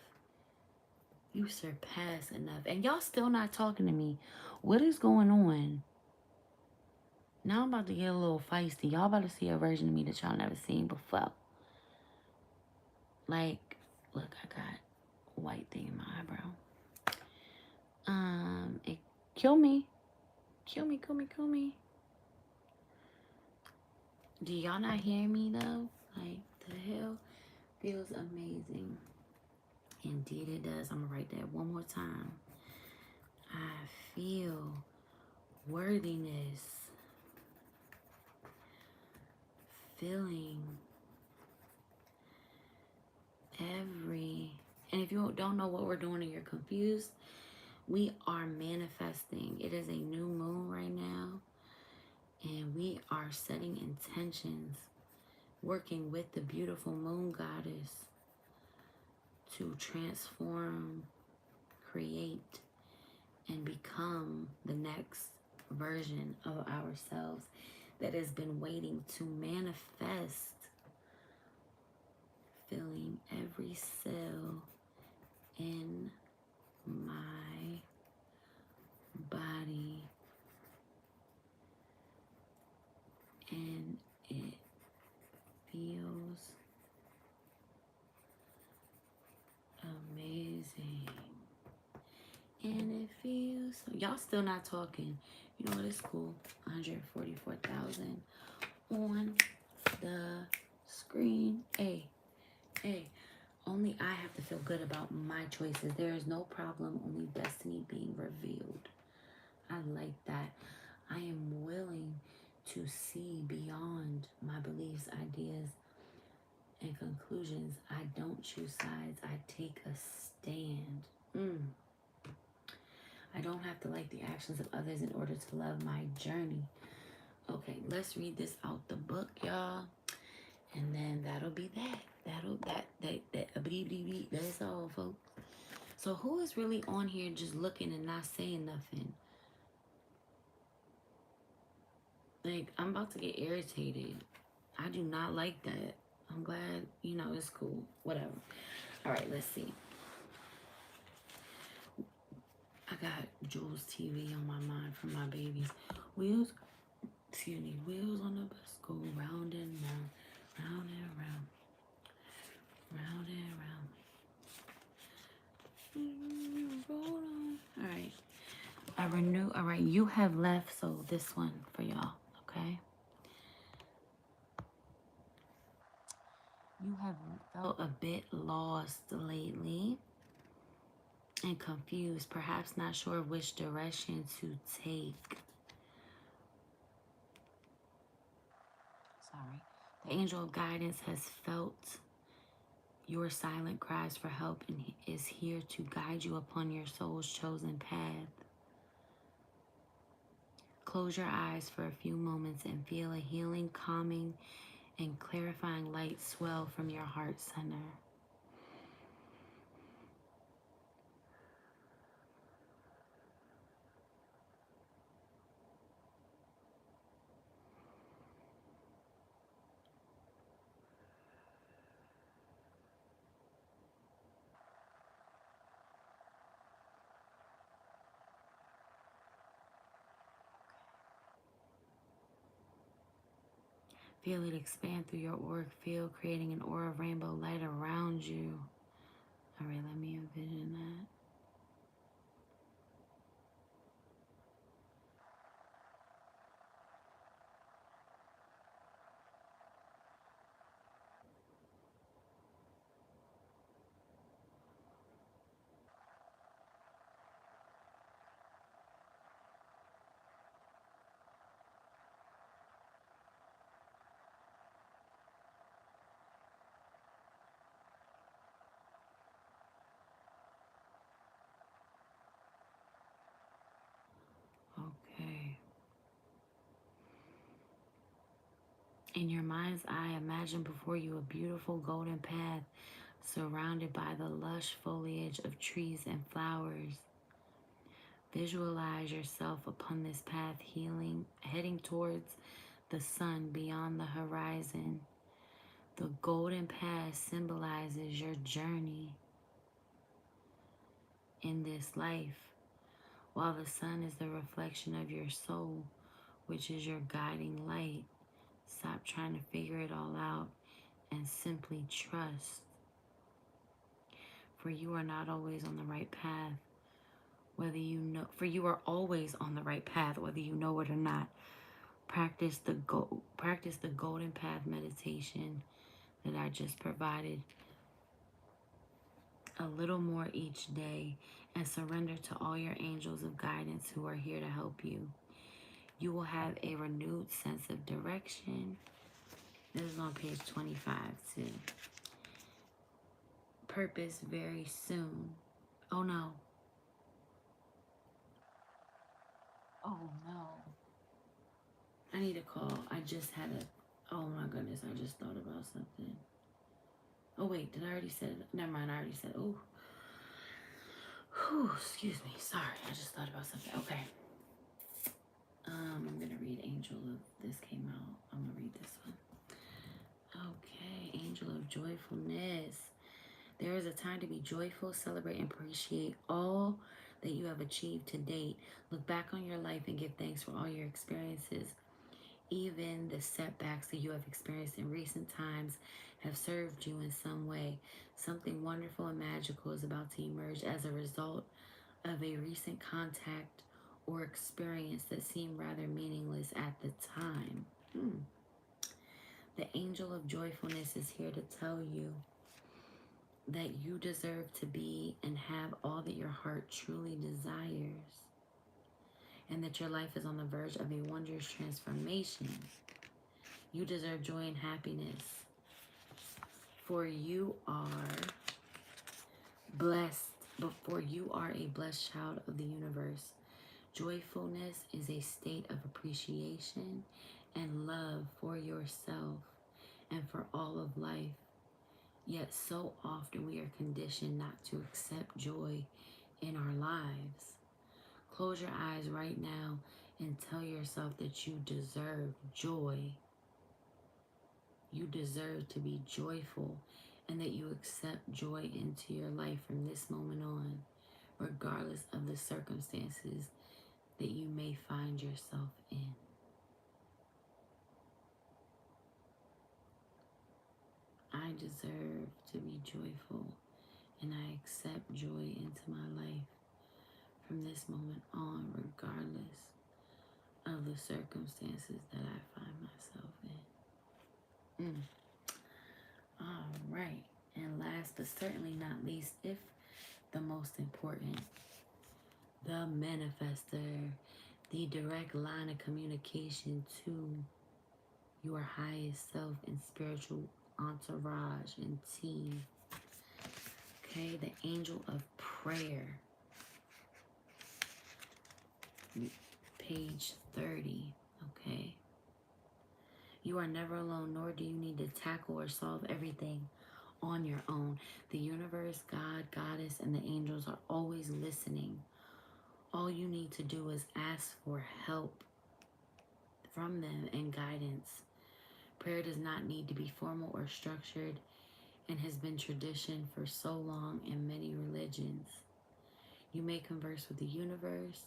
You surpass enough. And y'all still not talking to me. What is going on? Now I'm about to get a little feisty. Y'all about to see a version of me that y'all never seen before. Like, look, I got a white thing in my eyebrow. It kill me. Kill me, kill me, kill me. Do y'all not hear me though? Like, the hell? Feels amazing. Indeed it does. I'm gonna write that one more time. I feel worthiness. Feeling every... And if you don't know what we're doing and you're confused, we are manifesting. It is a new moon right now. And we are setting intentions, working with the beautiful moon goddess to transform, create, and become the next version of ourselves that has been waiting to manifest. Feeling every cell in my body, and it feels amazing. And it feels... Y'all still not talking. You know what? It's cool. 144,000 on the screen. Hey, hey. Only I have to feel good about my choices. There is no problem, only destiny being revealed. I like that. I am willing to see beyond my beliefs, ideas, and conclusions. I don't choose sides. I take a stand. I don't have to like the actions of others in order to love my journey. Okay, let's read this out the book, y'all. And then that'll be that. That's all, folks. So who is really on here just looking and not saying nothing? Like, I'm about to get irritated. I do not like that. I'm glad, you know, it's cool. Whatever. All right, let's see. I got Jules TV on my mind from my babies. Wheels on the bus go round and round. Round and round. Round and round. Roll on. Alright. I renew. Alright, you have left, so this one for y'all, okay? You have felt a bit lost lately and confused, perhaps not sure which direction to take. Sorry. The angel of guidance has felt your silent cries for help and is here to guide you upon your soul's chosen path. Close your eyes for a few moments and feel a healing, calming, and clarifying light swell from your heart center. Feel it expand through your auric field, creating an aura of rainbow light around you. All right, let me envision that. Okay. In your mind's eye, imagine before you a beautiful golden path surrounded by the lush foliage of trees and flowers. Visualize yourself upon this path, heading towards the sun beyond the horizon. The golden path symbolizes your journey in this life, while the sun is the reflection of your soul, which is your guiding light. Stop trying to figure it all out and simply trust. For you are not always on the right path, whether you know. For you are always on the right path, whether you know it or not. Practice the golden path meditation that I just provided a little more each day, and surrender to all your angels of guidance who are here to help you. You will have a renewed sense of direction. This is on page 25 too. Purpose very soon. Oh no. Oh no. I need a call. I just had a, oh my goodness, I just thought about something. Oh wait, did I already say it? Never mind, I already said, oh. Whew, excuse me, sorry, I just thought about something. Okay. I'm gonna read Angel of, this came out. I'm gonna read this one. Okay, Angel of Joyfulness. There is a time to be joyful, celebrate, and appreciate all that you have achieved to date. Look back on your life and give thanks for all your experiences. Even the setbacks that you have experienced in recent times have served you in some way. Something wonderful and magical is about to emerge as a result of a recent contact or experience that seemed rather meaningless at the time. The angel of joyfulness is here to tell you that you deserve to be and have all that your heart truly desires, and that your life is on the verge of a wondrous transformation. You deserve joy and happiness, for you are blessed, for you are a blessed child of the universe. Joyfulness is a state of appreciation and love for yourself and for all of life. Yet so often we are conditioned not to accept joy in our lives. Close your eyes right now and tell yourself that you deserve joy. You deserve to be joyful, and that you accept joy into your life from this moment on, regardless of the circumstances that you may find yourself in. I deserve to be joyful, and I accept joy into my life from this moment on, regardless of the circumstances that I find myself in. All right. And last but certainly not least, if the most important, the manifester, the direct line of communication to your highest self and spiritual entourage and team. Okay, the angel of prayer. Page 30, okay? You are never alone, nor do you need to tackle or solve everything on your own. The universe, God, Goddess, and the angels are always listening. All you need to do is ask for help from them and guidance. Prayer does not need to be formal or structured and has been tradition for so long in many religions. You may converse with the universe,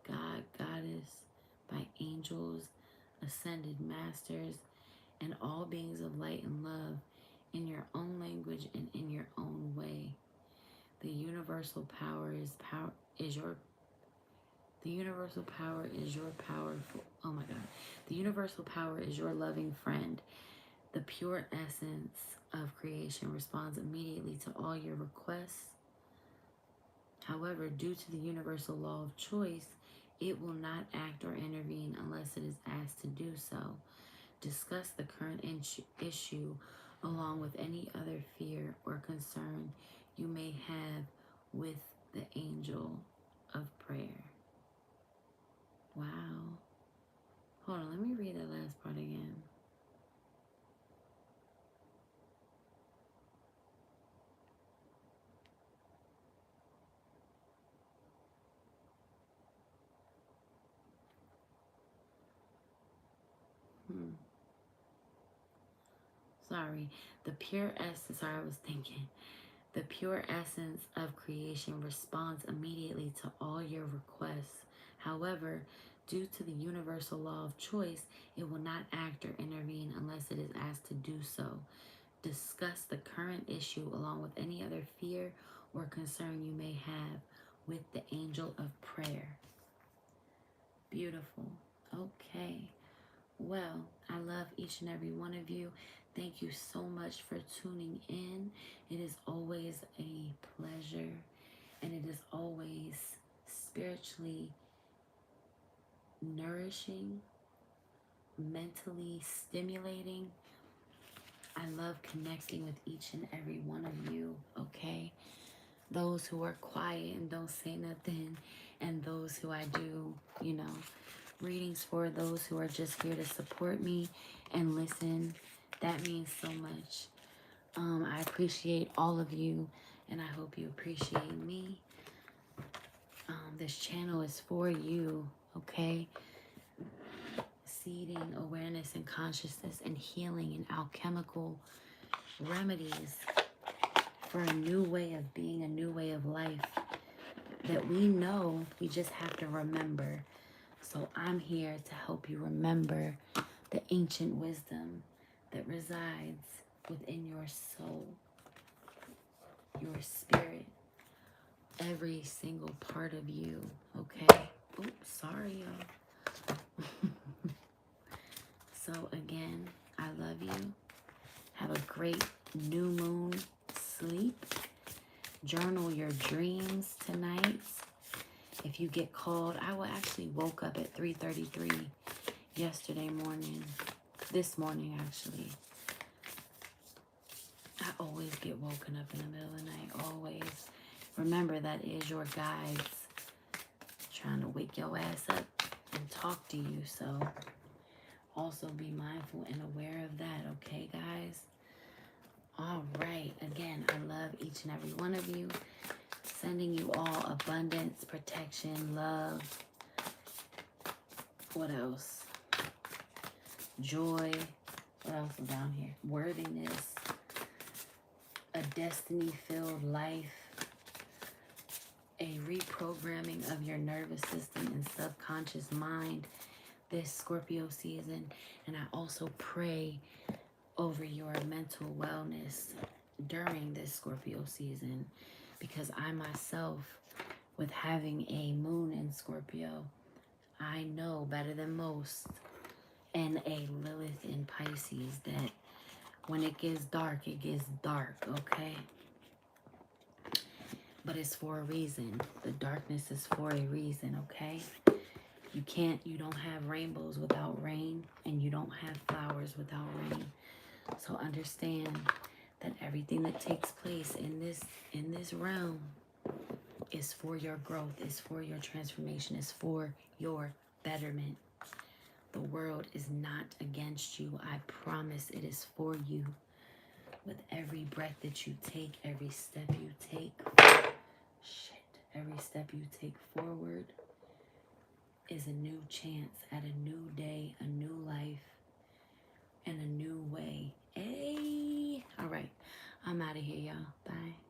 God, Goddess, by angels, ascended masters, and all beings of light and love in your own language and in your own way. The universal power is your powerful, oh my God. The universal power is your loving friend. The pure essence of creation responds immediately to all your requests. However, due to the universal law of choice, it will not act or intervene unless it is asked to do so. Discuss the current issue along with any other fear or concern you may have with the angel of prayer. Wow. Hold on, let me read that last part again. Sorry, the pure essence, sorry, I was thinking. The pure essence of creation responds immediately to all your requests. However, due to the universal law of choice, it will not act or intervene unless it is asked to do so. Discuss the current issue along with any other fear or concern you may have with the angel of prayer. Beautiful. Okay. Well, I love each and every one of you. Thank you so much for tuning in. It is always a pleasure, and it is always spiritually nourishing, mentally stimulating. I love connecting with each and every one of you, okay? Those who are quiet and don't say nothing, and those who I do, readings for, those who are just here to support me and listen. That means so much. I appreciate all of you, and I hope you appreciate me. This channel is for you, okay? Seeding awareness and consciousness and healing and alchemical remedies for a new way of being, a new way of life that we know we just have to remember. So I'm here to help you remember the ancient wisdom that resides within your soul, your spirit, every single part of you, okay? Oops, sorry, y'all. So again, I love you. Have a great new moon sleep. Journal your dreams tonight. If you get called, I actually woke up at 3:33 yesterday morning. This morning, actually. I always get woken up in the middle of the night, always. Remember, that is your guides trying to wake your ass up and talk to you. So also be mindful and aware of that, okay, guys? All right. Again, I love each and every one of you. Sending you all abundance, protection, love. What else? Joy. What else is down here? Worthiness. A destiny-filled life. A reprogramming of your nervous system and subconscious mind this Scorpio season. And I also pray over your mental wellness during this Scorpio season, because I myself, with having a moon in Scorpio, I know better than most, and a Lilith in Pisces, that when it gets dark, okay? But it's for a reason. The darkness is for a reason, okay? You don't have rainbows without rain, and you don't have flowers without rain. So understand that everything that takes place in this realm is for your growth, is for your transformation, is for your betterment. The world is not against you. I promise it is for you. With every breath that you take, every step you take, every step you take forward is a new chance at a new day, a new life, and a new way. Hey, all right, I'm out of here, y'all. Bye.